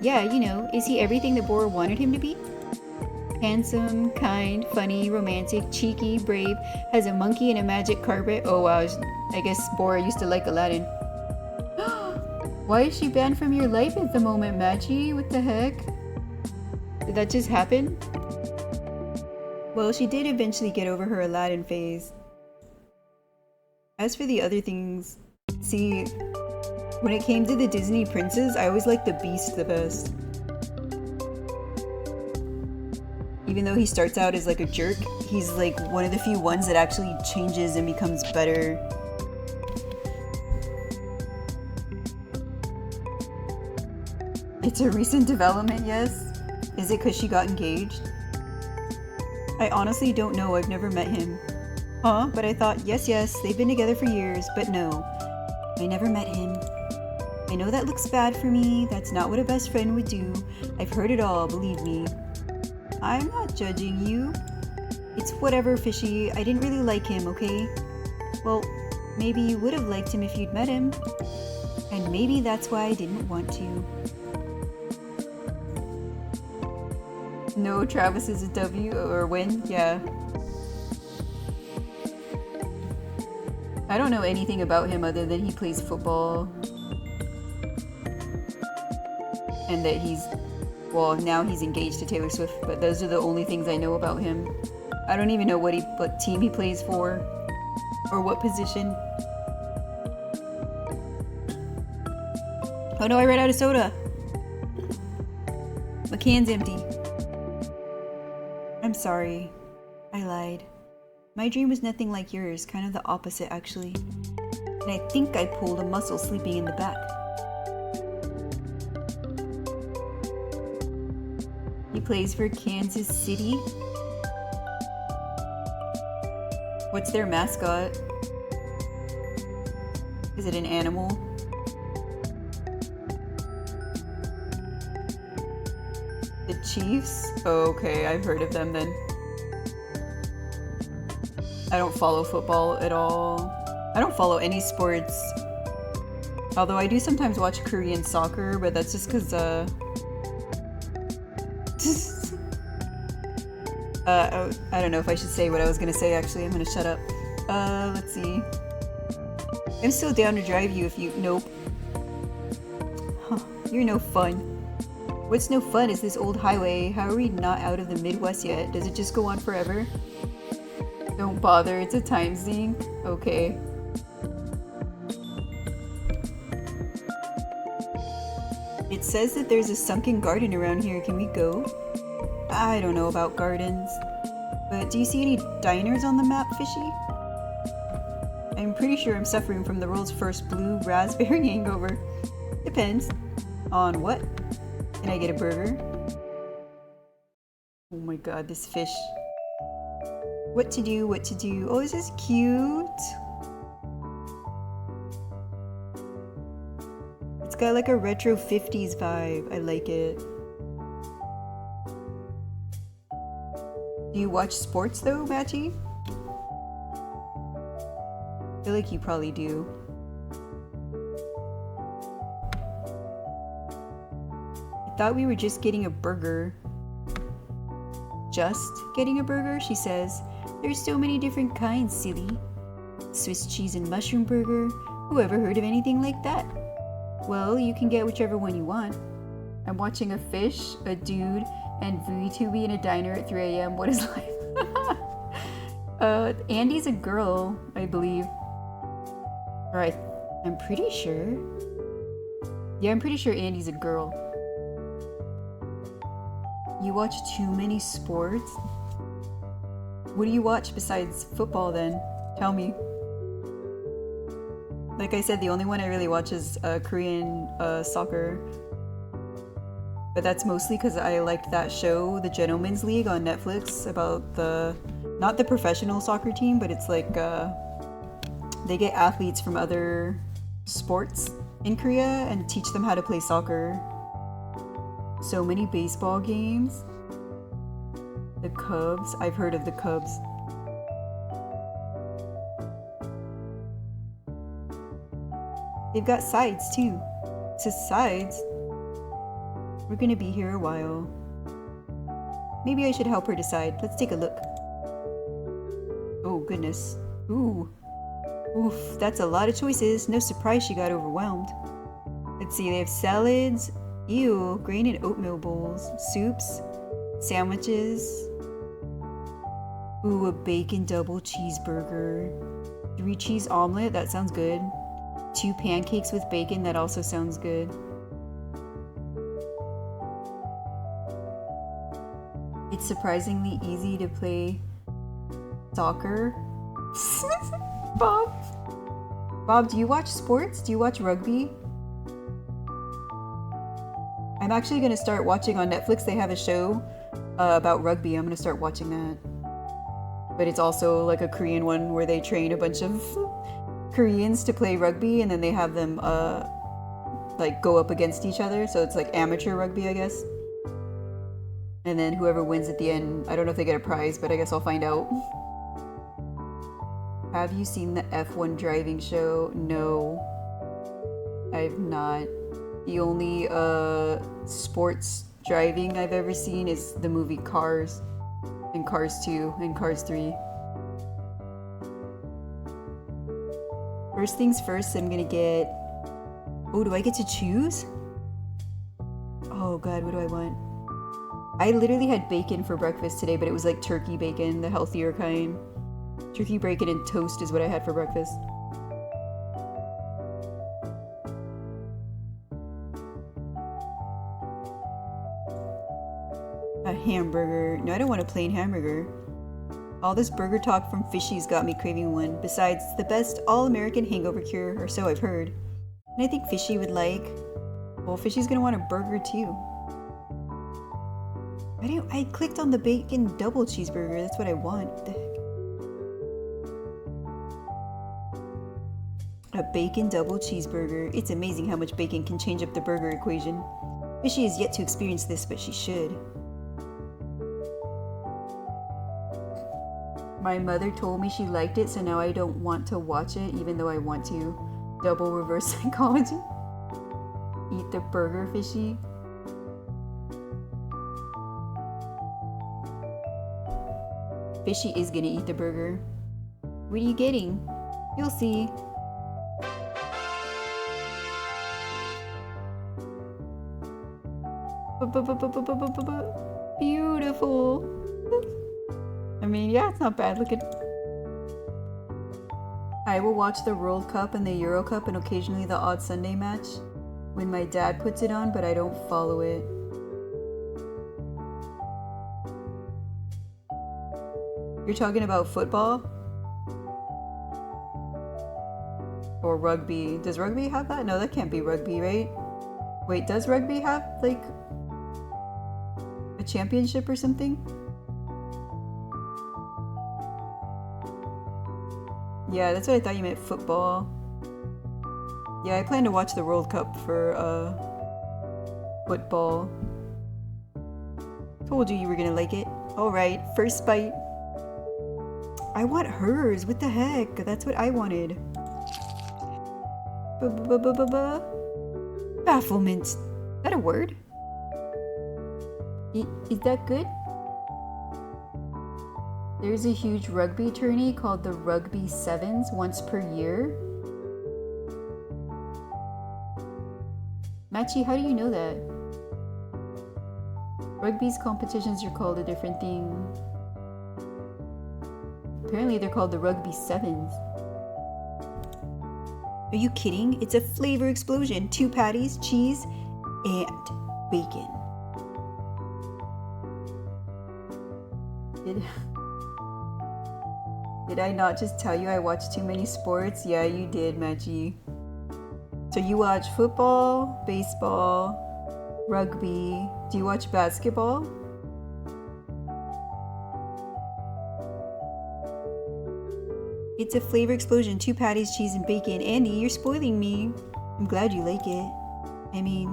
Yeah, you know, is he everything that Bora wanted him to be? Handsome, kind, funny, romantic, cheeky, brave, has a monkey and a magic carpet. Oh wow, I guess Bora used to like Aladdin. Why is she banned from your life at the moment, Machi? What the heck? Did that just happen? Well, she did eventually get over her Aladdin phase. As for the other things, see, when it came to the Disney princes, I always liked the Beast the best. Even though he starts out as like a jerk, he's like one of the few ones that actually changes and becomes better. It's a recent development, yes? Is it because she got engaged? I honestly don't know, I've never met him. Huh? But I thought, yes, they've been together for years, but no. I never met him. I know that looks bad for me, that's not what a best friend would do. I've heard it all, believe me. I'm not judging you. It's whatever, Fishy, I didn't really like him, okay? Well, maybe you would have liked him if you'd met him. And maybe that's why I didn't want to. No, Travis is a W or win? Yeah. I don't know anything about him other than he plays football. And that he's, well, now he's engaged to Taylor Swift, but those are the only things I know about him. I don't even know what team he plays for or what position. Oh no, I ran out of soda. My can's empty. I'm sorry. I lied. My dream was nothing like yours, kind of the opposite actually. And I think I pulled a muscle sleeping in the back. He plays for Kansas City. What's their mascot? Is it an animal? The Chiefs? Oh, okay, I've heard of them then. I don't follow football at all. I don't follow any sports. Although I do sometimes watch Korean soccer, but that's just because, I don't know if I should say what I was gonna say actually. I'm gonna shut up. Let's see. I'm still down to drive you if you. Nope. Huh, you're no fun. What's no fun is this old highway. How are we not out of the Midwest yet? Does it just go on forever? Don't bother, it's a time sink. Okay. It says that there's a sunken garden around here. Can we go? I don't know about gardens. But do you see any diners on the map, Fishy? I'm pretty sure I'm suffering from the world's first blue raspberry hangover. Depends. On what? Can I get a burger? Oh my god, this fish. What to do, what to do. Oh, this is cute. It's got like a retro 50s vibe. I like it. Do you watch sports though, Machi? I feel like you probably do. I thought we were just getting a burger. Just getting a burger, she says. There's so many different kinds, silly. Swiss cheese and mushroom burger. Who ever heard of anything like that? Well, you can get whichever one you want. I'm watching a fish, a dude, and vtuber in a diner at 3 a.m. What is life? Andy's a girl, I believe. Alright, I'm pretty sure. Yeah, I'm pretty sure Andy's a girl. You watch too many sports? What do you watch besides football then? Tell me. Like I said, the only one I really watch is Korean soccer. But that's mostly because I liked that show, The Gentleman's League on Netflix, about not the professional soccer team, but it's like they get athletes from other sports in Korea and teach them how to play soccer. So many baseball games. The Cubs. I've heard of the Cubs. They've got sides too. It says sides. We're gonna be here a while. Maybe I should help her decide. Let's take a look. Oh goodness. Ooh. Oof, that's a lot of choices. No surprise she got overwhelmed. Let's see, they have salads. Ew, grain and oatmeal bowls. Soups. Sandwiches. Ooh, a bacon double cheeseburger. 3 cheese omelet, that sounds good. 2 pancakes with bacon, that also sounds good. It's surprisingly easy to play soccer. Bob, do you watch sports? Do you watch rugby? I'm actually gonna start watching on Netflix. They have a show about rugby. I'm gonna start watching that. But it's also like a Korean one where they train a bunch of Koreans to play rugby, and then they have them like go up against each other. So it's like amateur rugby, I guess. And then whoever wins at the end, I don't know if they get a prize, but I guess I'll find out. Have you seen the F1 driving show? No, I've not. The only sports driving I've ever seen is the movie Cars, and Cars 2, and Cars 3. First things first, I'm gonna get... Oh, do I get to choose? Oh god, what do I want? I literally had bacon for breakfast today, but it was like turkey bacon, the healthier kind. Turkey bacon and toast is what I had for breakfast. A hamburger. No, I don't want a plain hamburger. All this burger talk from Fishy's got me craving one. Besides, it's the best all-American hangover cure, or so I've heard. And I think Fishy would like... Well, Fishy's gonna want a burger too. I clicked on the bacon double cheeseburger. That's what I want. What the heck? A bacon double cheeseburger. It's amazing how much bacon can change up the burger equation. Fishy has yet to experience this, but she should. My mother told me she liked it, so now I don't want to watch it, even though I want to. Double reverse psychology. Eat the burger, Fishy. Fishy is gonna eat the burger. What are you getting? You'll see. Beautiful. I mean, yeah, it's not bad looking. I will watch the World Cup and the Euro Cup and occasionally the odd Sunday match when my dad puts it on, but I don't follow it. You're talking about football? Or rugby? Does rugby have that? No, that can't be rugby, right? Wait, does rugby have, like, a championship or something? Yeah, that's what I thought you meant, football. Yeah, I plan to watch the World Cup for, football. Told you were gonna like it. Alright, first bite. I want hers. What the heck? That's what I wanted. Bafflement. Is that a word? Is that good? There's a huge rugby tourney called the Rugby Sevens once per year. Machi, how do you know that? Rugby's competitions are called a different thing. Apparently they're called the Rugby Sevens. Are you kidding? It's a flavor explosion. 2 patties, cheese, and bacon. Did I not just tell you I watch too many sports? Yeah, you did, Machi. So you watch football, baseball, rugby. Do you watch basketball? It's a flavor explosion. 2 patties, cheese, and bacon. Andy, you're spoiling me. I'm glad you like it. I mean,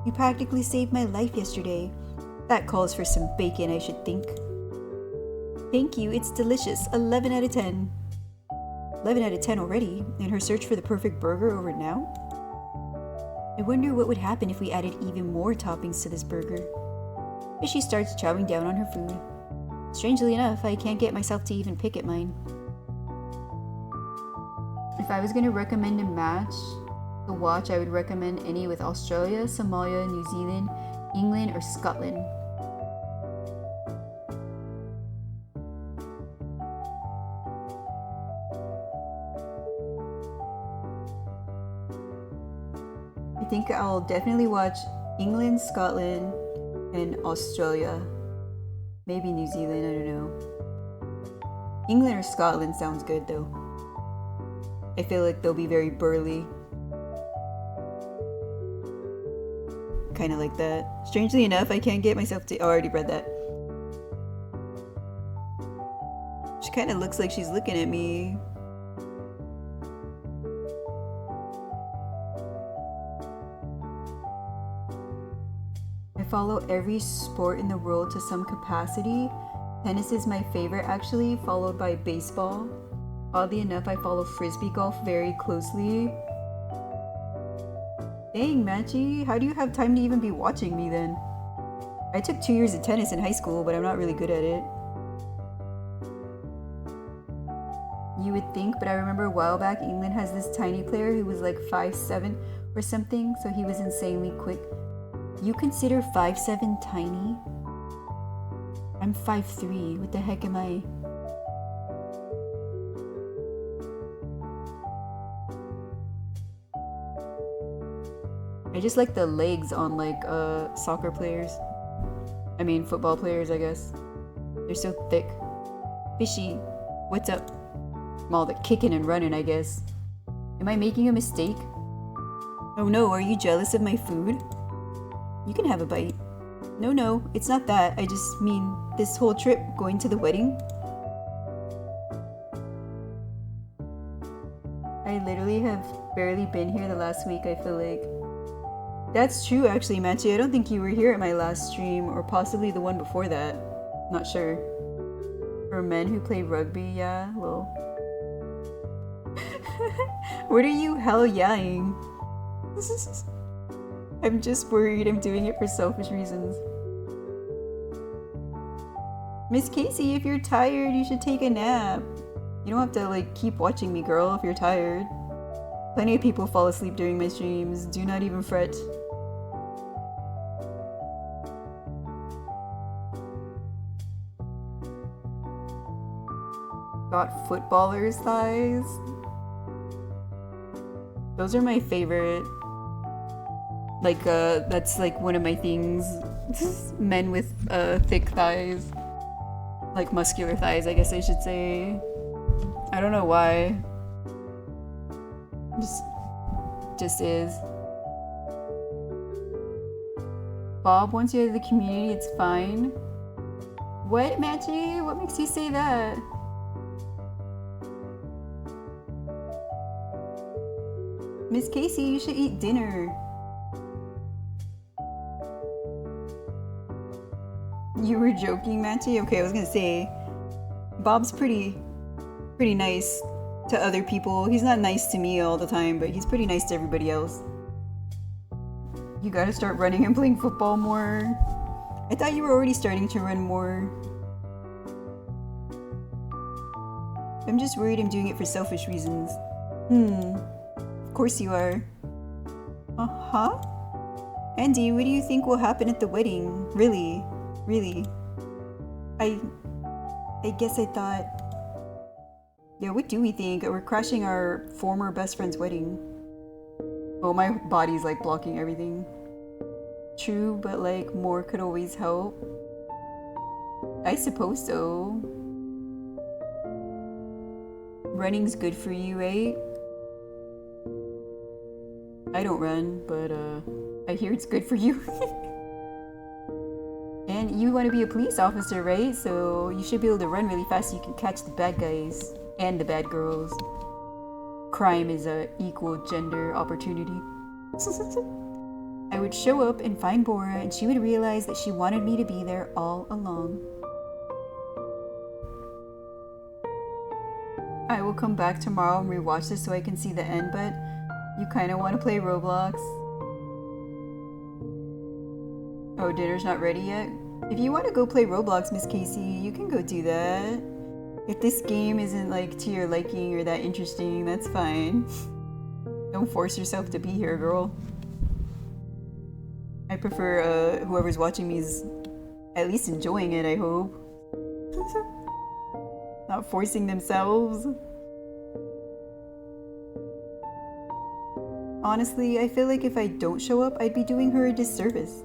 you practically saved my life yesterday. That calls for some bacon, I should think. Thank you, it's delicious. 11 out of 10. 11 out of 10 already, in her search for the perfect burger over now? I wonder what would happen if we added even more toppings to this burger. As she starts chowing down on her food. Strangely enough, I can't get myself to even pick at mine. If I was going to recommend a match to watch, I would recommend any with Australia, Somalia, New Zealand, England, or Scotland. I think I'll definitely watch England, Scotland, and Australia. Maybe New Zealand, I don't know. England or Scotland sounds good though. I feel like they'll be very burly. Kind of like that. Strangely enough, I can't get myself to... Oh, I already read that. She kind of looks like she's looking at me. I follow every sport in the world to some capacity. Tennis is my favorite actually, followed by baseball. Oddly enough, I follow frisbee golf very closely. Dang, Machi, how do you have time to even be watching me then? I took 2 years of tennis in high school, but I'm not really good at it. You would think, but I remember a while back, England has this tiny player who was like 5'7" or something, so he was insanely quick. You consider 5'7" tiny? I'm 5'3", what the heck am I? I just like the legs on like soccer players. I mean football players, I guess. They're so thick. Fishy, what's up? I'm all the kicking and running, I guess. Am I making a mistake? Oh no, are you jealous of my food? You can have a bite. No, it's not that. I just mean this whole trip going to the wedding. I literally have barely been here the last week, I feel like. That's true actually, Machi. I don't think you were here at my last stream, or possibly the one before that. Not sure. For men who play rugby, yeah, well. What are you hell-yahing? I'm just worried I'm doing it for selfish reasons. Miss Casey, if you're tired, you should take a nap. You don't have to like keep watching me, girl, if you're tired. Plenty of people fall asleep during my streams. Do not even fret. Got footballers' thighs. Those are my favorite. Like, that's like one of my things. Men with thick thighs. Like muscular thighs, I guess I should say. I don't know why. Just is. Bob, once you're in the community, it's fine. What, Machi? What makes you say that? Miss Casey, you should eat dinner. You were joking, Machi? Okay, I was gonna say, Bob's pretty nice to other people. He's not nice to me all the time, but he's pretty nice to everybody else. You gotta start running and playing football more. I thought you were already starting to run more. I'm just worried I'm doing it for selfish reasons. Of course you are. Uh-huh. Andy, what do you think will happen at the wedding? Really? I guess I thought... Yeah, what do we think? We're crashing our former best friend's wedding. Oh, my body's like blocking everything. True, but like more could always help. I suppose so. Running's good for you, right? I don't run, but I hear it's good for you. And you want to be a police officer, right? So you should be able to run really fast so you can catch the bad guys and the bad girls. Crime is a equal gender opportunity. I would show up and find Bora, and she would realize that she wanted me to be there all along. I will come back tomorrow and rewatch this so I can see the end, but you kind of want to play Roblox. Oh, dinner's not ready yet? If you want to go play Roblox, Miss Casey, you can go do that. If this game isn't like to your liking or that interesting, that's fine. Don't force yourself to be here, girl. I prefer whoever's watching me is at least enjoying it, I hope. Not forcing themselves. Honestly, I feel like if I don't show up, I'd be doing her a disservice.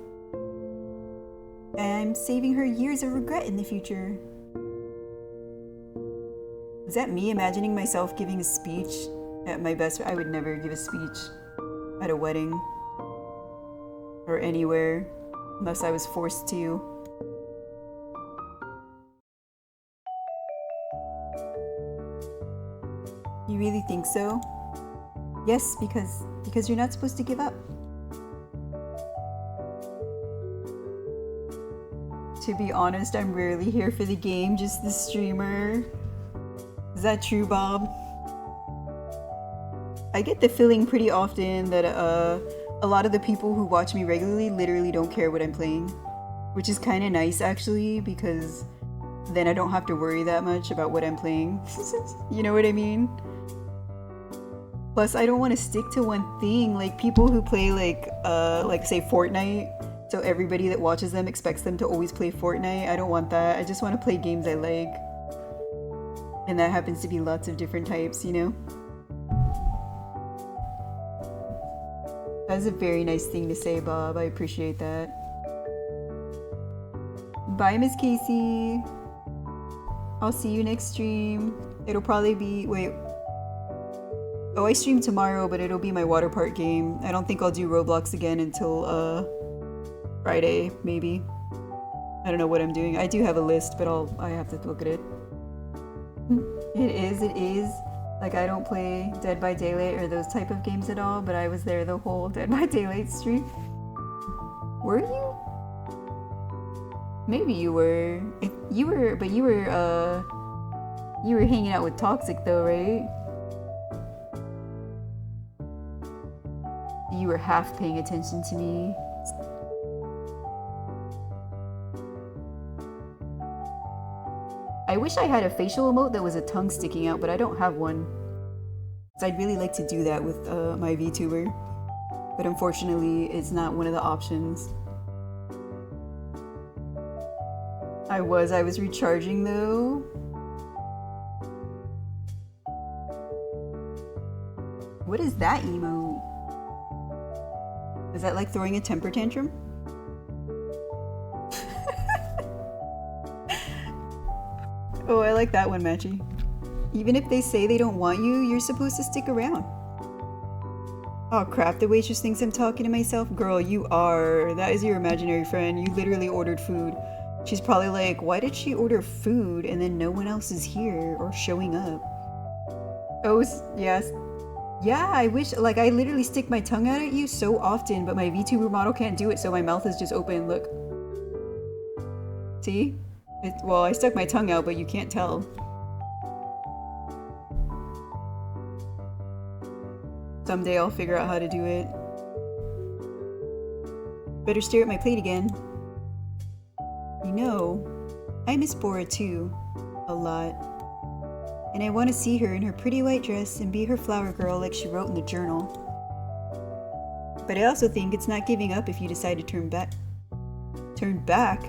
I'm saving her years of regret in the future. Is that me imagining myself giving a speech at my best? I would never give a speech at a wedding or anywhere unless I was forced to. You really think so? Yes, because you're not supposed to give up. To be honest, I'm rarely here for the game, just the streamer. Is that true, Bob? I get the feeling pretty often that a lot of the people who watch me regularly literally don't care what I'm playing. Which is kind of nice, actually, because then I don't have to worry that much about what I'm playing. You know what I mean? Plus, I don't want to stick to one thing. Like, people who play, like say, Fortnite, so everybody that watches them expects them to always play Fortnite. I don't want that. I just want to play games I like. And that happens to be lots of different types, you know? That's a very nice thing to say, Bob. I appreciate that. Bye, Miss Casey. I'll see you next stream. It'll probably be... Wait. Oh, I stream tomorrow, but it'll be my water park game. I don't think I'll do Roblox again until, Friday, maybe. I don't know what I'm doing. I do have a list, but I have to look at it. It is. Like, I don't play Dead by Daylight or those type of games at all, but I was there the whole Dead by Daylight stream. Were you? Maybe you were. You were hanging out with Toxic though, right? You were half paying attention to me. I wish I had a facial emote that was a tongue sticking out, but I don't have one. So I'd really like to do that with my VTuber. But unfortunately, it's not one of the options. I was recharging though. What is that emote? Is that like throwing a temper tantrum? Oh, I like that one, Matchy. Even if they say they don't want you, you're supposed to stick around. Oh crap, the waitress thinks I'm talking to myself. Girl, you are. That is your imaginary friend. You literally ordered food. She's probably like, why did she order food and then no one else is here or showing up? Oh, yes. Yeah, I wish, like, I literally stick my tongue out at you so often, but my VTuber model can't do it, so my mouth is just open. Look. See? Well, I stuck my tongue out, but you can't tell. Someday I'll figure out how to do it. Better stare at my plate again. You know, I miss Bora too. A lot. And I want to see her in her pretty white dress and be her flower girl like she wrote in the journal. But I also think it's not giving up if you decide to turn back. Turn back?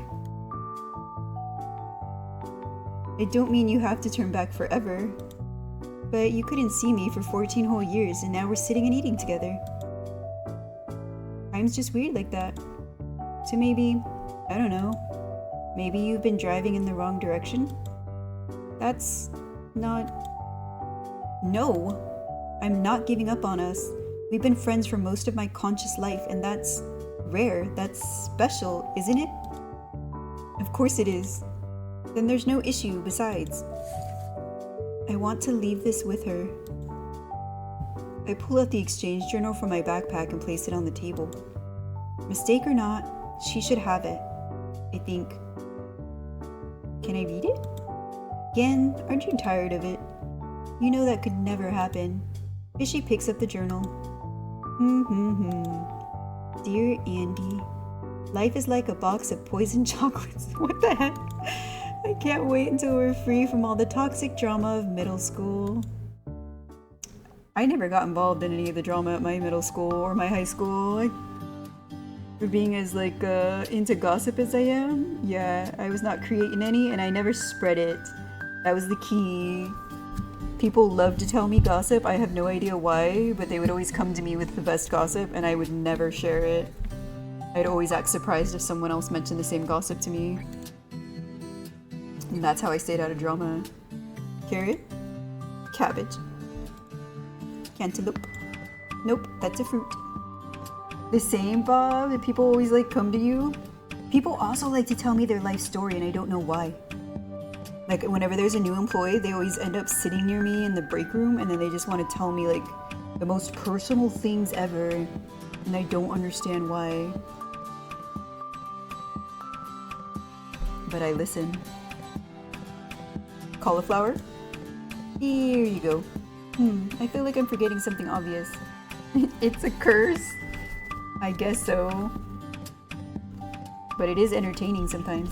I don't mean you have to turn back forever. But you couldn't see me for 14 whole years and now we're sitting and eating together. Time's just weird like that. So maybe, I don't know, maybe you've been driving in the wrong direction? That's not... No! I'm not giving up on us. We've been friends for most of my conscious life, and that's rare. That's special, isn't it? Of course it is. Then there's no issue besides. I want to leave this with her. I pull out the exchange journal from my backpack and place it on the table. Mistake or not, she should have it. I think. Can I read it? Again, aren't you tired of it? You know that could never happen. Fishy picks up the journal. Dear Andy, life is like a box of poisoned chocolates. What the heck? I can't wait until we're free from all the toxic drama of middle school. I never got involved in any of the drama at my middle school or my high school. For being as into gossip as I am, yeah, I was not creating any and I never spread it. That was the key. People love to tell me gossip. I have no idea why, but they would always come to me with the best gossip and I would never share it. I'd always act surprised if someone else mentioned the same gossip to me. And that's how I stayed out of drama. Carrot? Cabbage. Cantaloupe. Nope, that's a fruit. The same, Bob? People always come to you? People also like to tell me their life story and I don't know why. Like whenever there's a new employee, they always end up sitting near me in the break room and then they just want to tell me the most personal things ever and I don't understand why. But I listen. Cauliflower? Here you go. I feel like I'm forgetting something obvious. It's a curse? I guess so. But it is entertaining sometimes.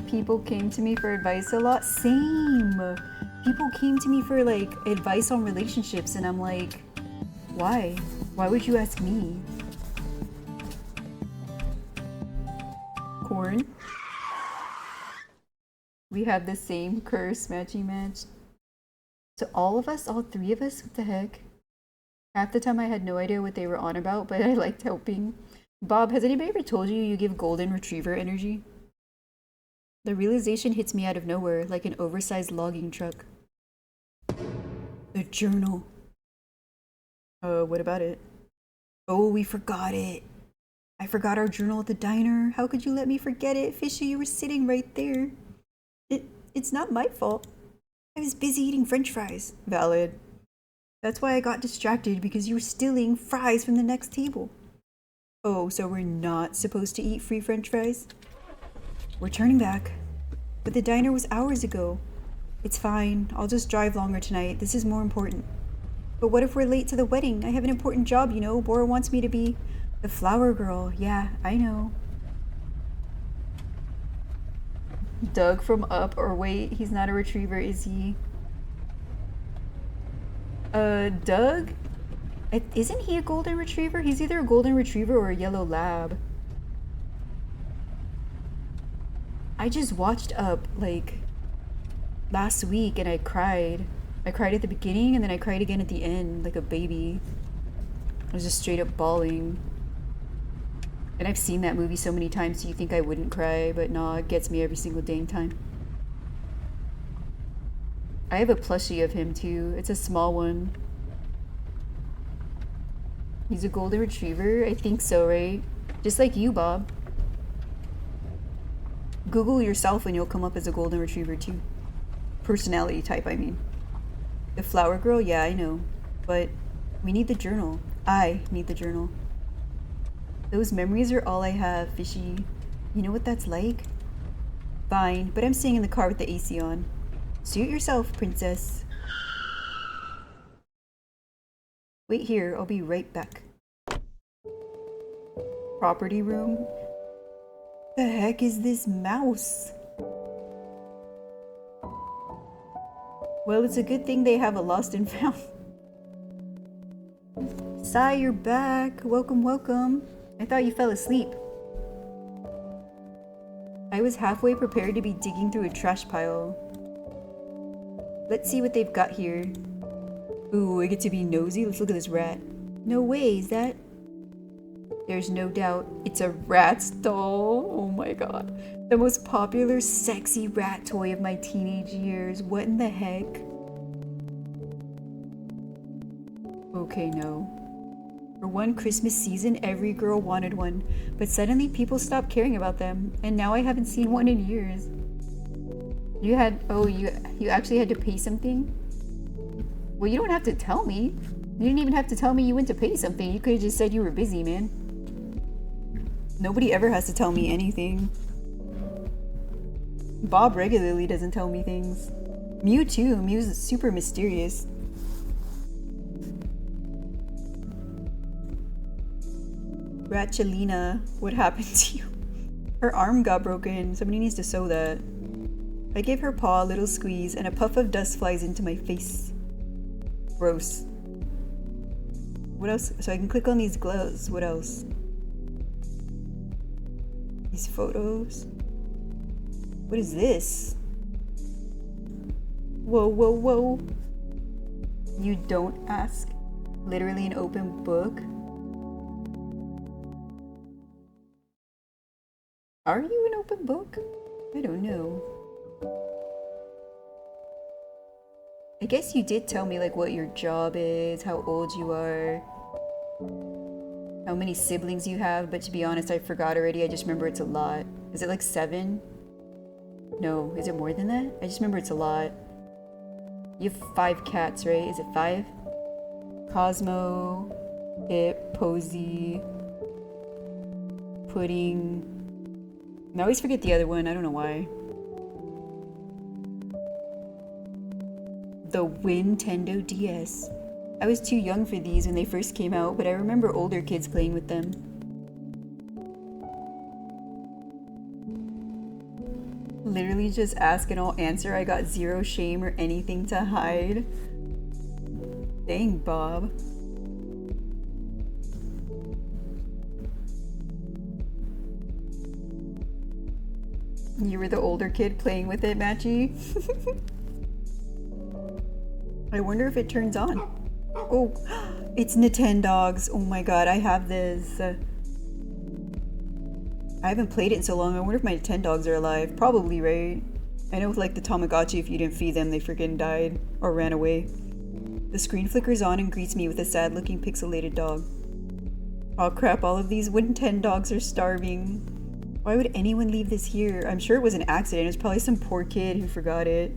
People came to me for advice a lot. Same. People came to me for advice on relationships and I'm like, why? Why would you ask me? Corn. We have the same curse matchy match. So all of us, all three of us, what the heck? Half the time I had no idea what they were on about, but I liked helping. Bob, has anybody ever told you you give golden retriever energy? The realization hits me out of nowhere, like an oversized logging truck. The journal. What about it? Oh, we forgot it. I forgot our journal at the diner. How could you let me forget it? Fishy, you were sitting right there. It's not my fault. I was busy eating french fries. Valid. That's why I got distracted, because you were stealing fries from the next table. Oh, so we're not supposed to eat free french fries? We're turning back. But the diner was hours ago. It's fine. I'll just drive longer tonight. This is more important. But what if we're late to the wedding? I have an important job, you know. Bora wants me to be the flower girl. Yeah, I know. Doug from Up, or wait, he's not a retriever, is he? Doug? Isn't he a golden retriever? He's either a golden retriever or a yellow lab. I just watched Up, last week and I cried. I cried at the beginning and then I cried again at the end, like a baby. I was just straight up bawling. And I've seen that movie so many times, so you think I wouldn't cry, but nah, it gets me every single dang time. I have a plushie of him too. It's a small one. He's a golden retriever? I think so, right? Just like you, Bob. Google yourself and you'll come up as a golden retriever too. Personality type, I mean. The flower girl? Yeah, I know. But we need the journal. I need the journal. Those memories are all I have, Fishy. You know what that's like? Fine, but I'm staying in the car with the AC on. Suit yourself, princess. Wait here, I'll be right back. Property room? The heck is this mouse? Well, it's a good thing they have a lost and found. Sai, you're back. Welcome, welcome. I thought you fell asleep. I was halfway prepared to be digging through a trash pile. Let's see what they've got here. Ooh, I get to be nosy. Let's look at this rat. No way, is that? There's no doubt it's a rat's doll. Oh my god. The most popular sexy rat toy of my teenage years. What in the heck? Okay, no. For one Christmas season, every girl wanted one, but suddenly people stopped caring about them, and now I haven't seen one in years. You actually had to pay something? Well, you don't have to tell me. You didn't even have to tell me you went to pay something. You could have just said you were busy, man. Nobody ever has to tell me anything. Bob regularly doesn't tell me things. Mew too. Mew's super mysterious. Ratchelina, what happened to you? Her arm got broken. Somebody needs to sew that. I gave her paw a little squeeze and a puff of dust flies into my face. Gross. What else? So I can click on these gloves. What else? These photos. What is this? Whoa, whoa, whoa. You don't ask. Literally an open book. Are you an open book? I don't know. I guess you did tell me like what your job is, how old you are, how many siblings you have, but to be honest, I forgot already. I just remember it's a lot. Is it like 7? No, is it more than that? I just remember it's a lot. You have 5 cats, right? Is it 5? Cosmo, Pip, Posy, Pudding. I always forget the other one. I don't know why. The Nintendo DS. I was too young for these when they first came out, but I remember older kids playing with them. Literally just ask and I'll answer. I got zero shame or anything to hide. Dang, Bob. You were the older kid playing with it, Matchy? I wonder if it turns on. Oh, it's Nintendogs. Oh my god, I have this. I haven't played it in so long. I wonder if my Nintendogs are alive. Probably, right? I know with like the Tamagotchi, if you didn't feed them, they freaking died or ran away. The screen flickers on and greets me with a sad-looking pixelated dog. Oh crap, all of these Nintendogs are starving. Why would anyone leave this here? I'm sure it was an accident. It was probably some poor kid who forgot it.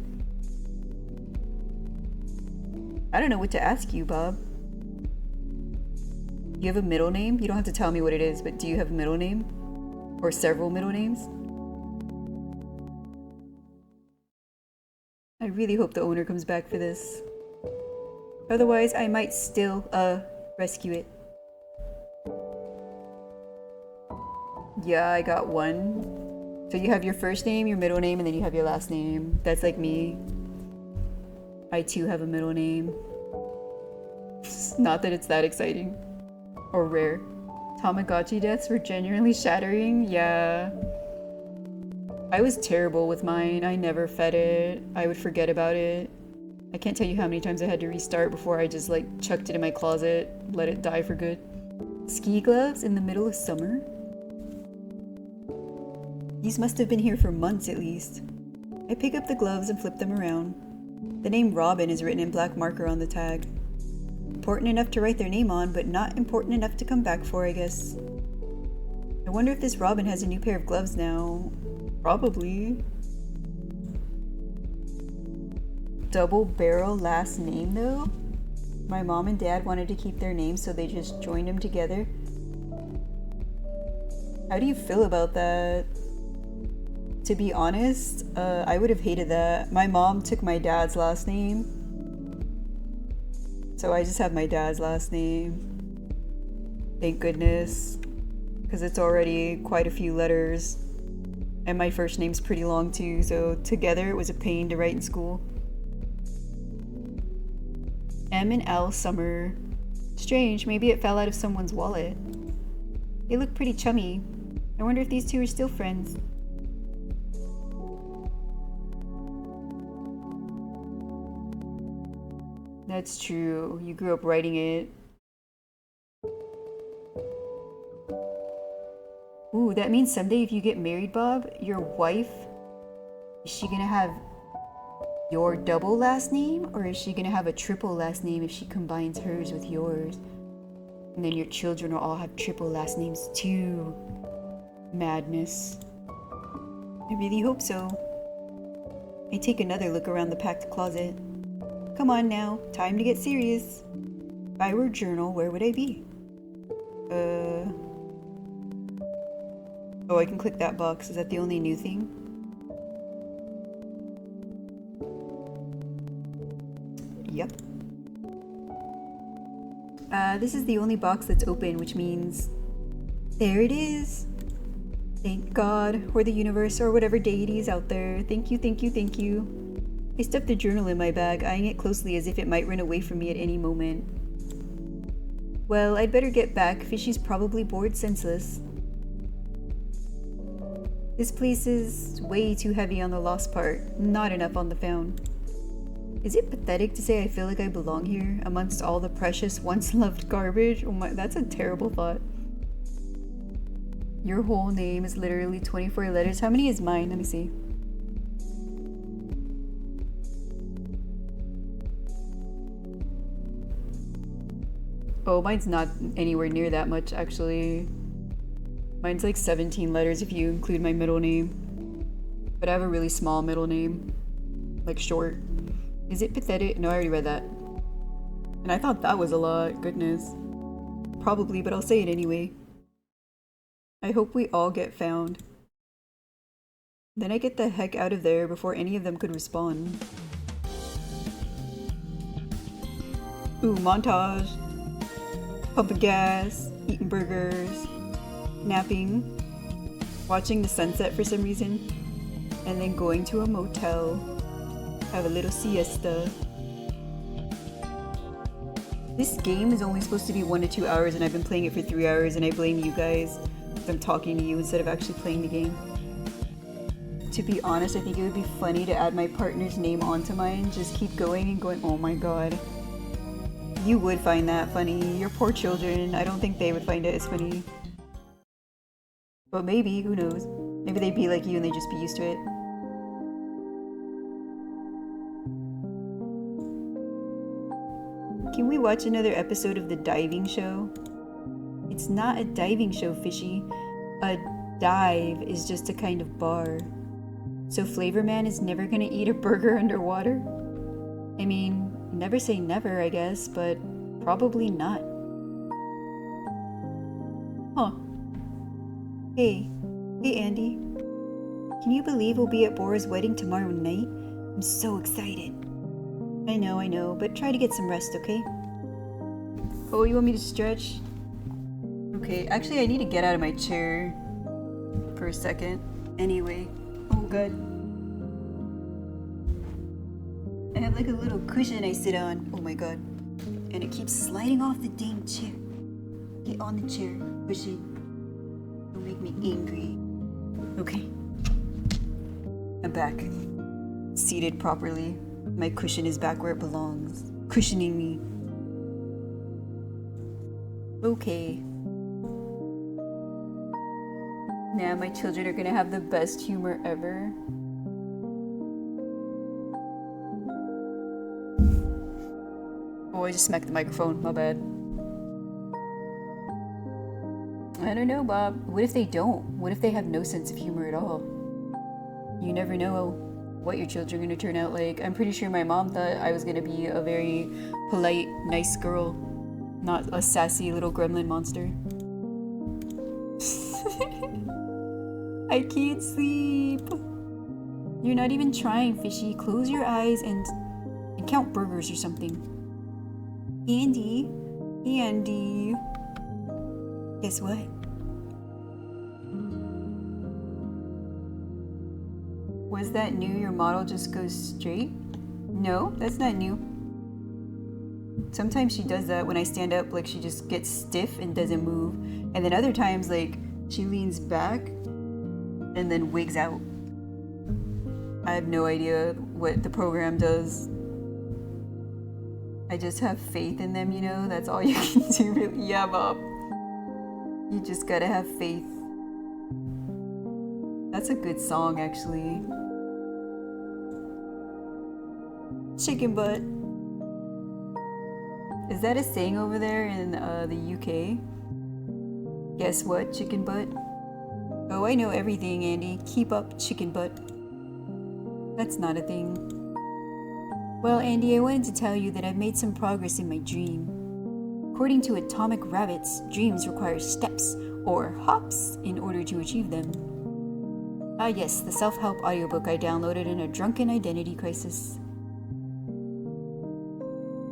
I don't know what to ask you, Bob. Do you have a middle name? You don't have to tell me what it is, but do you have a middle name? Or several middle names? I really hope the owner comes back for this. Otherwise, I might still, rescue it. Yeah, I got one. So you have your first name, your middle name, and then you have your last name. That's like me. I too have a middle name. Not that it's that exciting. Or rare. Tamagotchi deaths were genuinely shattering? Yeah. I was terrible with mine. I never fed it. I would forget about it. I can't tell you how many times I had to restart before I just like chucked it in my closet, let it die for good. Ski gloves in the middle of summer? These must have been here for months at least. I pick up the gloves and flip them around. The name Robin is written in black marker on the tag. Important enough to write their name on, but not important enough to come back for, I guess. I wonder if this Robin has a new pair of gloves now. Probably. Double barrel last name though? My mom and dad wanted to keep their names, so they just joined them together. How do you feel about that? To be honest, I would have hated that. My mom took my dad's last name. So I just have my dad's last name. Thank goodness. Because it's already quite a few letters. And my first name's pretty long too, so together it was a pain to write in school. M and L Summer. Strange, maybe it fell out of someone's wallet. They look pretty chummy. I wonder if these two are still friends. That's true. You grew up writing it. Ooh, that means someday if you get married, Bob, your wife, is she gonna have your double last name, or is she gonna have a triple last name if she combines hers with yours? And then your children will all have triple last names too. Madness. I really hope so. I take another look around the packed closet. Come on now, time to get serious. If I were a journal, where would I be? Oh, I can click that box. Is that the only new thing? Yep. This is the only box that's open, which means... There it is! Thank God, or the universe, or whatever deity is out there. Thank you, thank you, thank you. I stuffed the journal in my bag, eyeing it closely as if it might run away from me at any moment. Well, I'd better get back. Fishy's probably bored senseless. This place is way too heavy on the lost part, not enough on the found. Is it pathetic to say I feel like I belong here, amongst all the precious, once-loved garbage? Oh my, that's a terrible thought. Your whole name is literally 24 letters. How many is mine? Let me see. Oh, mine's not anywhere near that much, actually. Mine's like 17 letters if you include my middle name. But I have a really small middle name. Like short. Is it pathetic? No, I already read that. And I thought that was a lot. Goodness. Probably, but I'll say it anyway. I hope we all get found. Then I get the heck out of there before any of them could respond. Ooh, montage. Pumping gas. Eating burgers. Napping, watching the sunset for some reason, and then going to a motel, have a little siesta. This game is only supposed to be 1 to 2 hours and I've been playing it for 3 hours, and I blame you guys if I'm talking to you instead of actually playing the game. To be honest, I think it would be funny to add my partner's name onto mine, just keep going and going. Oh my god. You would find that funny. Your poor children, I don't think they would find it as funny. But maybe, who knows? Maybe they'd be like you and they'd just be used to it. Can we watch another episode of the diving show? It's not a diving show, Fishy. A dive is just a kind of bar. So Flavor Man is never gonna eat a burger underwater? I mean, never say never, I guess, but probably not. Huh. Hey Andy. Can you believe we'll be at Bora's wedding tomorrow night? I'm so excited. I know, but try to get some rest, okay? Oh, you want me to stretch? Okay, actually I need to get out of my chair for a second. Anyway, oh god. I have like a little cushion I sit on. Oh my god. And it keeps sliding off the dang chair. Get on the chair, cushion. Don't make me angry. Okay. I'm back. Seated properly. My cushion is back where it belongs. Cushioning me. Okay. Now my children are gonna have the best humor ever. Oh, I just smacked the microphone. My bad. I don't know, Bob. What if they don't? What if they have no sense of humor at all? You never know what your children are going to turn out like. I'm pretty sure my mom thought I was going to be a very polite, nice girl, not a sassy little gremlin monster. I can't sleep. You're not even trying, Fishy. Close your eyes and count burgers or something. Andy. Guess what? Was that new? Your model just goes straight? No, that's not new. Sometimes she does that when I stand up, like she just gets stiff and doesn't move. And then other times, like, she leans back and then wigs out. I have no idea what the program does. I just have faith in them, you know? That's all you can do, really. Yeah, Bob. You just gotta have faith. That's a good song, actually. Chicken butt. Is that a saying over there in the UK? Guess what, chicken butt? Oh, I know everything, Andy. Keep up, chicken butt. That's not a thing. Well, Andy, I wanted to tell you that I've made some progress in my dream. According to Atomic Rabbits, dreams require steps, or hops, in order to achieve them. Ah yes, the self-help audiobook I downloaded in a drunken identity crisis.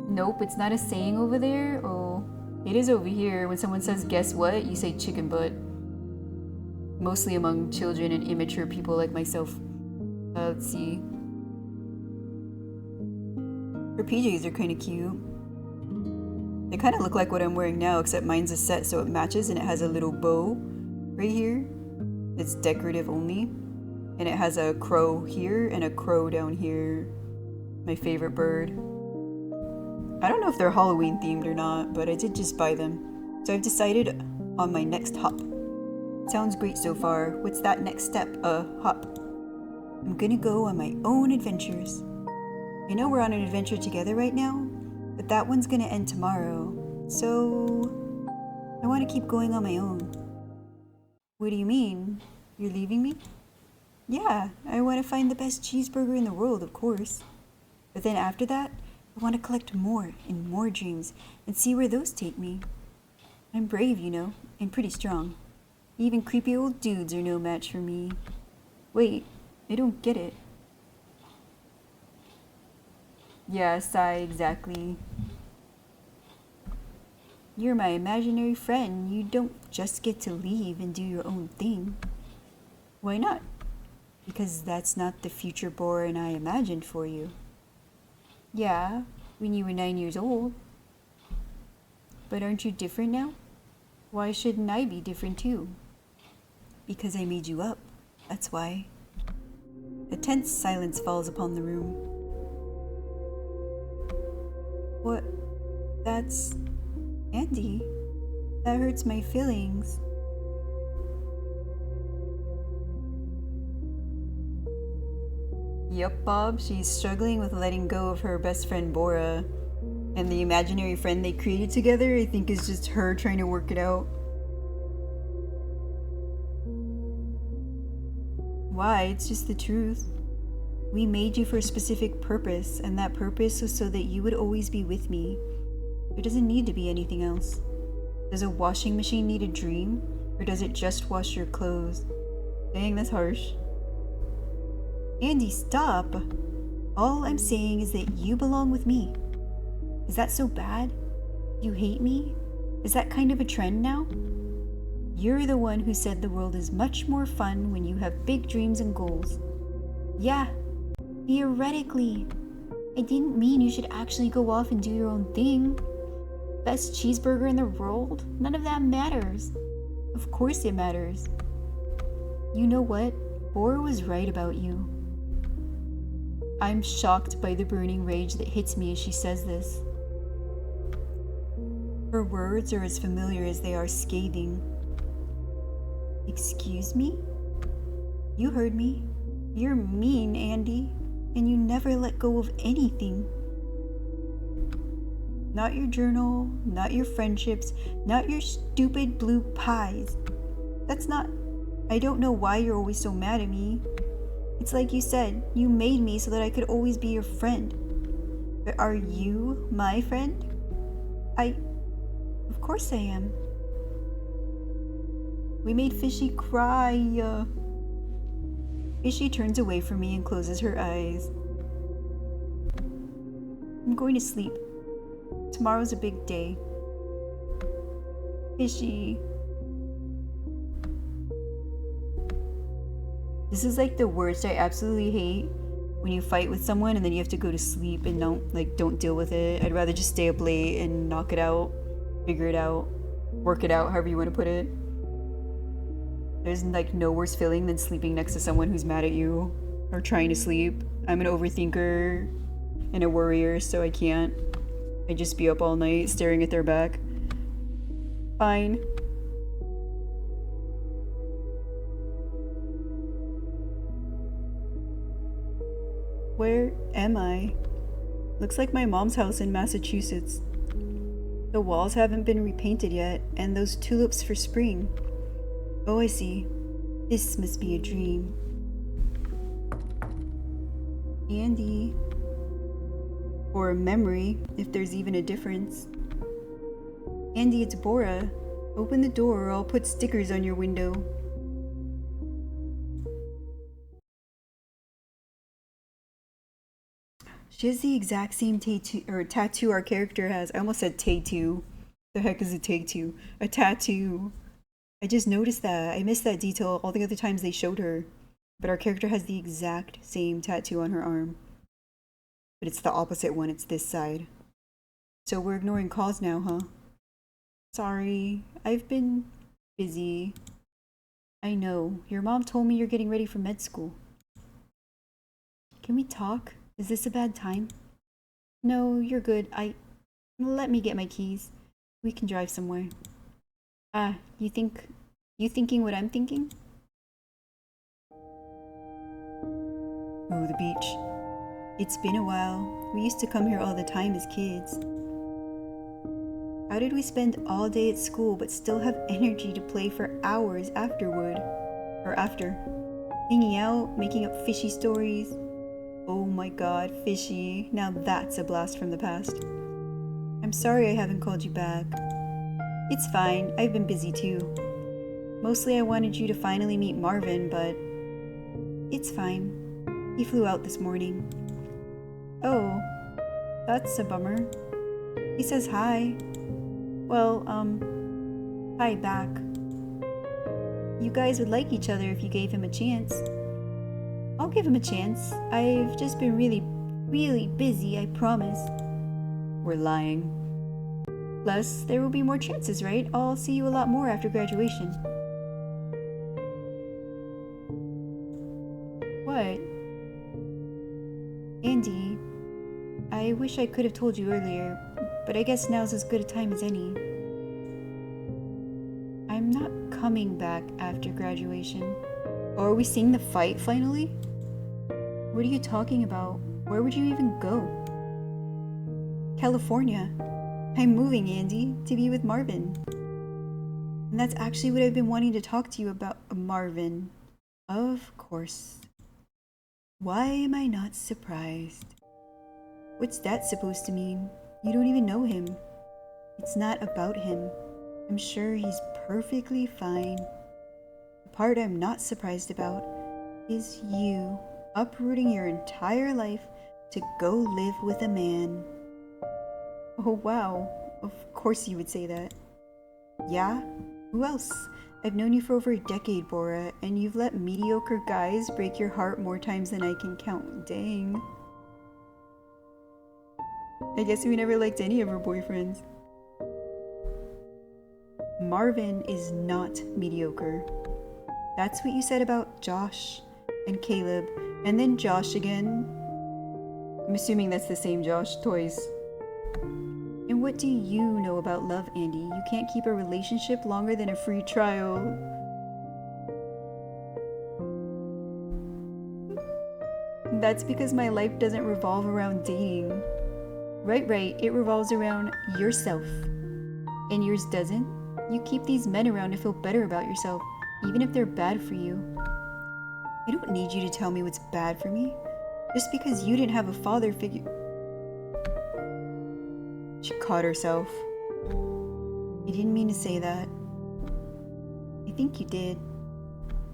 Nope, it's not a saying over there. Oh, it is over here. When someone says, guess what, you say chicken butt. Mostly among children and immature people like myself. Let's see. Her PJs are kind of cute. They kind of look like what I'm wearing now, except mine's a set so it matches and it has a little bow right here. It's decorative only. And it has a crow here and a crow down here. My favorite bird. I don't know if they're Halloween themed or not, but I did just buy them. So I've decided on my next hop. Sounds great so far. What's that next step? Hop. I'm gonna go on my own adventures. I know we're on an adventure together right now, but that one's gonna end tomorrow. So I want to keep going on my own. What do you mean? You're leaving me? Yeah, I want to find the best cheeseburger in the world, of course. But then after that, I want to collect more and more dreams and see where those take me. I'm brave, you know, and pretty strong. Even creepy old dudes are no match for me. Wait, I don't get it. Yeah, sigh, exactly. You're my imaginary friend. You don't just get to leave and do your own thing. Why not? Because that's not the future Boran I imagined for you. Yeah, when you were 9 years old. But aren't you different now? Why shouldn't I be different too? Because I made you up, that's why. A tense silence falls upon the room. What? That's... Andy, that hurts my feelings. Yup, Bob, she's struggling with letting go of her best friend Bora. And the imaginary friend they created together, I think, is just her trying to work it out. Why? It's just the truth. We made you for a specific purpose, and that purpose was so that you would always be with me. There doesn't need to be anything else. Does a washing machine need a dream? Or does it just wash your clothes? Dang, that's harsh. Andy, stop! All I'm saying is that you belong with me. Is that so bad? You hate me? Is that kind of a trend now? You're the one who said the world is much more fun when you have big dreams and goals. Yeah, theoretically. I didn't mean you should actually go off and do your own thing. Best cheeseburger in the world? None of that matters. Of course it matters. You know what? Bora was right about you. I'm shocked by the burning rage that hits me as she says this. Her words are as familiar as they are scathing. Excuse me? You heard me. You're mean, Andy, and you never let go of anything. Not your journal, not your friendships, not your stupid blue pies. That's not... I don't know why you're always so mad at me. It's like you said, you made me so that I could always be your friend. But are you my friend? Of course I am. We made Fishy cry. Fishy turns away from me and closes her eyes. I'm going to sleep. Tomorrow's a big day. Fishy. This is like the worst. I absolutely hate when you fight with someone and then you have to go to sleep and don't deal with it. I'd rather just stay up late and knock it out, figure it out, work it out, however you want to put it. There's like no worse feeling than sleeping next to someone who's mad at you or trying to sleep. I'm an overthinker and a worrier, so I can't. I just be up all night staring at their back. Fine. Where am I? Looks like my mom's house in Massachusetts. The walls haven't been repainted yet, and those tulips for spring. Oh, I see. This must be a dream. Andy. Or a memory, if there's even a difference. Andy, it's Bora. Open the door or I'll put stickers on your window. She has the exact same tattoo our character has. I almost said tattoo. The heck is a tattoo? A tattoo. I just noticed that. I missed that detail all the other times they showed her. But our character has the exact same tattoo on her arm. But it's the opposite one, it's this side. So we're ignoring calls now, huh? Sorry, I've been busy. I know. Your mom told me you're getting ready for med school. Can we talk? Is this a bad time? No, you're good. Let me get my keys. We can drive somewhere. You thinking what I'm thinking? Oh, the beach. It's been a while. We used to come here all the time as kids. How did we spend all day at school but still have energy to play for hours afterward? Or after? Hanging out, making up fishy stories. Oh my god, fishy. Now that's a blast from the past. I'm sorry I haven't called you back. It's fine, I've been busy too. Mostly I wanted you to finally meet Marvin, but it's fine. He flew out this morning. Oh, that's a bummer. He says hi. Well, hi back. You guys would like each other if you gave him a chance. I'll give him a chance. I've just been really busy, I promise. We're lying. Plus, there will be more chances, right? I'll see you a lot more after graduation. What? Andy, I wish I could have told you earlier, but I guess now's as good a time as any. I'm not coming back after graduation. Oh, are we seeing the fight finally? What are you talking about? Where would you even go? California. I'm moving, Andy, to be with Marvin. And that's actually what I've been wanting to talk to you about, Marvin. Of course. Why am I not surprised? What's that supposed to mean? You don't even know him. It's not about him. I'm sure he's perfectly fine. The part I'm not surprised about is you uprooting your entire life to go live with a man. Oh wow, of course you would say that. Yeah? Who else? I've known you for over a decade, Bora, and you've let mediocre guys break your heart more times than I can count. Dang. I guess we never liked any of her boyfriends. Marvin is not mediocre. That's what you said about Josh and Caleb, and then Josh again. I'm assuming that's the same Josh twice. And what do you know about love, Andy? You can't keep a relationship longer than a free trial. That's because my life doesn't revolve around dating. Right, it revolves around yourself. And yours doesn't. You keep these men around to feel better about yourself, even if they're bad for you. I don't need you to tell me what's bad for me. Just because you didn't have a father figure... She caught herself. I didn't mean to say that. I think you did.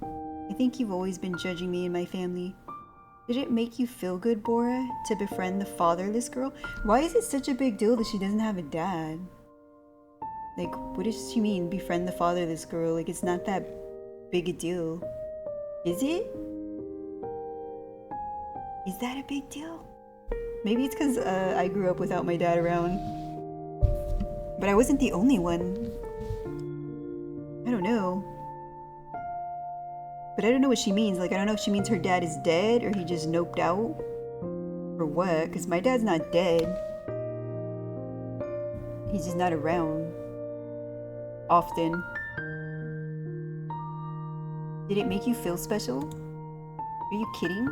I think you've always been judging me and my family. Did it make you feel good, Bora, to befriend the fatherless girl? Why is it such a big deal that she doesn't have a dad? Like, what does she mean, befriend the fatherless girl? Like, it's not that big a deal. Is it? Is that a big deal? Maybe it's because I grew up without my dad around. But I wasn't the only one. I don't know. But I don't know what she means. Like, I don't know if she means her dad is dead or he just noped out. Or what? Because my dad's not dead. He's just not around. Often. Did it make you feel special? Are you kidding?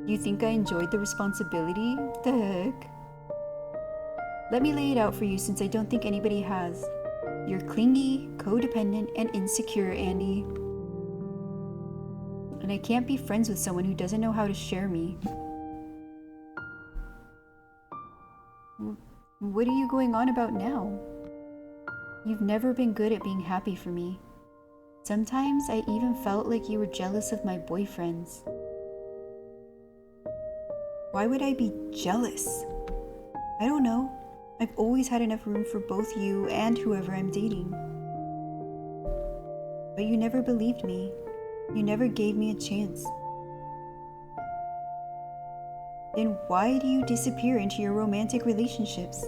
Do you think I enjoyed the responsibility? What the heck? Let me lay it out for you since I don't think anybody has. You're clingy, codependent, and insecure, Andy. And I can't be friends with someone who doesn't know how to share me. What are you going on about now? You've never been good at being happy for me. Sometimes I even felt like you were jealous of my boyfriends. Why would I be jealous? I don't know. I've always had enough room for both you and whoever I'm dating. But you never believed me. You never gave me a chance. Then why do you disappear into your romantic relationships?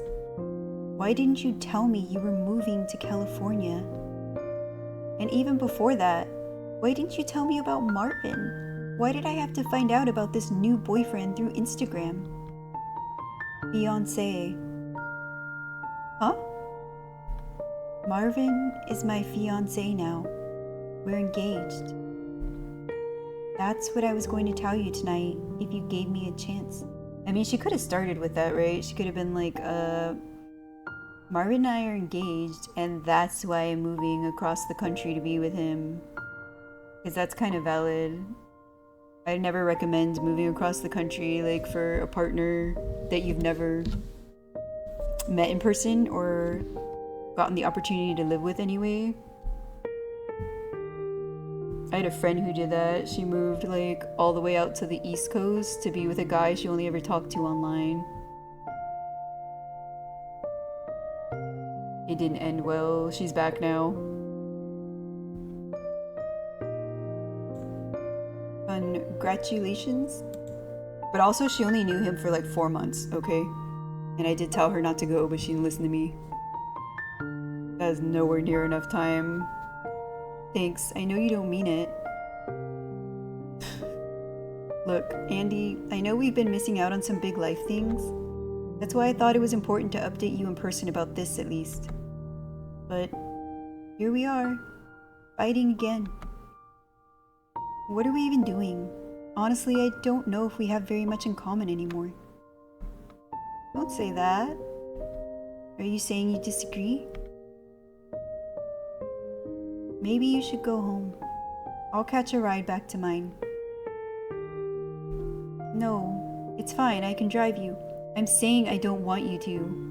Why didn't you tell me you were moving to California? And even before that, why didn't you tell me about Marvin? Why did I have to find out about this new boyfriend through Instagram? Fiancé. Huh? Marvin is my fiancé now. We're engaged. That's what I was going to tell you tonight if you gave me a chance. I mean, she could have started with that, right? She could have been like, Marvin and I are engaged, and that's why I'm moving across the country to be with him. Because that's kind of valid. I never recommend moving across the country, like, for a partner that you've never met in person or gotten the opportunity to live with anyway. I had a friend who did that. She moved, like, all the way out to the East Coast to be with a guy she only ever talked to online. It didn't end well. She's back now. Congratulations. But also, she only knew him for like 4 months, okay? And I did tell her not to go, but she didn't listen to me. That is nowhere near enough time. Thanks, I know you don't mean it. Look, Andy, I know we've been missing out on some big life things. That's why I thought it was important to update you in person about this at least. But here we are, fighting again. What are we even doing? Honestly, I don't know if we have very much in common anymore. Don't say that. Are you saying you disagree? Maybe you should go home. I'll catch a ride back to mine. No, it's fine, I can drive you. I'm saying I don't want you to.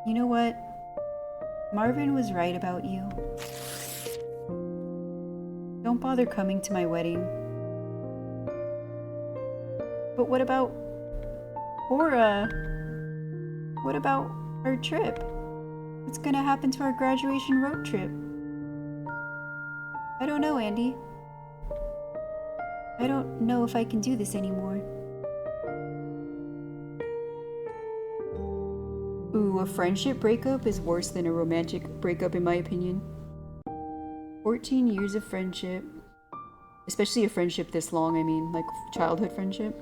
You know what? Marvin was right about you. Don't bother coming to my wedding. But what about Aura? What about our trip? What's gonna happen to our graduation road trip? I don't know, Andy. I don't know if I can do this anymore. Ooh, a friendship breakup is worse than a romantic breakup in my opinion. 14 years of friendship. Especially a friendship this long, I mean, like childhood friendship.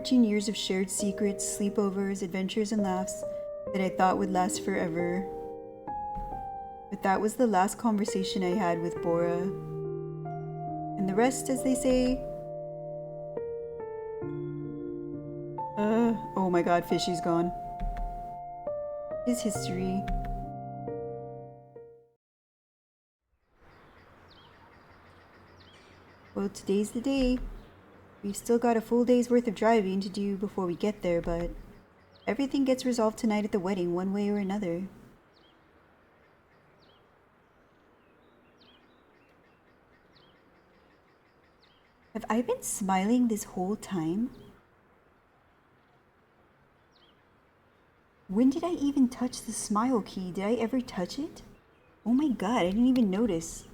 Years of shared secrets, sleepovers, adventures, and laughs that I thought would last forever. But that was the last conversation I had with Bora. And the rest, as they say... oh my god, Fishy's gone. Is history. Well, today's the day. We've still got a full day's worth of driving to do before we get there, but everything gets resolved tonight at the wedding one way or another. Have I been smiling this whole time? When did I even touch the smile key? Did I ever touch it? Oh my god, I didn't even notice.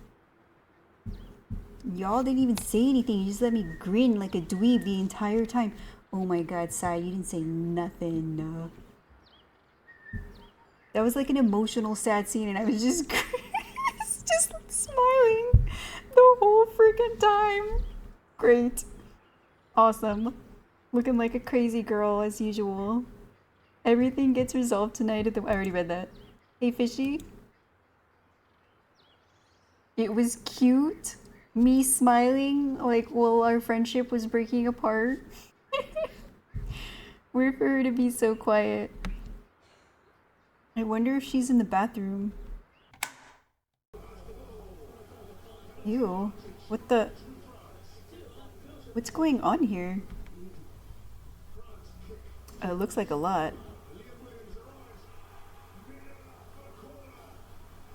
Y'all didn't even say anything. You just let me grin like a dweeb the entire time. Oh my god, Sai, you didn't say nothing. That was like an emotional, sad scene, and I was just, just smiling the whole freaking time. Great. Awesome. Looking like a crazy girl as usual. Everything gets resolved tonight at the... I already read that. Hey, Fishy. It was cute. Me smiling like while our friendship was breaking apart. Weird for her to be so quiet. I wonder if she's in the bathroom. Ew. What the... What's going on here? It looks like a lot.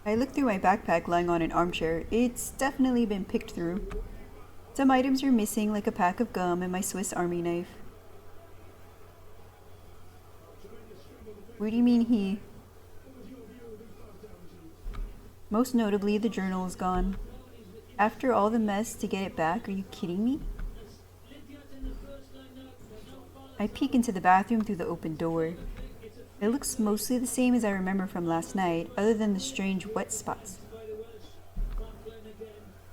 I look through my backpack lying on an armchair. It's definitely been picked through. Some items are missing, like a pack of gum and my Swiss Army knife. What do you mean he? Most notably, the journal is gone. After all the mess to get it back, are you kidding me? I peek into the bathroom through the open door. It looks mostly the same as I remember from last night, other than the strange wet spots.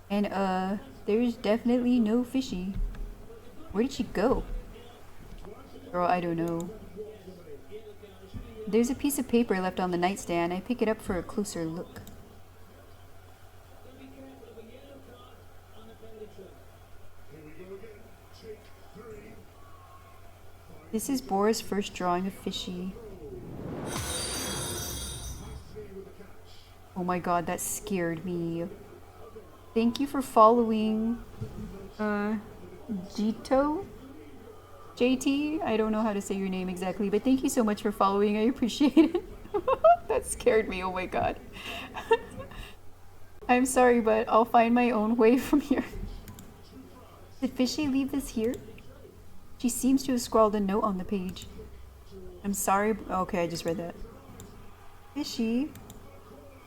And there's definitely no fishy. Where did she go? Girl, I don't know. There's a piece of paper left on the nightstand. I pick it up for a closer look. This is Bora's first drawing of Fishy. Oh my god, that scared me. Thank you for following, Jito? JT? I don't know how to say your name exactly, but thank you so much for following. I appreciate it. That scared me, oh my god. I'm sorry, but I'll find my own way from here. Did Fishy leave this here? She seems to have scrawled a note on the page. I'm sorry. Okay, I just read that. Fishy?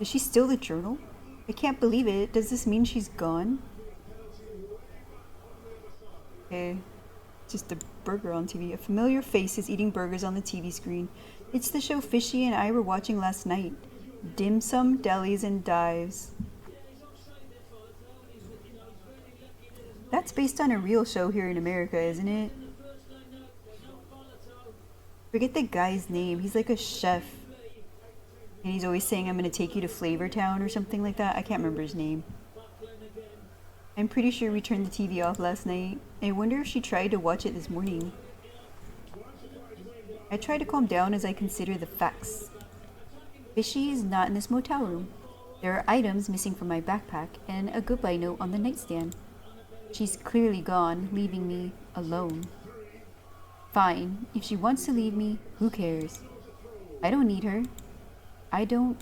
Is she still the journal? I can't believe it. Does this mean she's gone? Okay. Just a burger on TV. A familiar face is eating burgers on the TV screen. It's the show Fishy and I were watching last night. Dim sum, delis, and dives. That's based on a real show here in America, isn't it? Forget the guy's name. He's like a chef. And he's always saying, I'm gonna take you to Flavor Town or something like that. I can't remember his name. I'm pretty sure we turned the TV off last night. I wonder if she tried to watch it this morning. I try to calm down as I consider the facts. Fishy is not in this motel room. There are items missing from my backpack and a goodbye note on the nightstand. She's clearly gone, leaving me alone. Fine, if she wants to leave me, who cares? I don't need her. I don't...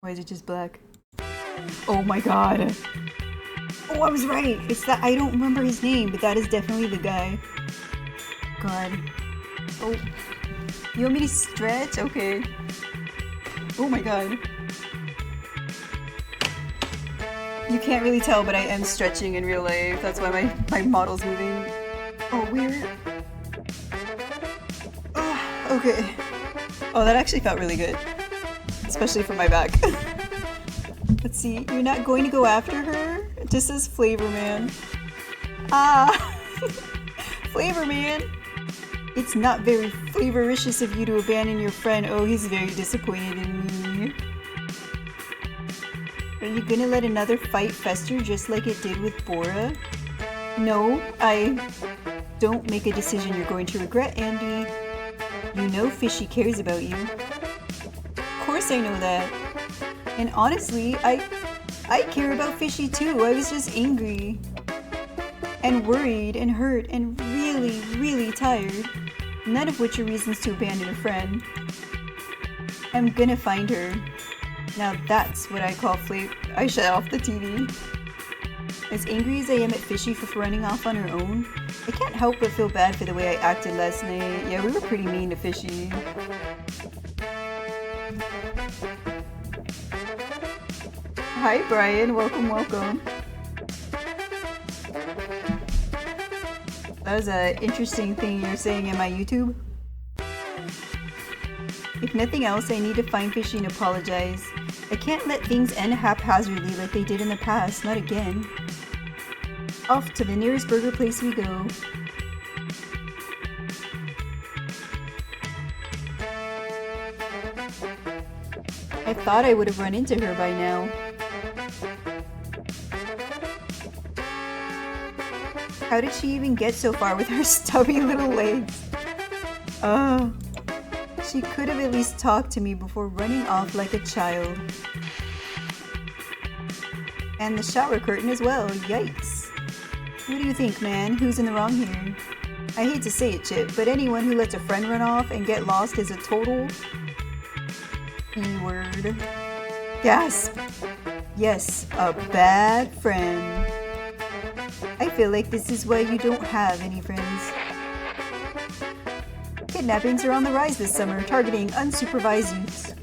Why is it just black? Oh my god. Oh, I was right. It's that I don't remember his name, but that is definitely the guy. God. Oh. You want me to stretch? Okay. Oh my god. You can't really tell, but I am stretching in real life. That's why my model's moving. Oh, weird. Oh, okay. Oh, that actually felt really good. Especially for my back. Let's see. You're not going to go after her? It just says Flavor Man. Ah! Flavor Man! It's not very flavoricious of you to abandon your friend. Oh, he's very disappointed in me. Are you gonna let another fight fester just like it did with Bora? No, I don't make a decision you're going to regret, Andy. You know Fishy cares about you. Of course I know that. And honestly, I care about Fishy too. I was just angry. And worried and hurt and really, really tired. None of which are reasons to abandon a friend. I'm gonna find her. Now that's what I call I shut off the TV. As angry as I am at Fishy for running off on her own, I can't help but feel bad for the way I acted last night. Yeah, we were pretty mean to Fishy. Hi Brian, welcome, welcome. That was an interesting thing you're saying in my YouTube. If nothing else, I need to find Fishy and apologize. I can't let things end haphazardly like they did in the past, not again. Off to the nearest burger place we go. I thought I would have run into her by now. How did she even get so far with her stubby little legs? She could have at least talked to me before running off like a child. And the shower curtain as well, yikes. What do you think, man? Who's in the wrong here? I hate to say it, Chip, but anyone who lets a friend run off and get lost is a total E-word. Gasp! Yes, a bad friend. I feel like this is why you don't have any friends. Kidnappings are on the rise this summer, targeting unsupervised youths.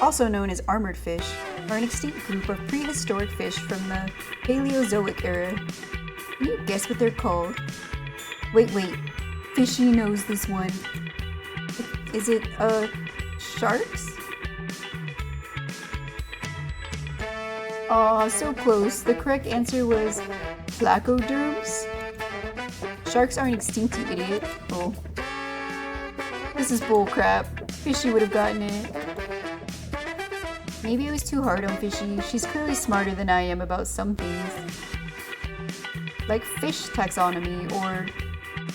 Also known as armored fish, are an extinct group of prehistoric fish from the Paleozoic era. Can you guess what they're called? Wait, Fishy knows this one. Is it, sharks? Aw, so close. The correct answer was placoderms. Sharks aren't extinct, you idiot. Oh. This is bullcrap. Fishy would have gotten it. Maybe it was too hard on Fishy. She's clearly smarter than I am about some things. Like fish taxonomy or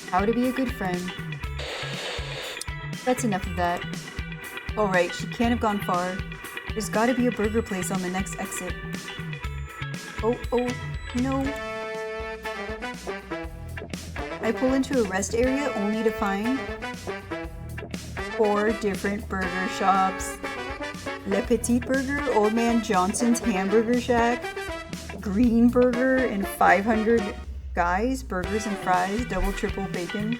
how to be a good friend. That's enough of that. Alright, she can't have gone far. There's gotta be a burger place on the next exit. Oh, no. I pull into a rest area only to find 4 different burger shops. Le Petit Burger, Old Man Johnson's Hamburger Shack, Green Burger, and 500 Guys, Burgers and Fries, double triple bacon.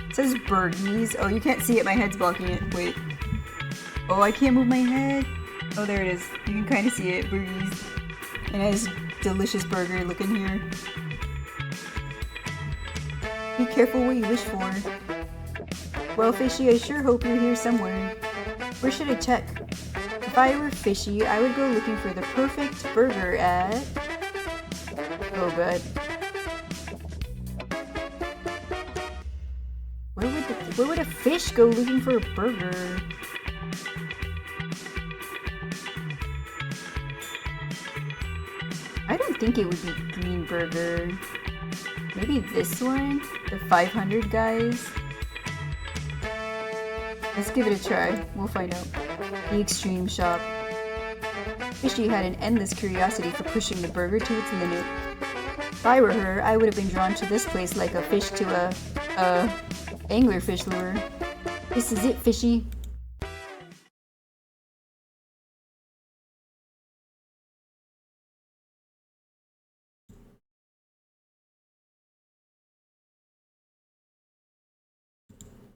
It says Burgies. Oh, you can't see it, my head's blocking it. Wait. Oh, I can't move my head. Oh, there it is. You can kind of see it, Burgies. And it has delicious burger looking here. Be careful what you wish for. Well, Fishy, I sure hope you're here somewhere. Where should I check? If I were Fishy, I would go looking for the perfect burger at... Oh god. Where would a fish go looking for a burger? I don't think it would be Green Burger. Maybe this one? The 500 Guys? Let's give it a try. We'll find out. The Extreme Shop. Fishy had an endless curiosity for pushing the burger to its limit. If I were her, I would have been drawn to this place like a fish to a anglerfish lure. This is it, Fishy.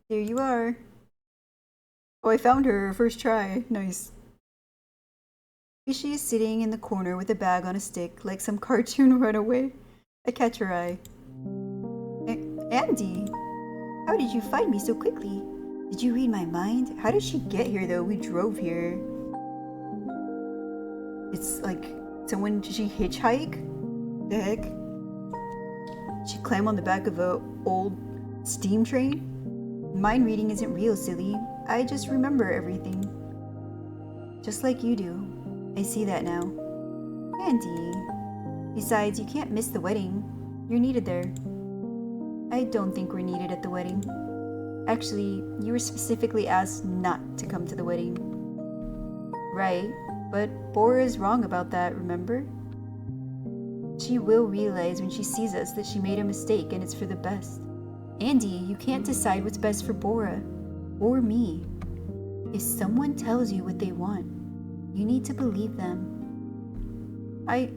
There you are. Oh, I found her first try. Nice. Fishy is sitting in the corner with a bag on a stick, like some cartoon runaway. I catch her eye. Andy! How did you find me so quickly? Did you read my mind? How did she get here, though? We drove here. It's like, did she hitchhike? The heck? She climbed on the back of a old steam train? Mind reading isn't real, silly. I just remember everything. Just like you do. I see that now. Andy. Besides, you can't miss the wedding. You're needed there. I don't think we're needed at the wedding. Actually, you were specifically asked not to come to the wedding. Right, but Bora is wrong about that, remember? She will realize when she sees us that she made a mistake and it's for the best. Andy, you can't decide what's best for Bora. Or me. If someone tells you what they want, you need to believe them. I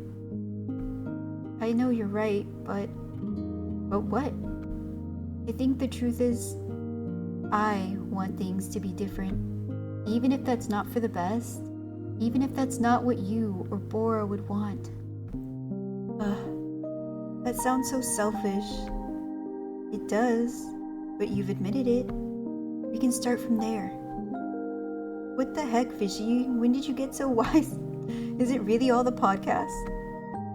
know you're right, but what? I think the truth is, I want things to be different. Even if that's not for the best. Even if that's not what you or Bora would want. That sounds so selfish. It does, but you've admitted it. We can start from there. What the heck, Fishy? When did you get so wise? Is it really all the podcast?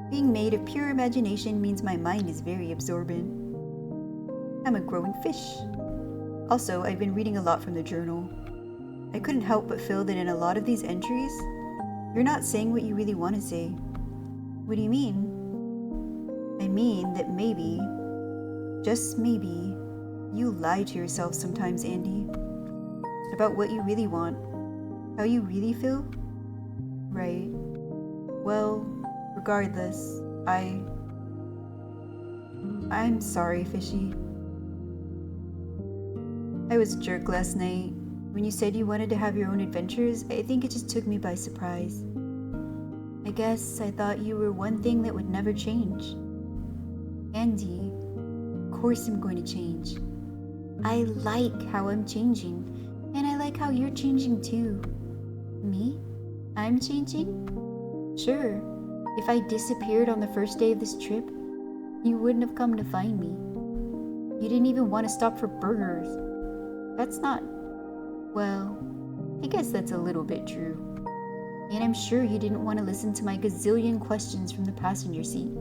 Being made of pure imagination means my mind is very absorbent. I'm a growing fish. Also, I've been reading a lot from the journal. I couldn't help but feel that in a lot of these entries, you're not saying what you really want to say. What do you mean? I mean that maybe, just maybe, you lie to yourself sometimes, Andy. About what you really want. How you really feel? Right. Well, regardless, I'm sorry, Fishy. I was a jerk last night. When you said you wanted to have your own adventures, I think it just took me by surprise. I guess I thought you were one thing that would never change. Andy, of course I'm going to change. I like how I'm changing, and I like how you're changing too. Me? I'm changing? Sure. If I disappeared on the first day of this trip, you wouldn't have come to find me. You didn't even want to stop for burgers. That's not... Well, I guess that's a little bit true. And I'm sure you didn't want to listen to my gazillion questions from the passenger seat.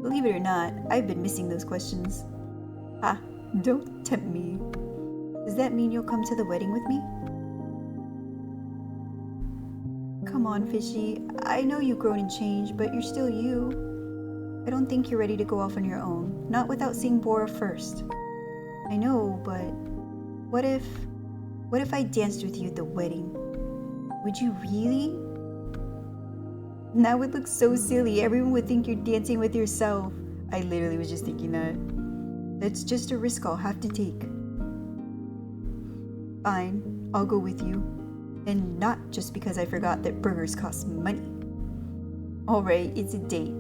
Believe it or not, I've been missing those questions. Ah, don't tempt me. Does that mean you'll come to the wedding with me? Come on, Fishy. I know you've grown and changed, but you're still you. I don't think you're ready to go off on your own. Not without seeing Bora first. I know, but what if I danced with you at the wedding? Would you really? That would look so silly. Everyone would think you're dancing with yourself. I literally was just thinking that. That's just a risk I'll have to take. Fine, I'll go with you. And not just because I forgot that burgers cost money. Alright, it's a date.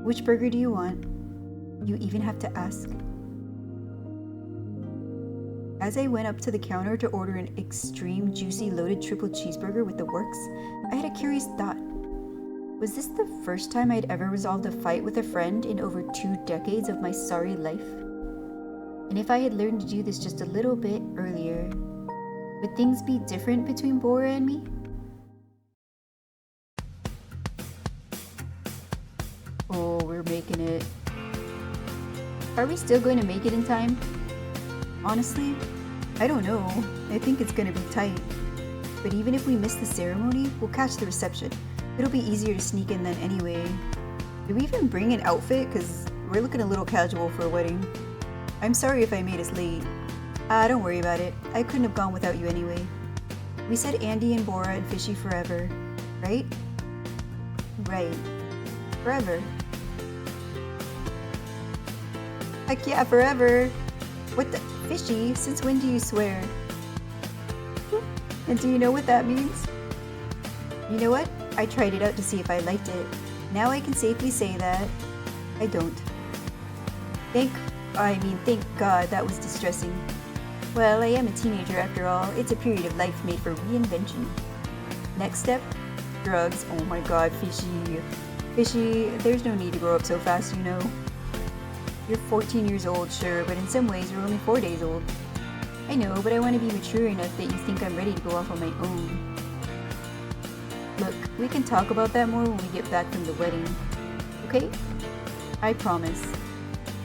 Which burger do you want? You even have to ask. As I went up to the counter to order an extreme juicy loaded triple cheeseburger with the works, I had a curious thought. Was this the first time I'd ever resolved a fight with a friend in over 2 decades of my sorry life? And if I had learned to do this just a little bit earlier, would things be different between Bora and me? Oh, we're making it. Are we still going to make it in time? Honestly, I don't know. I think it's gonna be tight. But even if we miss the ceremony, we'll catch the reception. It'll be easier to sneak in then anyway. Did we even bring an outfit? Cause we're looking a little casual for a wedding. I'm sorry if I made us late. Don't worry about it. I couldn't have gone without you anyway. We said Andy and Bora and Fishy forever, right? Right. Forever. Heck yeah, forever! What the? Fishy, since when do you swear? And do you know what that means? You know what? I tried it out to see if I liked it. Now I can safely say that I don't. Thank God that was distressing. Well, I am a teenager after all. It's a period of life made for reinvention. Next step? Drugs. Oh my god, Fishy. Fishy, there's no need to grow up so fast, you know. You're 14 years old, sure, but in some ways you're only 4 days old. I know, but I want to be mature enough that you think I'm ready to go off on my own. Look, we can talk about that more when we get back from the wedding. Okay? I promise.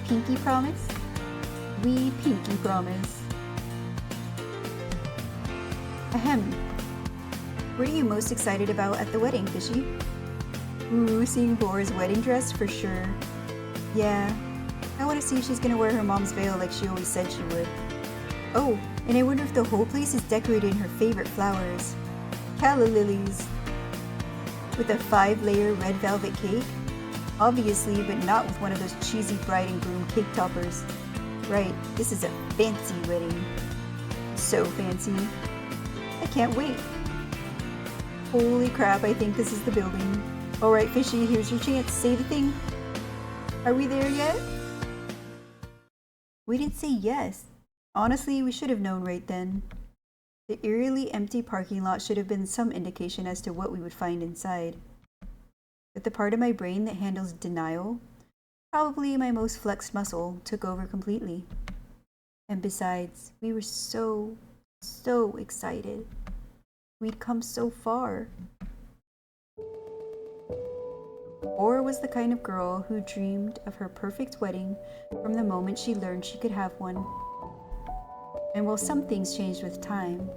Pinky promise? We pinky promise. Ahem. What are you most excited about at the wedding, Fishy? Ooh, seeing Bora's wedding dress for sure. Yeah. I want to see if she's gonna wear her mom's veil like she always said she would. Oh, and I wonder if the whole place is decorated in her favorite flowers. Calla lilies. With a 5-layer red velvet cake? Obviously, but not with one of those cheesy bride and groom cake toppers. Right, this is a fancy wedding. So fancy. I can't wait. Holy crap, I think this is the building. Alright, Fishy, here's your chance. Say the thing. Are we there yet? We didn't say yes. Honestly, we should have known right then. The eerily empty parking lot should have been some indication as to what we would find inside. But the part of my brain that handles denial, probably my most flexed muscle, took over completely. And besides, we were so excited. We'd come so far. Bora was the kind of girl who dreamed of her perfect wedding from the moment she learned she could have one. And while some things changed with time,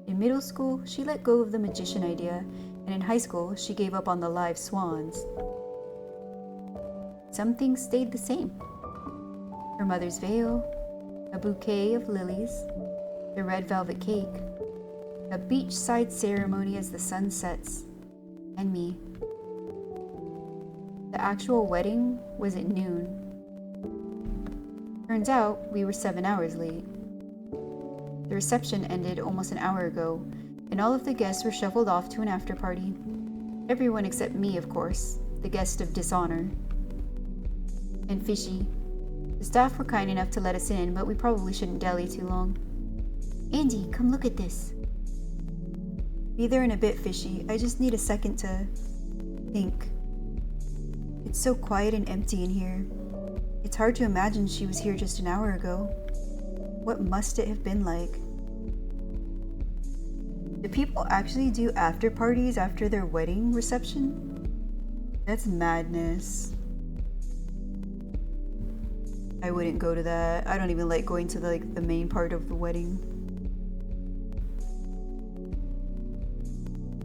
In middle school, she let go of the magician idea, and in high school, she gave up on the live swans. Some things stayed the same. Her mother's veil, a bouquet of lilies, the red velvet cake, a beachside ceremony as the sun sets, and me. The actual wedding was at noon. Turns out we were 7 hours late. The reception ended almost an hour ago, and all of the guests were shuffled off to an after party. Everyone except me, of course, the guest of dishonor. And Fishy. The staff were kind enough to let us in, but we probably shouldn't dally too long. Andy, come look at this. Be there in a bit, Fishy. I just need a second to think. It's so quiet and empty in here. It's hard to imagine she was here just an hour ago. What must it have been like? Do people actually do after parties after their wedding reception? That's madness. I wouldn't go to that. I don't even like going to the main part of the wedding.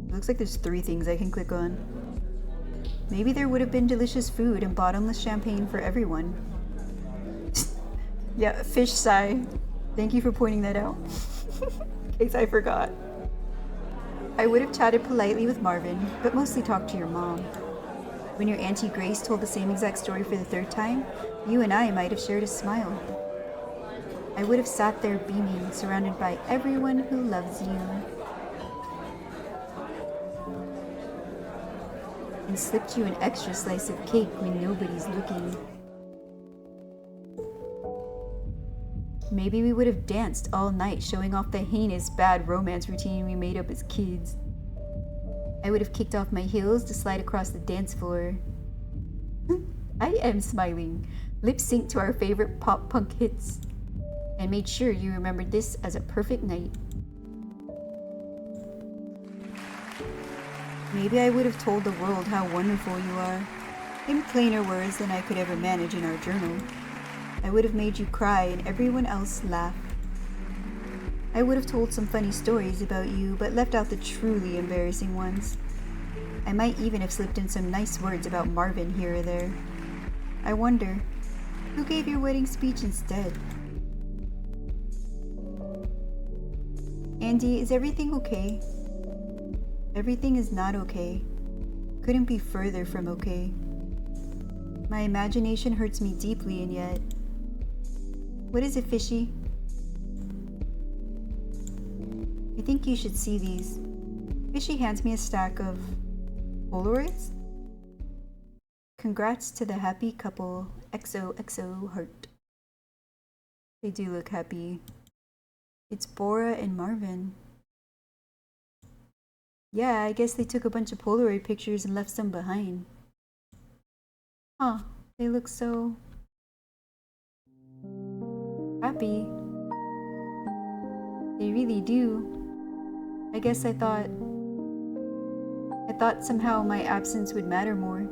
It looks like there's 3 things I can click on. Maybe there would have been delicious food and bottomless champagne for everyone. Yeah, fish sigh. Thank you for pointing that out. In case I forgot. I would have chatted politely with Marvin, but mostly talked to your mom. When your Auntie Grace told the same exact story for the 3rd time, you and I might have shared a smile. I would have sat there beaming, surrounded by everyone who loves you. And slipped you an extra slice of cake when nobody's looking. Maybe we would have danced all night, showing off the heinous bad romance routine we made up as kids. I would have kicked off my heels to slide across the dance floor. I am smiling, lip sync to our favorite pop punk hits, and made sure you remembered this as a perfect night. Maybe I would have told the world how wonderful you are, in plainer words than I could ever manage in our journal. I would have made you cry and everyone else laugh. I would have told some funny stories about you, but left out the truly embarrassing ones. I might even have slipped in some nice words about Marvin here or there. I wonder, who gave your wedding speech instead? Andy, is everything okay? Everything is not okay. Couldn't be further from okay. My imagination hurts me deeply, and yet... What is it, Fishy? I think you should see these. Fishy hands me a stack of Polaroids. Congrats to the happy couple. XOXO heart. They do look happy. It's Bora and Marvin. Yeah, I guess they took a bunch of Polaroid pictures and left some behind. Huh, they look so... happy. They really do. I guess I thought somehow my absence would matter more.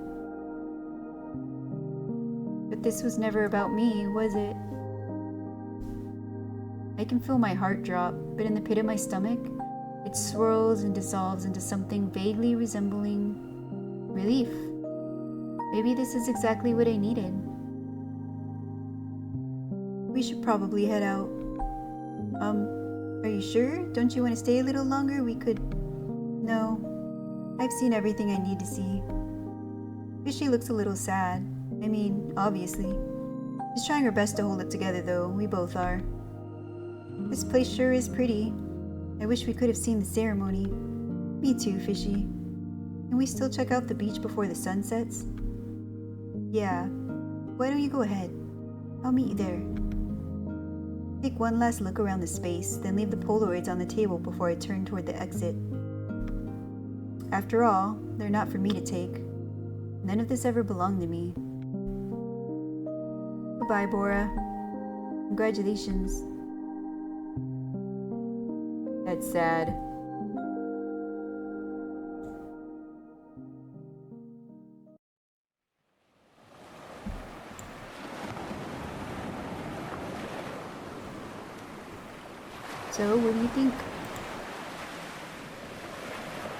But this was never about me, was it? I can feel my heart drop, but in the pit of my stomach, it swirls and dissolves into something vaguely resembling relief. Maybe this is exactly what I needed. We should probably head out. Are you sure? Don't you want to stay a little longer? We could... No. I've seen everything I need to see. Fishy looks a little sad. I mean, obviously. She's trying her best to hold it together though. We both are. This place sure is pretty. I wish we could have seen the ceremony. Me too, Fishy. Can we still check out the beach before the sun sets? Yeah. Why don't you go ahead? I'll meet you there. Take one last look around the space, then leave the Polaroids on the table before I turn toward the exit. After all, they're not for me to take. None of this ever belonged to me. Goodbye, Bora. Congratulations. That's sad. So, what do you think?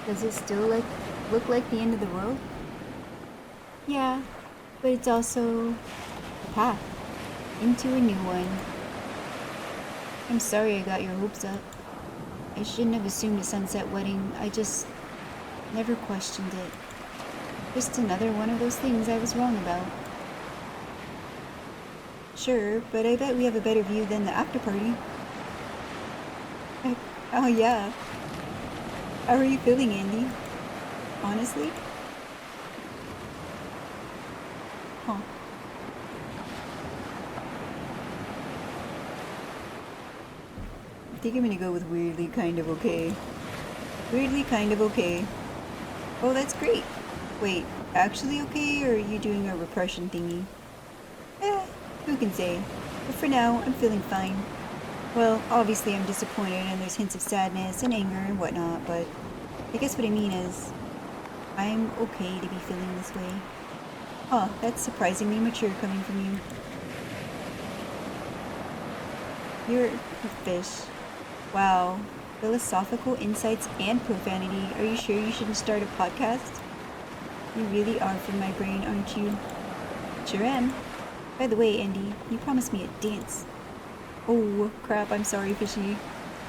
Does it still look like the end of the world? Yeah, but it's also a path into a new one. I'm sorry I got your hopes up. I shouldn't have assumed a sunset wedding. I just never questioned it. Just another one of those things I was wrong about. Sure, but I bet we have a better view than the after party. Oh yeah. How are you feeling, Andy? Honestly? Huh. I think I'm gonna go with weirdly kind of okay. Weirdly kind of okay. Oh, that's great. Wait, actually okay, or are you doing a repression thingy? Who can say? But for now, I'm feeling fine. Well, obviously I'm disappointed and there's hints of sadness and anger and whatnot, but I guess what I mean is, I'm okay to be feeling this way. Huh, that's surprisingly mature coming from you. You're a fish. Wow. Philosophical insights and profanity. Are you sure you shouldn't start a podcast? You really are from my brain, aren't you? Sure am. By the way, Andy, you promised me a dance. Oh, crap, I'm sorry, Fishy.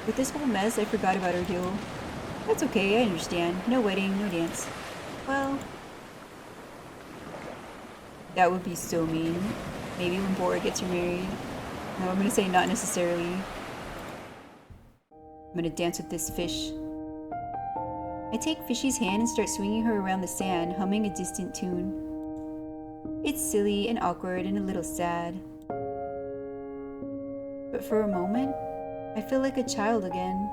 With this whole mess, I forgot about our deal. That's okay, I understand. No wedding, no dance. Well, that would be so mean. Maybe when Bora gets remarried. No, I'm gonna say not necessarily. I'm gonna dance with this fish. I take Fishy's hand and start swinging her around the sand, humming a distant tune. It's silly and awkward and a little sad. But for a moment, I feel like a child again,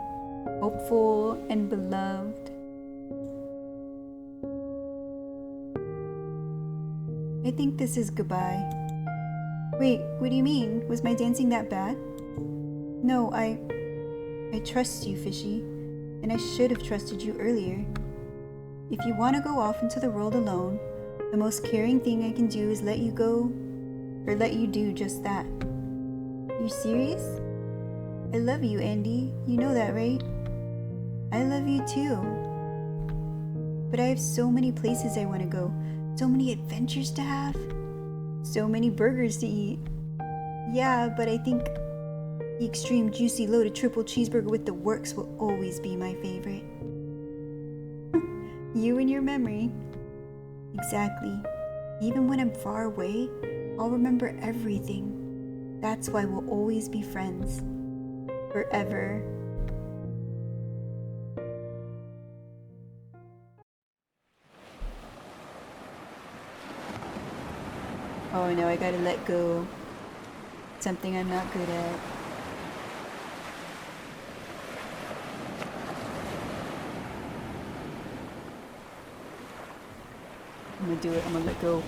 hopeful and beloved. I think this is goodbye. Wait, what do you mean? Was my dancing that bad? No, I trust you, Fishy, and I should have trusted you earlier. If you want to go off into the world alone, the most caring thing I can do is let you go, or let you do just that. You serious? I love you, Andy. You know that, right? I love you too. But I have so many places I want to go, so many adventures to have, so many burgers to eat. Yeah, but I think the extreme juicy loaded triple cheeseburger with the works will always be my favorite. You and your memory. Exactly. Even when I'm far away, I'll remember everything. That's why we'll always be friends. Forever. Oh no, I gotta let go. Something I'm not good at. I'm gonna do it. I'm gonna let go.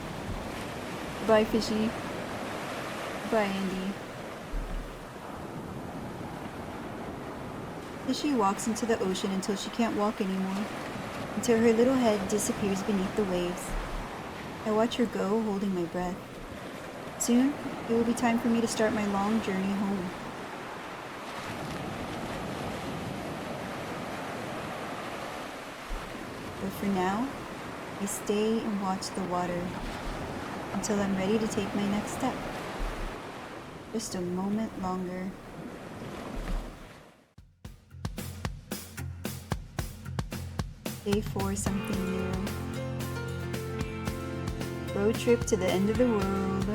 Bye, Fishy. Bye, Andy. Fishy walks into the ocean until she can't walk anymore, until her little head disappears beneath the waves. I watch her go, holding my breath. Soon, it will be time for me to start my long journey home. But for now, I stay and watch the water until I'm ready to take my next step. Just a moment longer. Day 4, something new. Road trip to the end of the world.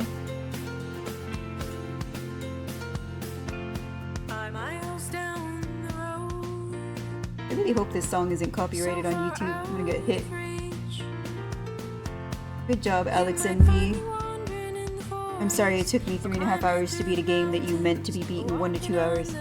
Miles down the road. I really hope this song isn't copyrighted on YouTube. I'm gonna get hit. Good job, Alex and V. I'm sorry it took me 3.5 hours to beat a game that you meant to be beat in 1 to 2 hours.